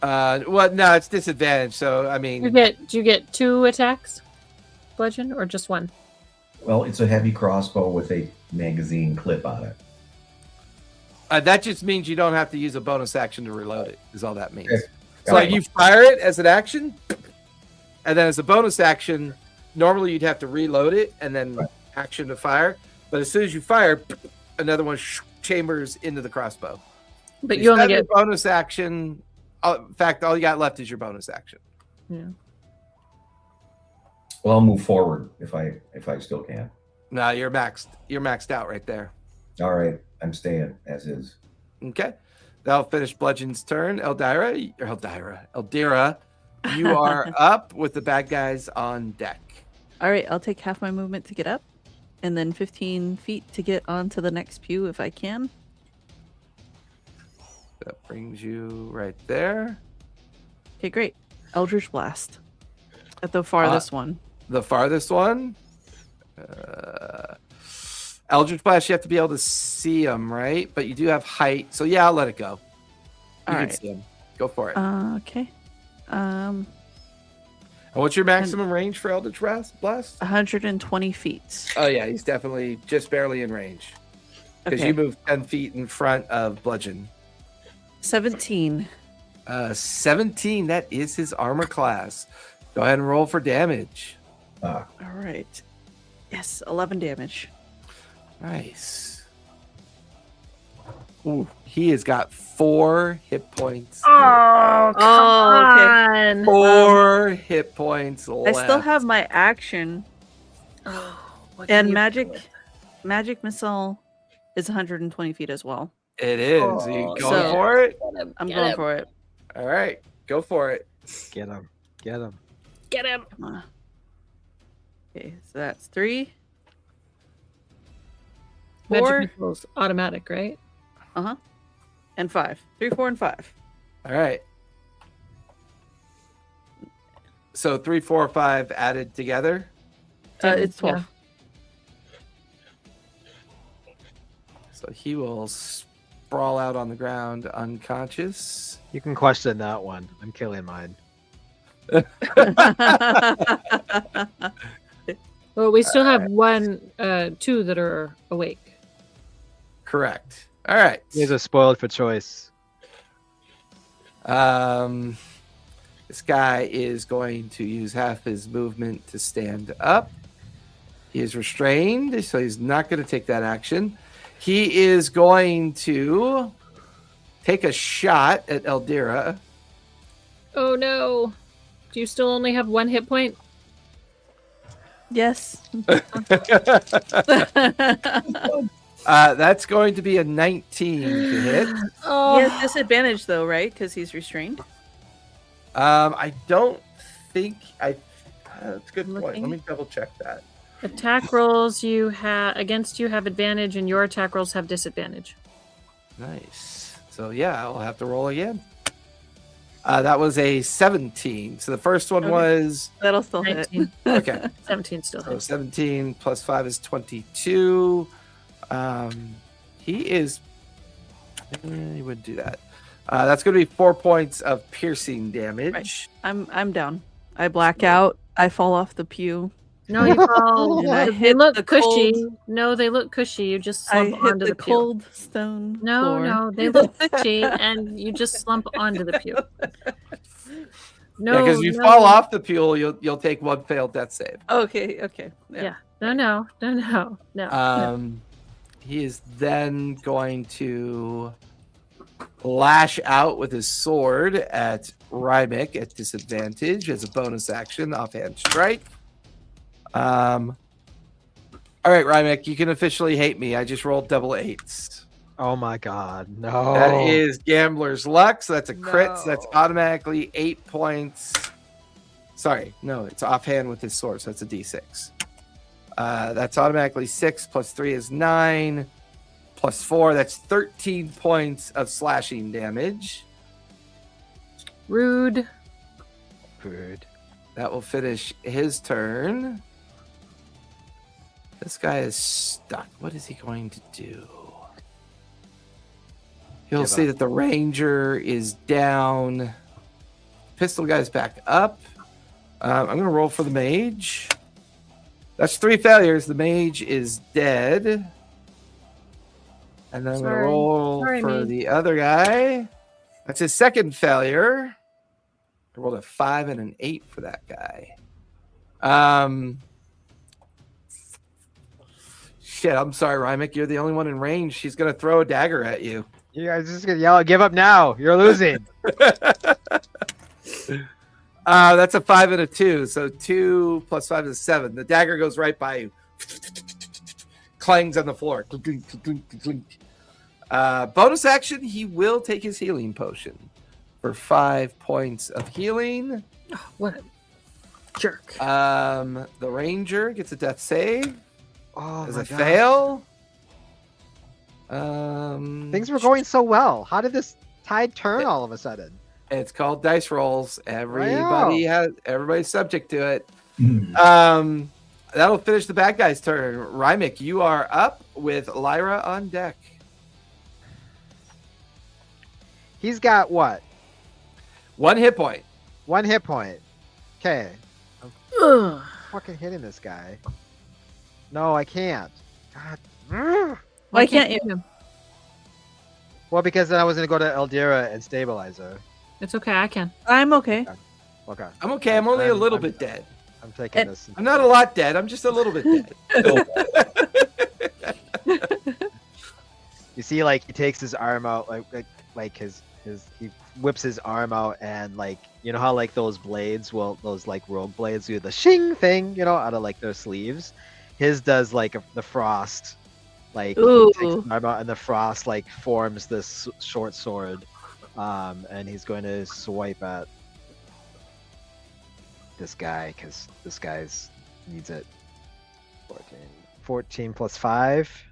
Well, no, it's disadvantage. So I Do mean, you get 2 attacks, bludgeon, or just one? Well, it's a heavy crossbow with a magazine clip on it. That just means you don't have to use a bonus action to reload it, is all that means. Okay. So like you fire it as an action, and then as a bonus action, normally you'd have to reload it and then action to fire. But as soon as you fire, another one chambers into the crossbow. But you only get bonus action. In fact, all you got left is your bonus action. Yeah. Well, I'll move forward if I still can. No, you're maxed. You're maxed out right there. All right, I'm staying as is. Okay. That'll finish Bludgeon's turn. Eldira, you are up with the bad guys on deck. All right, I'll take half my movement to get up, and then 15 feet to get onto the next pew if I can. That brings you right there. Okay, great. Eldritch Blast at the farthest one. The farthest one. Eldritch Blast, you have to be able to see them, right? But you do have height. So yeah, I'll let it go. You All can right. see them. Go for it. Okay. And what's your maximum range for Eldritch Blast? 120 feet. Oh yeah, he's definitely just barely in range. Because Okay. you move 10 feet in front of Bludgeon. 17. 17, that is his armor class. Go ahead and roll for damage. All right. Yes, 11 damage. Nice. Ooh, he has got 4 hit points. Oh, come okay. on. 4 hit points I left. still have my action, Oh, what can and you magic do? missile is 120 feet as well. It is. Are you Oh, going so- for it? I'm Get going him. for it. All right, go for it. Get him. Get him. Get him. Come on. Okay, so that's 3. 4. Magic missile's automatic, right? And 5. 3, 4, and 5. All right. So 3, 4, 5 added together. It's 12. So he will sprawl out on the ground unconscious. You can question that one. I'm killing mine. Well, we still have 2 that are awake. Correct. All right. These are spoiled for choice. This guy is going to use half his movement to stand up. He is restrained, so he's not going to take that action. He is going to take a shot at Eldira. Oh no. Do you still only have 1 hit point? Yes. That's going to be a 19 to hit. Oh, He has disadvantage though, right? Because he's restrained. I don't think I. That's a good point. Looking. Let me double check that. attack rolls you have against you have advantage, and your attack rolls have disadvantage. Nice. So yeah, I'll have to roll again. That was a 17. So the first one Okay. was That'll still hit. 19. okay. 17 still So hits. 17 plus 5 is 22. He is. He wouldn't do that. That's going to be 4 points of piercing damage. I'm down. I black out. I fall off the pew. No, you fall. And I they hit look the cushy. cold- No, they look cushy. You just I slump hit onto the the pew. cold stone No, floor. no, they look cushy, and you just slump onto the pew. No, because if you no. fall off the pew, you'll take 1 failed death save. Okay. Yeah. No. He is then going to lash out with his sword at Rimek at disadvantage as a bonus action, offhand strike. All right, Rimek, you can officially hate me. I just rolled double 8s. Oh my god, no. That is gambler's luck, so that's a crit. So that's No. automatically 8 points. Sorry, no, it's offhand with his sword, so that's a d6. That's automatically 6 plus 3 is 9 plus 4. That's 13 points of slashing damage. Rude. Good. That will finish his turn. This guy is stuck. What is he going to do? You'll Give see up. that the ranger is down. Pistol guy's back up. I'm going to roll for the mage. That's 3 failures. The mage is dead. And then I'm going to Sorry. roll Sorry, for me. the other guy. That's his second failure. I rolled a 5 and an 8 for that guy. Shit, I'm sorry, Rimek. You're the only one in range. She's going to throw a dagger at you. You guys just gonna yell, "Give up now! You're losing." That's a 5 and a 2. So 2 plus 5 is 7. The dagger goes right by you. Clangs on the floor. Bonus action, he will take his healing potion for 5 points of healing. Oh, what a jerk. The ranger gets a death save Oh as my a God. fail. Things were going so well. How did this tide turn all of a sudden? It's called dice rolls. Everybody's subject to it. That'll finish the bad guy's turn. Rimek, you are up with Lyra on deck. He's got what? 1 hit point. 1 hit point. Okay. Ugh. Fucking hitting this guy. No, I can't. God. Ugh. Why can't you? hit him? Well, because then I was gonna go to Eldira and stabilize her. It's okay. I can. I'm okay. Okay. I'm okay. I'm only a little I'm- bit dead. I'm taking And- this. I'm not a lot dead. I'm just a little bit dead. You see, like he takes his arm out, like his he whips his arm out, and like you know how like those blades will those like rogue blades do the shing thing, you know, out of like their sleeves. His does like the frost, like he takes his arm out, and the frost like forms this short sword, and he's going to swipe at this guy because this guy's needs it. 14 plus 5.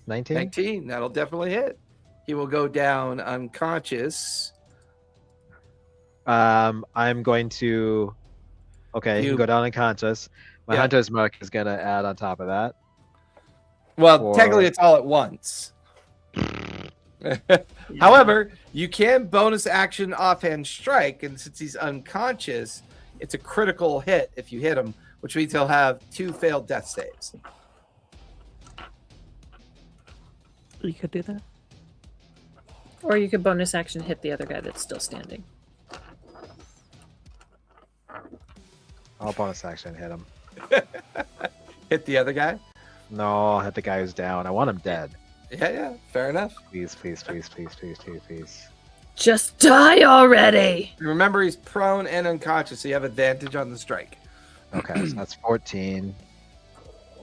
19? 19. That'll definitely hit. He will go down unconscious. I'm going to. Okay, he You- can go down unconscious. My Yeah. hunter's mark is gonna add on top of that. Well, Or- technically, it's all at once. However, you can bonus action offhand strike, and since he's unconscious, it's a critical hit if you hit him, which means he'll have 2 failed death saves. You could do that. Or you could bonus action hit the other guy that's still standing. I'll bonus action hit him. Hit the other guy? No, I'll hit the guy who's down. I want him dead. Yeah, fair enough. Please, please, please, please, please, please, please. Just die already! Remember, he's prone and unconscious, so you have advantage on the strike. Okay, so that's 14.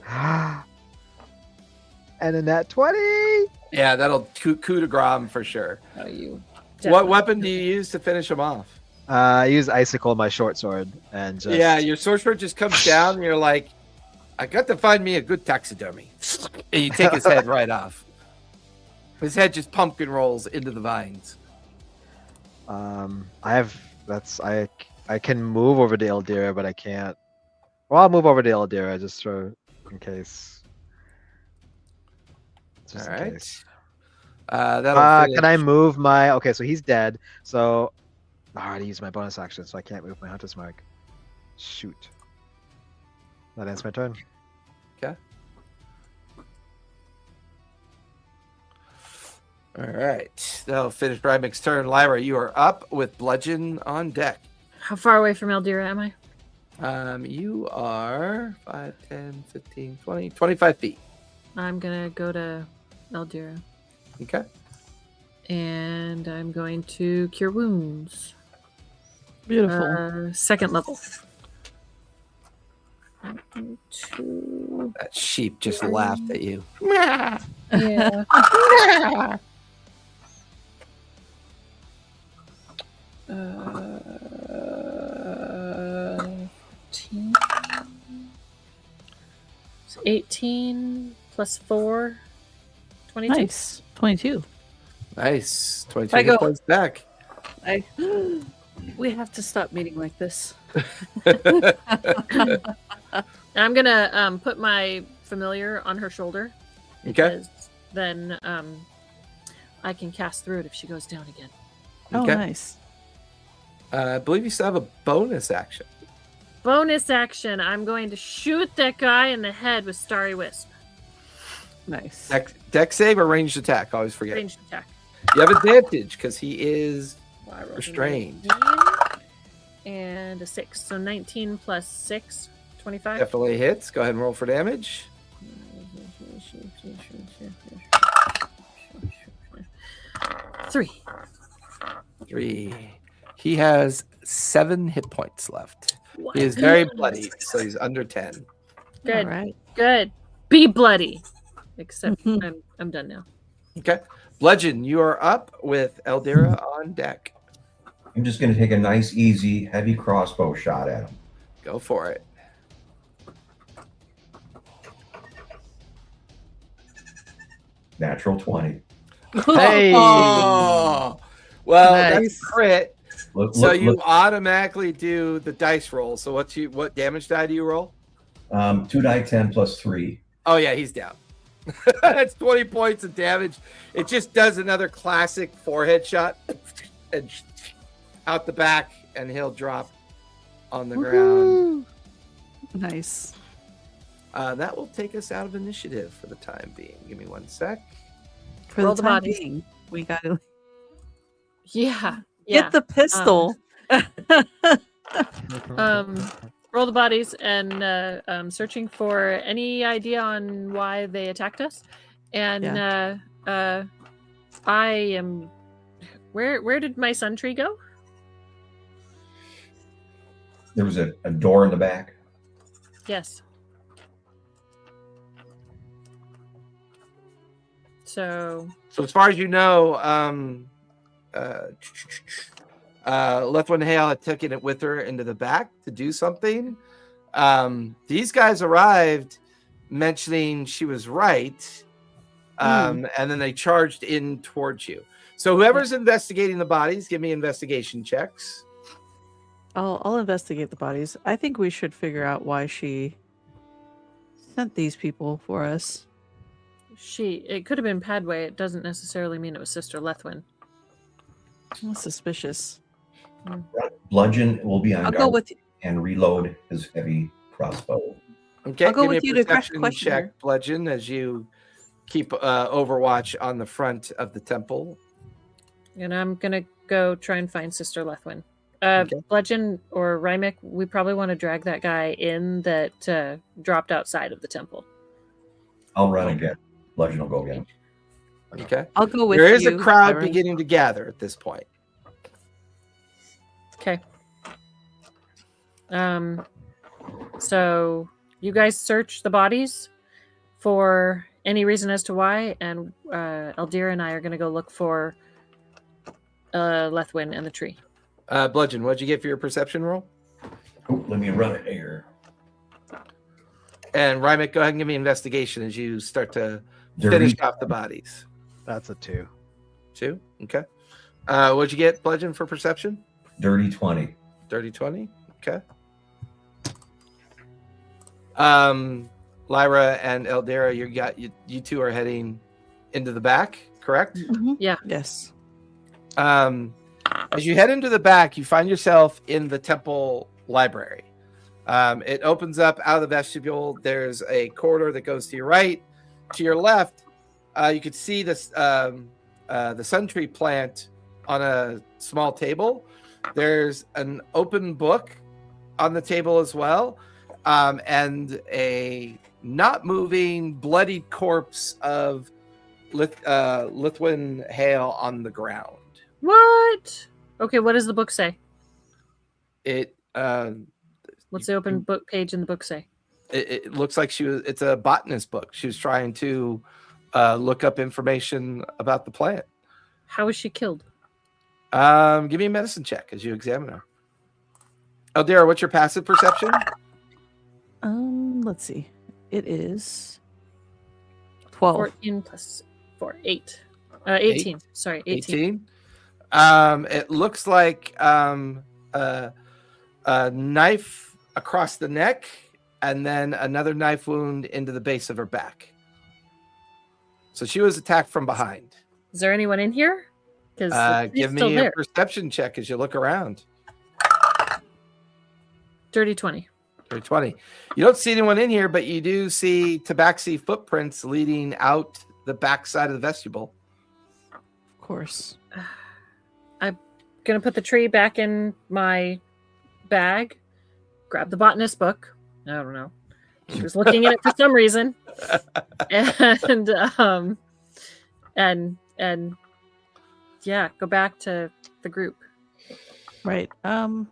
And a net 20. Yeah, that'll coup de grace for sure. Oh, you. What definitely- weapon do you use to finish him off? I use icicle, my short sword, and just Yeah, your sorcerer just comes down, and you're like, I got to find me a good taxidermy. And you take his head right off. His head just pumpkin rolls into the vines. I can move over to Eldira, but I can't. Well, I'll move over to Eldira just for in case. Just All in right. case. That'll Can I finish- move my? Okay, so he's dead. So I already used my bonus action, so I can't move my hunter's mark. Shoot. That ends my turn. All right. That'll finish Rymek's turn. Lyra, you are up with Bludgeon on deck. How far away from Eldira am I? You are 5, 10, 15, 20, 25 feet. I'm gonna go to Eldira. Okay. And I'm going to Cure Wounds. Beautiful. Second level. 2. That sheep just laughed at you. Yeah. 18. So 18 plus 4. 22. Nice. 22. Nice. 22 I hit go- points back. We have to stop meeting like this. I'm gonna put my familiar on her shoulder. Okay. Because then I can cast through it if she goes down again. Oh, Okay. nice. I believe you still have a bonus action. bonus action, I'm going to shoot that guy in the head with Starry Wisp. Nice. Deck save or ranged attack? Always forget. Ranged attack. You have advantage because he is Well, I rolled a restrained. 19 and a 6. So 19 plus 6, 25. Definitely hits. Go ahead and roll for damage. 3. 3. He has 7 hit points left. What? He is very bloody, so he's under 10. Good. All right. Good. Be bloody. Except I'm done now. Okay. Bludgeon, you are up with Eldira on deck. I'm just going to take a nice, easy, heavy crossbow shot at him. Go for it. Natural 20. Hey. Oh, well, Nice. that's crit. Look, So look, you look. automatically do the dice roll. So what damage die do you roll? 2 die 10 plus 3. Oh yeah, he's down. That's 20 points of damage. It just does another classic forehead shot and out the back, and he'll drop on the ground. Woohoo. Nice. That will take us out of initiative for the time being. Give me 1 sec. For Roll the the time bodies. being, we got to Yeah. get the pistol. Roll the bodies and searching for any idea on why they attacked us. And I am. Where did my sun tree go? There was a door in the back. Yes. So as far as you know, Lethwin Hale had taken it with her into the back to do something. These guys arrived mentioning she was right, and then they charged in towards you. So whoever's investigating the bodies, give me investigation checks. I'll investigate the bodies. I think we should figure out why she sent these people for us. it could have been Padway. It doesn't necessarily mean it was Sister Lethwin. That's suspicious. Bludgeon will be on I'll guard go with you. and reload his heavy crossbow. Okay, I'll go give with me you a to perception question check, her. Bludgeon, as you keep overwatch on the front of the temple. And I'm gonna go try and find Sister Lethwin. Okay. Bludgeon or Rimek, we probably want to drag that guy in that dropped outside of the temple. I'll run and get. Bludgeon will go get him. Okay. I'll go with There is you. a crowd Byron. beginning to gather at this point. Okay. So you guys search the bodies for any reason as to why, and Eldira and I are going to go look for Lethwin and the tree. Bludgeon, what'd you get for your perception roll? Oh, let me run it here. And Rimek, go ahead and give me investigation as you start to Dirty. finish off the bodies. That's a 2. 2? Okay. What'd you get, Bludgeon, for perception? Dirty 20. Dirty 20? Okay. Lyra and Eldira, you two are heading into the back, correct? Mhm. Yeah. Yes. As you head into the back, you find yourself in the temple library. It opens up out of the vestibule. There's a corridor that goes to your right. To your left, you could see this the sun tree plant on a small table. There's an open book on the table as well, and a not moving, bloodied corpse of Lethwin Hale on the ground. What? Okay, what does the book say? It What's the open book page in the book say? it looks like it's a botanist book. She was trying to look up information about the plant. How was she killed? Give me a medicine check as you examine her. Eldira, what's your passive perception? Let's see. It is 12. 14 plus 4, 8. 18. Sorry, 18. 18. It looks like a knife across the neck and then another knife wound into the base of her back. So she was attacked from behind. Is there anyone in here? Because Give me a perception check as you look around. Dirty 20. Or 20. You don't see anyone in here, but you do see tabaxi footprints leading out the back side of the vestibule. Of course. I'm gonna put the tree back in my bag, grab the botanist book. I don't know. She was looking at it for some reason. And yeah, go back to the group. Right. How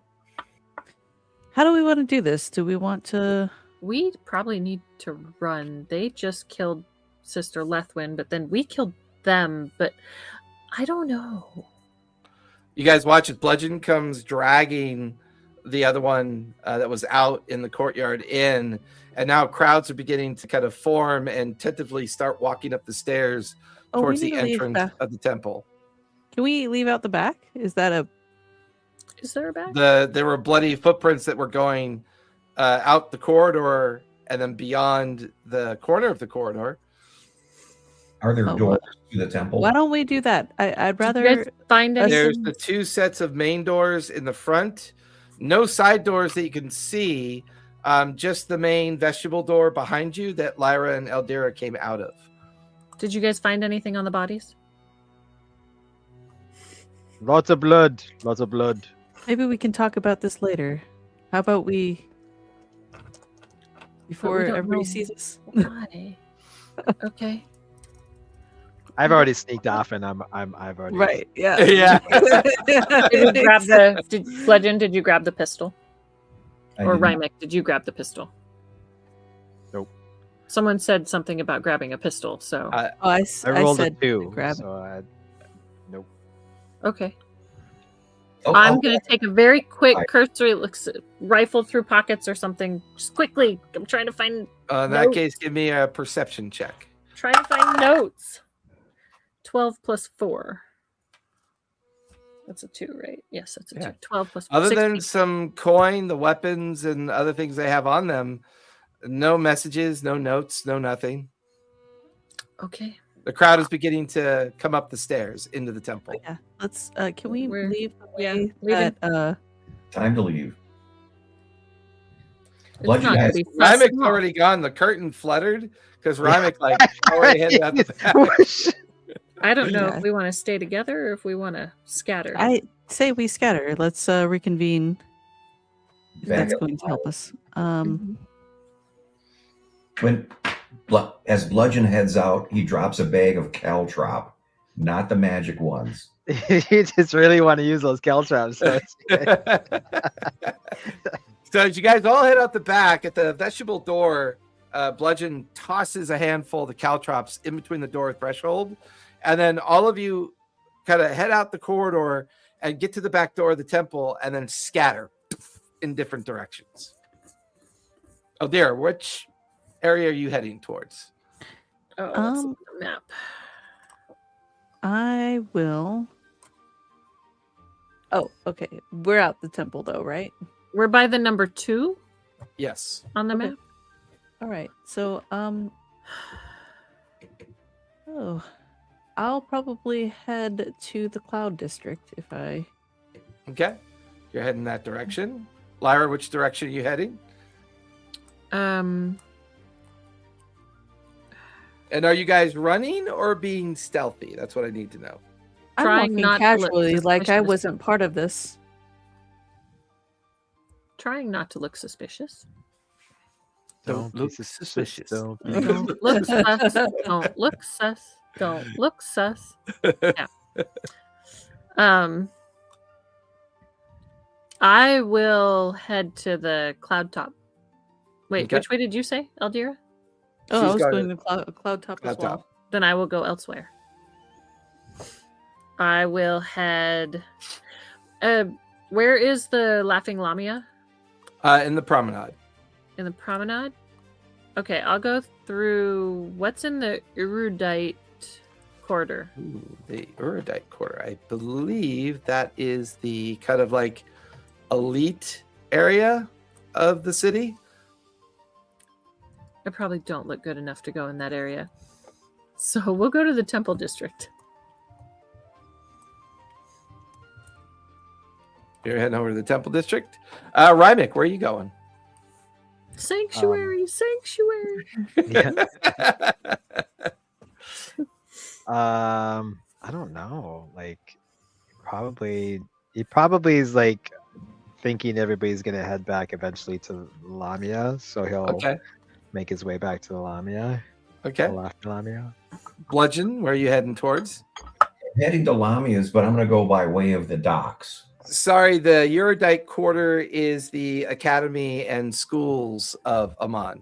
do we want to do this? Do we want to? We probably need to run. They just killed Sister Lethwin, but then we killed them. But I don't know. You guys watch as Bludgeon comes dragging the other one that was out in the courtyard in, and now crowds are beginning to kind of form and tentatively start walking up the stairs towards the entrance of the temple. Can we leave out the back? Is that a? Is there a back? There were bloody footprints that were going out the corridor and then beyond the corner of the corridor. Are there doors to the temple? Why don't we do that? I'd Did you rather guys find anything? There's the two sets of main doors in the front. No side doors that you can see. Just the main vestibule door behind you that Lyra and Eldira came out of. Did you guys find anything on the bodies? Lots of blood. Lots of blood. Maybe we can talk about this later. How about we before don't everybody know sees us? Why? Okay. I've already sneaked off, and I've already. Right. Yeah. Yeah. Did you grab the Legend? Did you grab the pistol? I Or didn't- Rimek, did you grab the pistol? Nope. Someone said something about grabbing a pistol, so I I rolled a said 2. grab it. So nope. okay. Oh, I'm oh, gonna take a very quick Right. cursory look, rifle through pockets or something, just quickly. I'm trying to find In that Nope. case, give me a perception check. notes. 12 plus 4. That's a 2, right? Yes, that's a Yeah. 2. 12 plus 4. Other than 16. some coin, the weapons, and other things they have on them, no messages, no notes, no nothing. Okay. The crowd is beginning to come up the stairs into the temple. Yeah. Let's can we We're- leave the yeah, way leaving. that time to leave. It's Bludgeon not gonna has- be fast Rymek's enough. already gone. The curtain fluttered because Rimek already headed out the back. I don't know Yeah. if we want to stay together or if we want to scatter. I say we scatter. Let's reconvene. If Back that's up. going to help us. When as Bludgeon heads out, he drops a bag of caltrop, not the magic ones. You just really want to use those caltrops. So So as you guys all head out the back at the vestibule door, Bludgeon tosses a handful of the caltrops in between the door threshold, and then all of you kind of head out the corridor and get to the back door of the temple, and then scatter in different directions. Oh dear, which area are you heading towards? Oh, let's look at the map. I will. Oh, okay. We're out the temple though, right? We're by the number 2 Yes. on the Okay. map. All right. So, oh, I'll probably head to the Cloud District if I. Okay. You're heading that direction. Lyra, which direction are you heading? Um, And are you guys running or being stealthy? That's what I need to know. I'm Trying walking not to look casually, like I suspicious. wasn't part of this. trying not to look suspicious. Don't be look suspicious. Don't be Don't look sus. Don't look sus. Don't look sus. Yeah. I will head to the cloud top. Wait, Okay. which way did you say, Eldira? Oh, She's I was got going it. to Cloud Top as Cloud well. top. Then I will go elsewhere. I will head. Where is the Laughing Lamia? In the promenade. In the promenade? Okay, I'll go through what's in the erudite corridor. Ooh, the erudite quarter. I believe that is the kind of like elite area of the city. I probably don't look good enough to go in that area. So we'll go to the temple district. You're heading over to the Temple District. Rimek, where are you going? Sanctuary, sanctuary. Yeah. I don't know. Like, he probably is like thinking everybody's gonna head back eventually to Lamia, so he'll Okay. make his way back to the Lamia. Okay. After Lamia. Bludgeon, where are you heading towards? Heading to Lamia's, but I'm going to go by way of the docks. Sorry, the Eurydike Quarter is the academy and schools of Emon.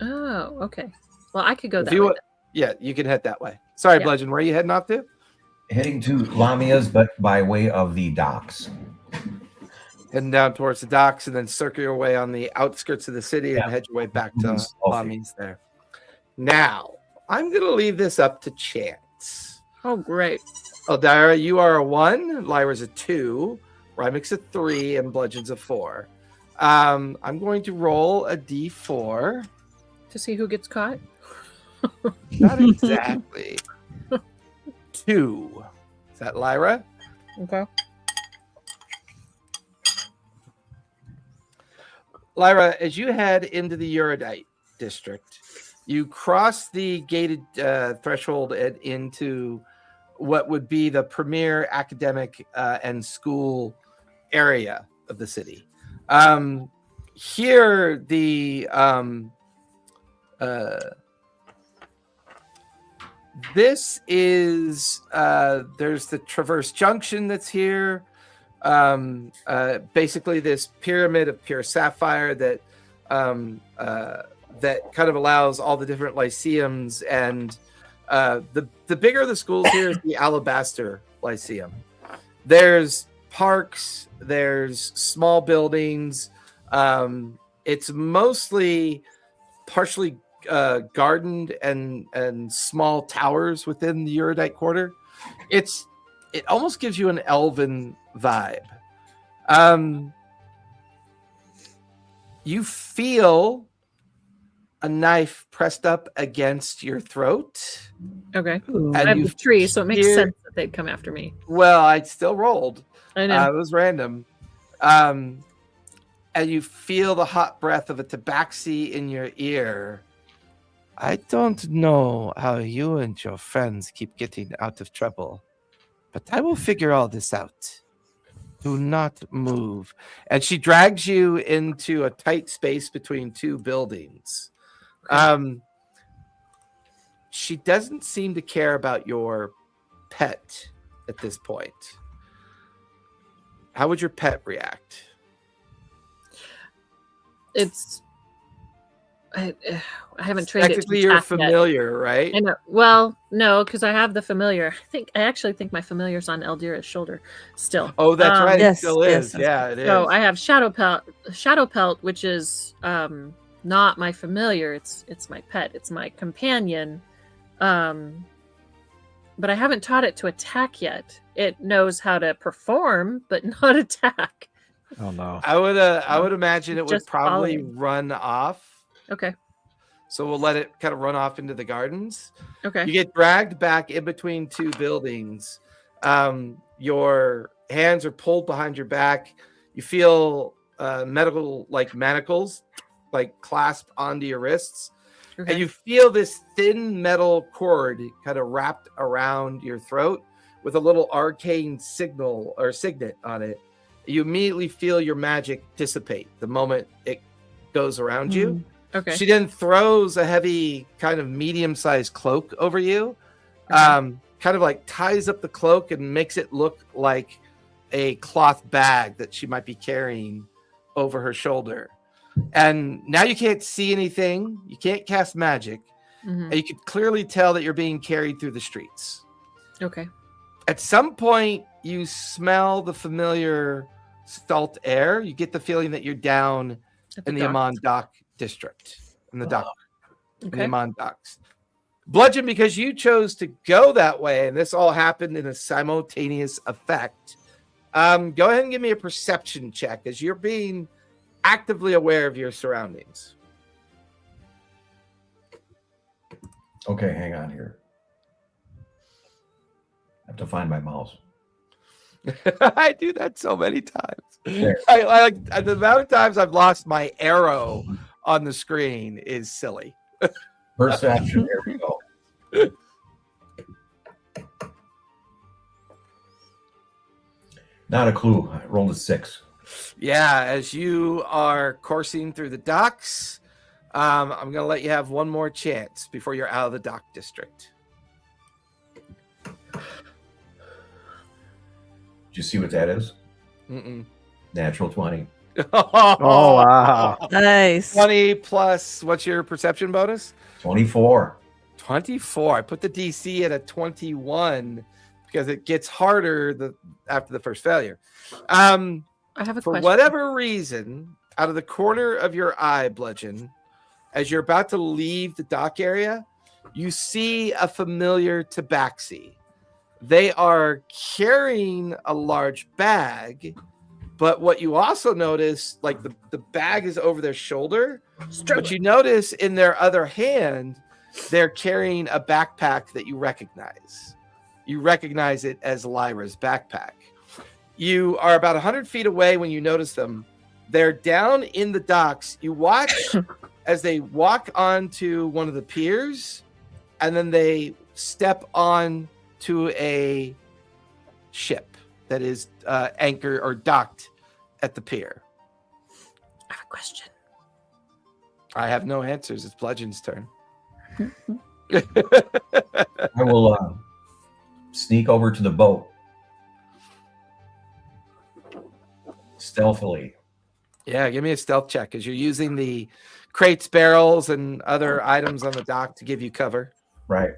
Oh, okay. Well, I could go If that you way. want- Yeah, you can head that way. Sorry, Yeah. Bludgeon, where are you heading off to? Heading to Lamia's, but by way of the docks. Heading down towards the docks and then circle your way on the outskirts of the city and head your way back to Lami's there. Now, I'm going to leave this up to chance. Oh, great. Eldira, you are a 1, Lyra's a 2, Rymek's a 3, and Bludgeon's a 4. I'm going to roll a d4. To see who gets caught. Not exactly. 2. Is that Lyra? Okay. Lyra, as you head into the Eurydike district, you cross the gated threshold and into what would be the premier academic and school area of the city. Here, this is there's the Traverse Junction that's here. Basically, this pyramid of pure sapphire that that kind of allows all the different lyceums, and the bigger the schools here is the Alabaster Lyceum. There's parks, there's small buildings. It's mostly partially gardened and small towers within the Eurydike Quarter. It almost gives you an elven vibe. You feel a knife pressed up against your throat. Okay. Ooh. I have you the tree, so it makes hear- sense that they'd come after me. Well, I still rolled. I know. It was random. And you feel the hot breath of a tabaxi in your ear. I don't know how you and your friends keep getting out of trouble, but I will figure all this out. Do not move. And she drags you into a tight space between two buildings. She doesn't seem to care about your pet at this point. How would your pet react? I haven't trained it. Technically, to you're attack yet. familiar, right? I know. Well, no, because I have the familiar. I actually think my familiar's on Eldira's shoulder still. Oh, that's right. Yes, it still is. yes. Yeah, it is. So I have Shadow Pelt, which is not my familiar. It's my pet. It's my companion. But I haven't taught it to attack yet. It knows how to perform, but not attack. Oh no. I would imagine it would Just probably following. run off. Okay. So we'll let it kind of run off into the gardens. Okay. You get dragged back in between two buildings. Your hands are pulled behind your back. You feel medical like manacles like clasped onto your wrists. Okay. And you feel this thin metal cord kind of wrapped around your throat with a little arcane signal or signet on it. You immediately feel your magic dissipate the moment it goes around you. Okay. She then throws a heavy kind of medium-sized cloak over you, Okay. kind of like ties up the cloak and makes it look like a cloth bag that she might be carrying over her shoulder. And now you can't see anything. You can't cast magic. Mhm. And you can clearly tell that you're being carried through the streets. Okay. At some point, you smell the familiar salt air. You get the feeling that you're down At in the dock. Emon Dock district, in the dock, in the Okay. Emon Docks. Bludgeon, because you chose to go that way, and this all happened in a simultaneous effect. Go ahead and give me a perception check as you're being actively aware of your surroundings. Okay, hang on here. I have to find my mouse. I do that so many times. There. I like the amount of times I've lost my arrow on the screen is silly. Perception. Here we go. Not a clue. I rolled a 6. Yeah, as you are coursing through the docks, I'm going to let you have one more chance before you're out of the dock district. Did you see what that is? Mm-mm. Natural 20. Oh wow! Nice. 20 plus, what's your perception bonus? 24. 24. I put the DC at a 21 because it gets harder after the first failure. I have a For question. whatever reason, out of the corner of your eye, Bludgeon, as you're about to leave the dock area, you see a familiar tabaxi. They are carrying a large bag, but what you also notice, like the bag is over their shoulder, but you notice in their other hand, they're carrying a backpack that you recognize. You recognize it as Lyra's backpack. You are about 100 feet away when you notice them. They're down in the docks. You watch as they walk onto one of the piers, and then they step on to a ship that is anchored or docked at the pier. I have a question. I have no answers. It's Bludgeon's turn. I will sneak over to the boat. Stealthily. Yeah, give me a stealth check as you're using the crates, barrels, and other items on the dock to give you cover. Right.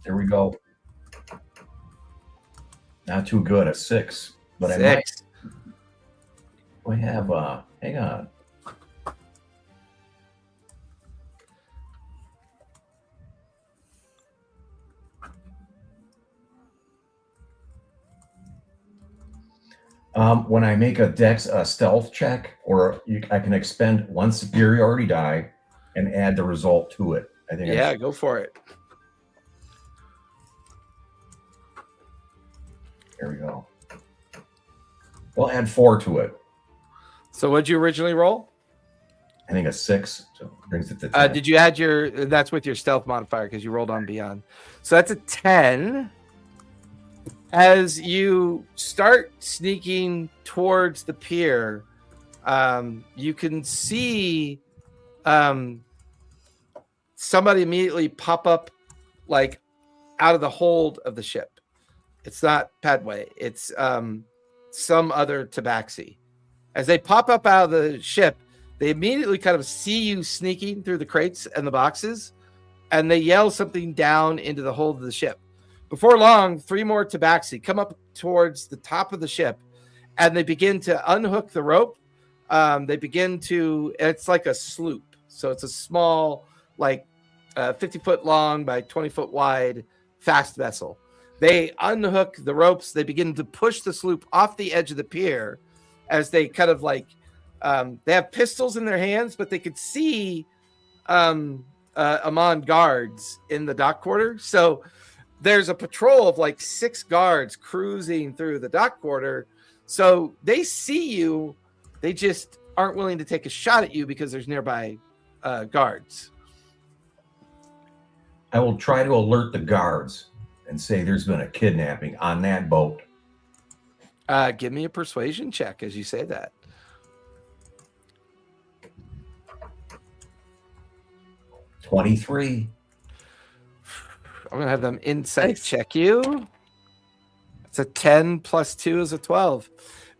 There we go. Not too good. A 6. But 6. I have hang on. When I make a stealth check, I can expend one superiority die and add the result to it. I think. Yeah, go for it. There we go. We'll add 4 to it. So what'd you originally roll? I think a 6, so brings it to 10. Did you add that's with your stealth modifier because you rolled on beyond. So that's a 10. As you start sneaking towards the pier, you can see somebody immediately pop up like out of the hold of the ship. It's not Padway. It's some other tabaxi. As they pop up out of the ship, they immediately kind of see you sneaking through the crates and the boxes, and they yell something down into the hold of the ship. Before long, 3 more tabaxi come up towards the top of the ship, and they begin to unhook the rope. It's like a sloop. So it's a small, like 50-foot long by 20-foot wide fast vessel. They unhook the ropes. They begin to push the sloop off the edge of the pier as they kind of like, they have pistols in their hands, but they could see Emon guards in the dock quarter. So there's a patrol of like 6 guards cruising through the dock quarter. So they see you. They just aren't willing to take a shot at you because there's nearby guards. I will try to alert the guards and say there's been a kidnapping on that boat. Give me a persuasion check as you say that. 23. I'm going to have them insight Nice. check you. It's a 10 plus 2 is a 12.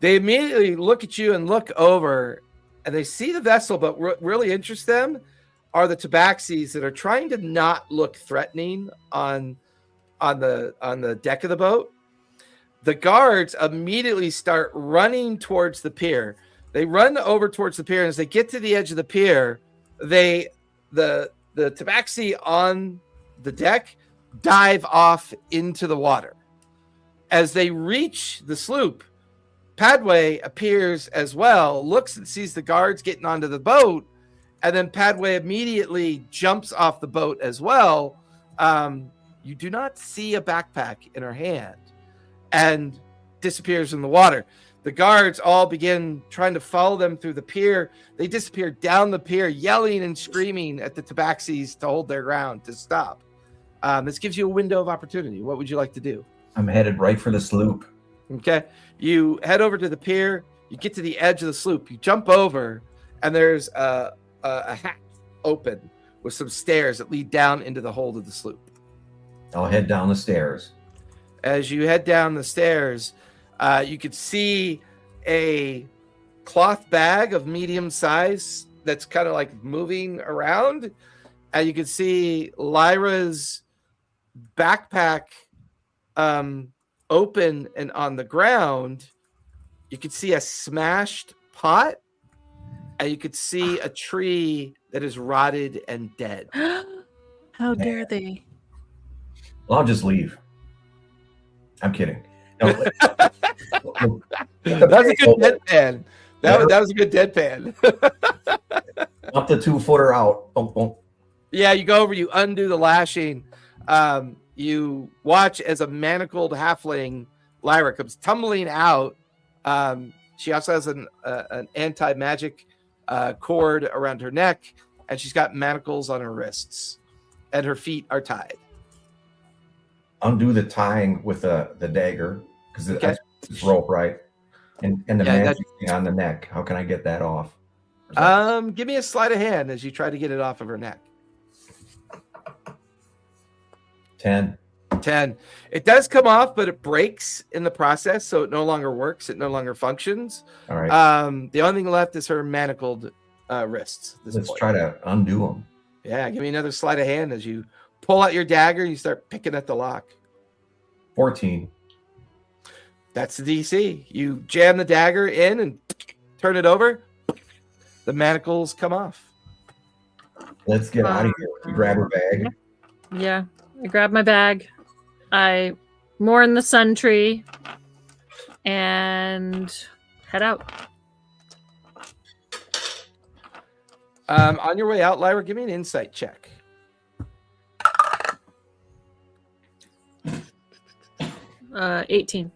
They immediately look at you and look over, and they see the vessel, but what really interests them are the tabaxis that are trying to not look threatening on the deck of the boat. The guards immediately start running towards the pier. They run over towards the pier, and as they get to the edge of the pier, the tabaxi on the deck dive off into the water. As they reach the sloop, Padway appears as well, looks and sees the guards getting onto the boat, and then Padway immediately jumps off the boat as well. You do not see a backpack in her hand. And disappears in the water. The guards all begin trying to follow them through the pier. They disappear down the pier, yelling and screaming at the tabaxis to hold their ground, to stop. This gives you a window of opportunity. What would you like to do? I'm headed right for the sloop. Okay. You head over to the pier. You get to the edge of the sloop. You jump over, and there's a hatch open with some stairs that lead down into the hold of the sloop. I'll head down the stairs. As you head down the stairs, you could see a cloth bag of medium size that's kind of like moving around. And you could see Lyra's backpack open and on the ground. You could see a smashed pot, and you could see a tree that is rotted and dead. How dare they? Well, I'll just leave. I'm kidding. No, That was a good deadpan. That was a good deadpan. Up the 2-footer out. Yeah, you go over, you undo the lashing. You watch as a manacled halfling, Lyra, comes tumbling out. She also has an anti-magic cord around her neck, and she's got manacles on her wrists, and her feet are tied. Undo the tying with the dagger, because it's rope, right? And the magic thing on the neck. How can I get that off? Give me a sleight of hand as you try to get it off of her neck. 10. 10. It does come off, but it breaks in the process, so it no longer works. It no longer functions. All right. The only thing left is her manacled wrists. Let's try to undo them. Yeah, give me another sleight of hand as you pull out your dagger and you start picking at the lock. 14. That's the DC. You jam the dagger in and turn it over. The manacles come off. Let's get out of here. You grab her bag. Yeah, I grab my bag. I mourn the sun tree and head out. On your way out, Lyra, give me an insight check. Uh, 18.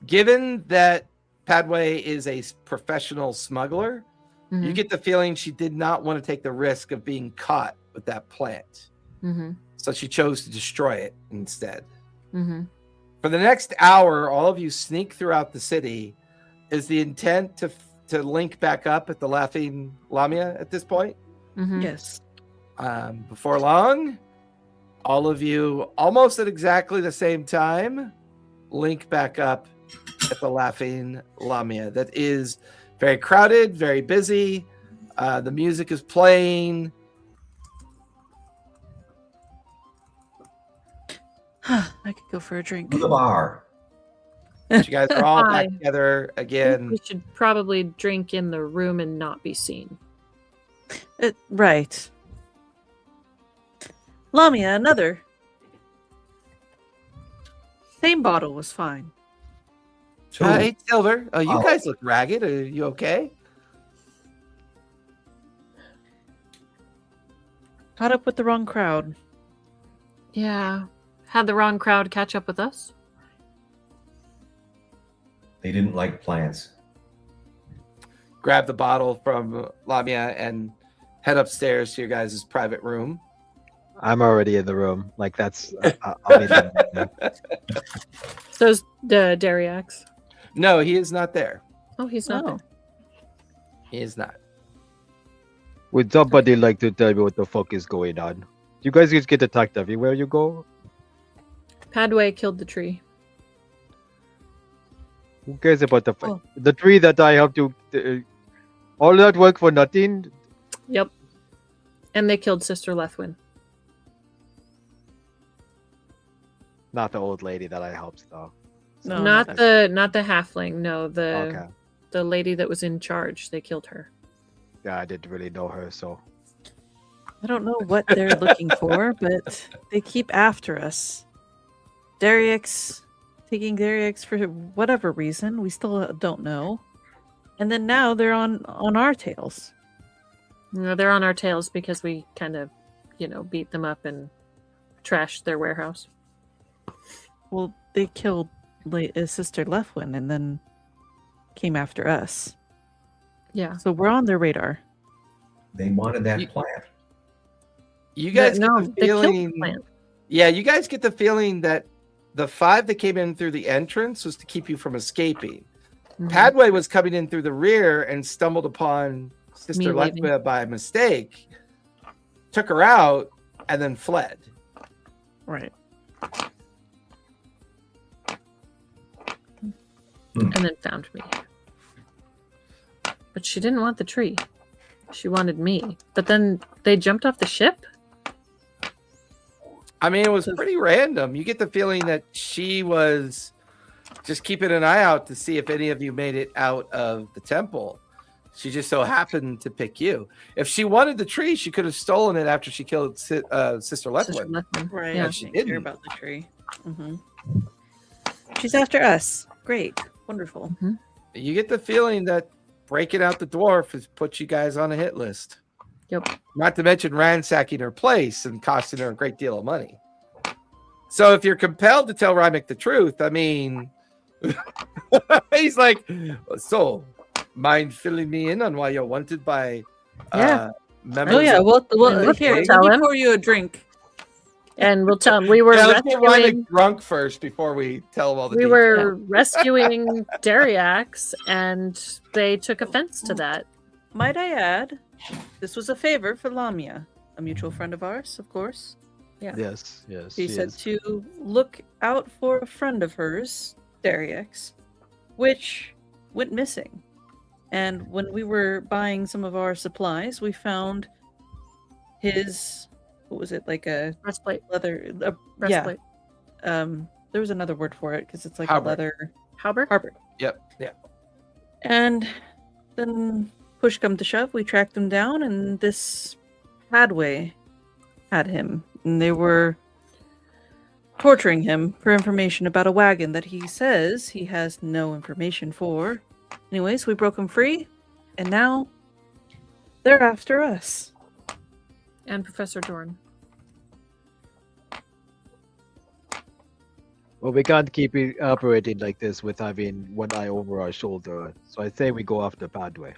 Given that Padway is a professional smuggler, you get the feeling she did not want to take the risk of being caught with that plant. Mm-hmm. So she chose to destroy it instead. Mm-hmm. For the next hour, all of you sneak throughout the city. Is the intent to link back up at the Laughing Lamia at this point? Mm-hmm. Yes. Before long, all of you, almost at exactly the same time, link back up at the Laughing Lamia. That is very crowded, very busy. The music is playing. I could go for a drink. To the bar. You guys are all back Hi. together again. We should probably drink in the room and not be seen. Right. Lamia, another. Same bottle was fine. 2. Hey, Silver. Oh, you Oh. guys look ragged. Are you okay? Caught up with the wrong crowd. Yeah. Had the wrong crowd catch up with us. They didn't like plants. Grab the bottle from Lamia and head upstairs to your guys' private room. I'm already in the room. Like that's. I'll be there. So's the Dariax. No, he is not there. Oh, he's not Oh. there. He is not. Would somebody like to tell me what the fuck is going on? You guys just get attacked everywhere you go. Padway killed the tree. Who cares about Oh. the tree that I helped you? All that work for nothing. Yep. And they killed Sister Lethwin. Not the old lady that I helped though. No, not that. the halfling. No, Okay. the lady that was in charge. They killed her. Yeah, I didn't really know her, so I don't know what they're looking for, but they keep after us. Taking Dariax for whatever reason, we still don't know. And then now they're on our tails. No, they're on our tails because we kind of, beat them up and trashed their warehouse. Well, they killed Sister Lefwin and then came after us. Yeah. So we're on their radar. They wanted that You- plant. You guys No, get the they killed the feeling. plant. Yeah, you guys get the feeling that the 5 that came in through the entrance was to keep you from escaping. Mhm. Padway was coming in through the rear and stumbled upon Sister leaving. Lethbia by mistake, took her out, and then fled. Right. And then found me. But she didn't want the tree. She wanted me. But then they jumped off the ship? I mean, it was pretty random. You get the feeling that she was just keeping an eye out to see if any of you made it out of the temple. She just so happened to pick you. If she wanted the tree, she could have stolen it after she killed Sister Sister Lethwin. Lethwin. Right. Yeah. she Didn't hear didn't. about the tree. She's after us. Great. Wonderful. You get the feeling that breaking out the dwarf has put you guys on a hit list. Yep. Not to mention ransacking her place and costing her a great deal of money. So if you're compelled to tell Rimek the truth, I mean, he's like, so mind filling me in on why you're wanted by Yeah. members Oh yeah. of- Well Okay. here, Tell let me him. pour you a drink. And we'll tell him we were Yeah, let's get rescuing Rimek drunk first before we tell him all the we details. were rescuing Dariax, and they took offense to that. Might I add, this was a favor for Lamia, a mutual friend of ours, of course. Yes, yes. She said is. to look out for a friend of hers, Dariax, which went missing. And when we were buying some of our supplies, we found his, what was it, like a Breastplate. leather, Breastplate. there was another word for it because it's like Harbor. a leather Halberd? harbor. Yep. Yeah. And then push come to shove, we tracked him down, and this Padway had him. And they were torturing him for information about a wagon that he says he has no information for. Anyways, we broke him free, and now they're after us. And Professor Dorn. Well, we can't keep it operating like this with having one eye over our shoulder. So I say we go after Padwick.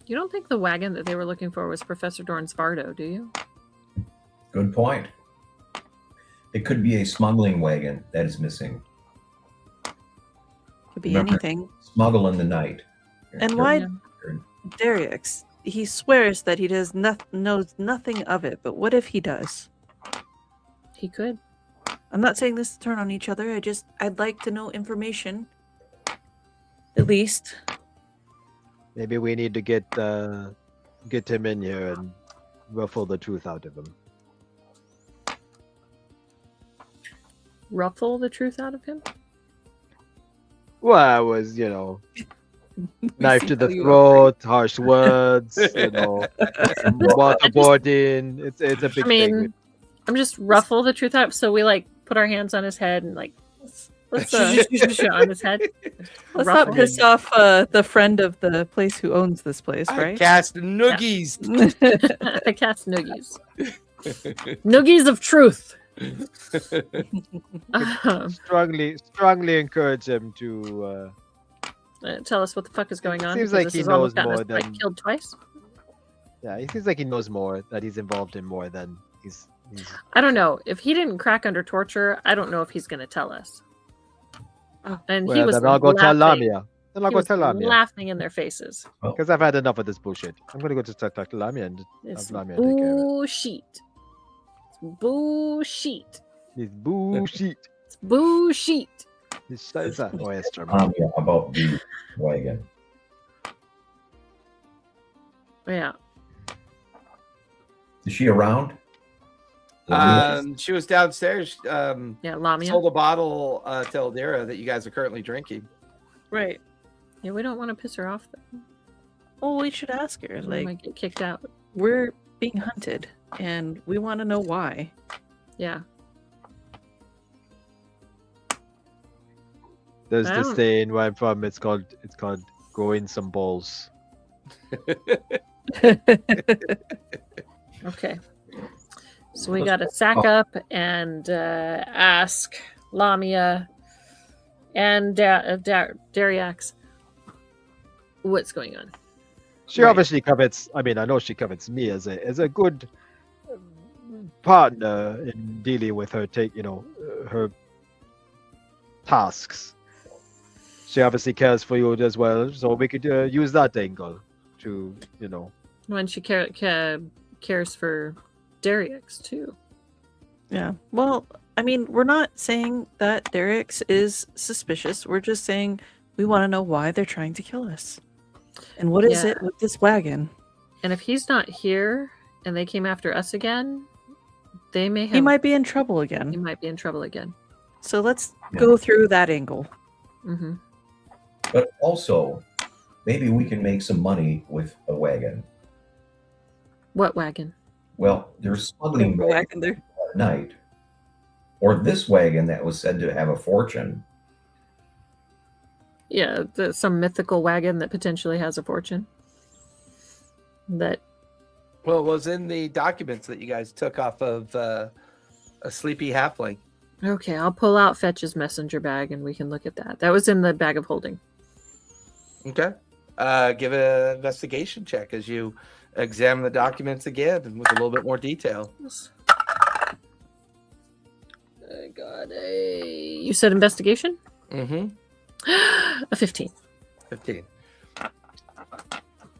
You don't think the wagon that they were looking for was Professor Dorn's Vardo, do you? Good point. It could be a smuggling wagon that is missing. Could be Remember- anything. Smuggle in the night. And why Yeah. Dariax? He swears that he knows nothing of it, but what if he does? He could. I'm not saying this to turn on each other. I'd like to know information. At least. Maybe we need to get him in here and ruffle the truth out of him. Ruffle the truth out of him? Well, I was, knife see to the how you throat, harsh words, waterboarding. It's a big I mean, thing. I'm just ruffle the truth out. So we like put our hands on his head and like Let's on his head. Let's Ruffle not piss off the friend of the place who owns this place, I right? cast noogies. I cast noogies. Noogies of truth. Strongly encourage him to. Tell us what the fuck is going on. Seems because like this he has almost knows gotten more us, like, than- killed twice. Yeah, he seems like he knows more. That he's involved in more than he's. I don't know if he didn't crack under torture. I don't know if he's going to tell us. And he Well, was then I'll go tell laughing. Lamia. Then I'll He go was tell Lamia. laughing in their faces. Because I've had enough of this bullshit. I'm gonna go just talk to Lamia and It's have Lamia take care of it. bullshit. It's bullshit. This bullshit. It's bullshit. This is that. Oh, yes, German. Yeah, about the wagon. Yeah. Is she around? She was downstairs. Yeah, Lamia. Sold a bottle to Eldira that you guys are currently drinking. Right. Yeah, we don't want to piss her off. Though. Well, we should ask her. We Like, might get kicked out. we're being hunted, and we want to know why. Yeah. There's I this don't- saying where I'm from. It's called growing some balls. Okay. So we got to sack up and ask Lamia, and Dariax what's going on. She Right. obviously covets. I mean, I know she covets me as a good partner in dealing with her her tasks. She obviously cares for you as well, so we could use that angle to When she cares for Dariax too. Yeah. Well, I mean, we're not saying that Derek's is suspicious. We're just saying we want to know why they're trying to kill us. And what is Yeah. it with this wagon? And if he's not here and they came after us again, they may have. He might be in trouble He again. might be in trouble again. So let's Yeah. go through that angle. Mm-hmm. But also, maybe we can make some money with a wagon. What wagon? Well, there's smuggling wagons Wagon there. at night. Or this wagon that was said to have a fortune. Yeah, some mythical wagon that potentially has a fortune. That Well, it was in the documents that you guys took off of a sleepy halfling. okay, I'll pull out Fetch's messenger bag and we can look at that. That was in the bag of holding. Okay. Give an investigation check as you examine the documents again and with a little bit more detail. I got a. You said investigation? Mm-hmm. A 15. 15.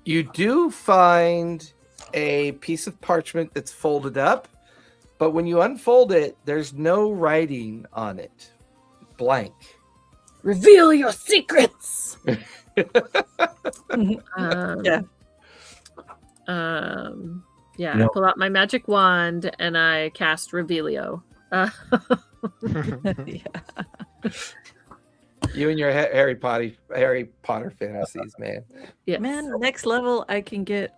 You do find a piece of parchment that's folded up, but when you unfold it, there's no writing on it. Blank. Reveal your secrets. Yeah. Yeah. You know- I pull out my magic wand and I cast Revealio. Yeah. You and your Harry Potter fantasies, man. Yes. Man, next level I can get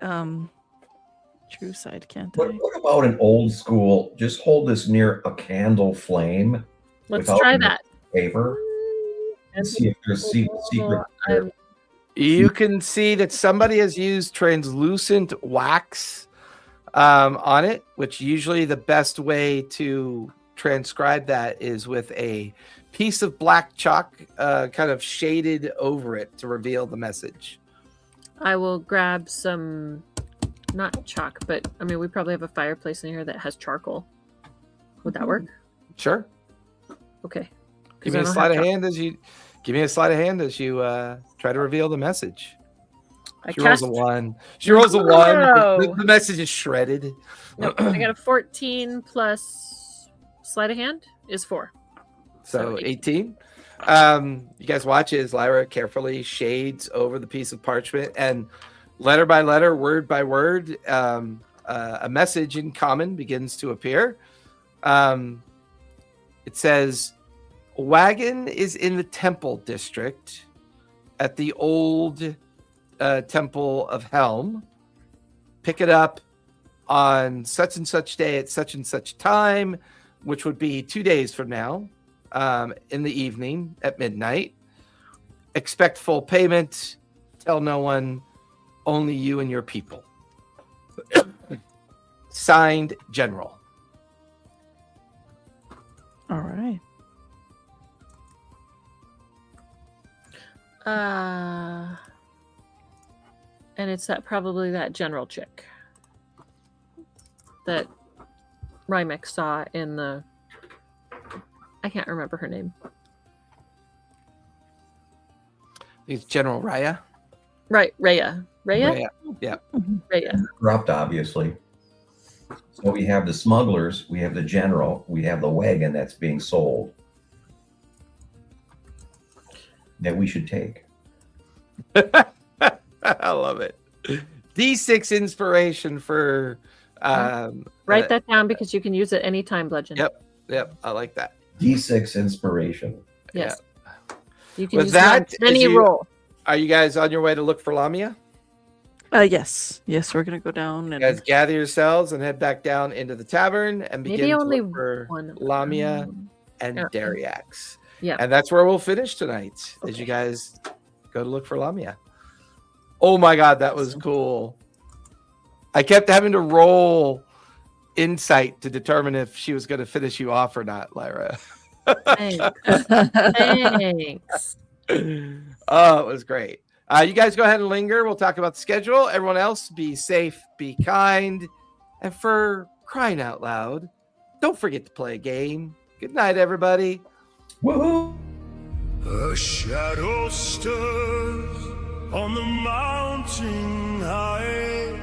true side, can't What, I? what about an old school? Just hold this near a candle flame Let's without try any that. paper and see if there's secret. I'm- You can see that somebody has used translucent wax on it, which usually the best way to transcribe that is with a piece of black chalk kind of shaded over it to reveal the message. I will grab some, not chalk, but I mean, we probably have a fireplace in here that has charcoal. Would that work? Sure. Okay. 'Cause Give me I a don't sleight have of hand as you try to reveal the message. I She rolls cast. a 1. She rolls a 1. The, Whoa. the message is shredded. Nope, I got a 14 plus sleight of hand is 4. So So 18. You guys watch as Lyra carefully shades over the piece of parchment, and letter by letter, word by word, a message in common begins to appear. It says, "Wagon is in the Temple District at the old Temple of Helm. Pick it up on such and such day at such and such time," which would be 2 days from now, in the evening at midnight. Expect full payment. Tell no one, only you and your people. Signed, General. All right. And it's probably that general chick that Rimek saw in the. I can't remember her name. It's General Raya. Right, Rhea. Raya. Rhea. Corrupt, obviously. So we have the smugglers, we have the general, we have the wagon that's being sold that we should take. I love it. D6 inspiration for. Write that down because you can use it anytime, Bludgeon. Yep, I like that. D6 inspiration. Yes. You can With use that, that on any as you- roll. Are you guys on your way to look for Lamia? Yes. Yes, we're gonna go down You and guys gather yourselves and head back down into the tavern and begin Maybe to only look for one. Lamia and yeah. Dariax. Yeah. And that's where we'll finish tonight as you guys go to look for Lamia. Oh my god, that was cool. I kept having to roll insight to determine if she was going to finish you off or not, Lyra. Thanks. Thanks. Oh, it was great. You guys go ahead and linger. We'll talk about the schedule. Everyone else, be safe, be kind, and for crying out loud, don't forget to play a game. Good night, everybody. Woohoo! A shadow stirs on the mountain high.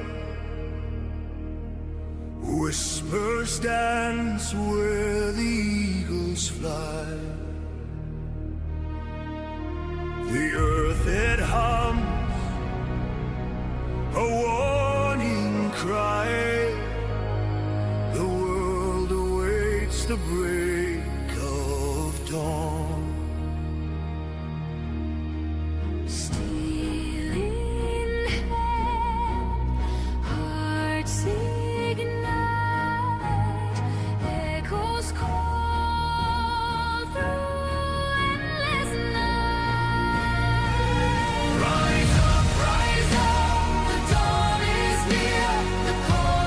Whispers dance where the eagles fly. The earth it hung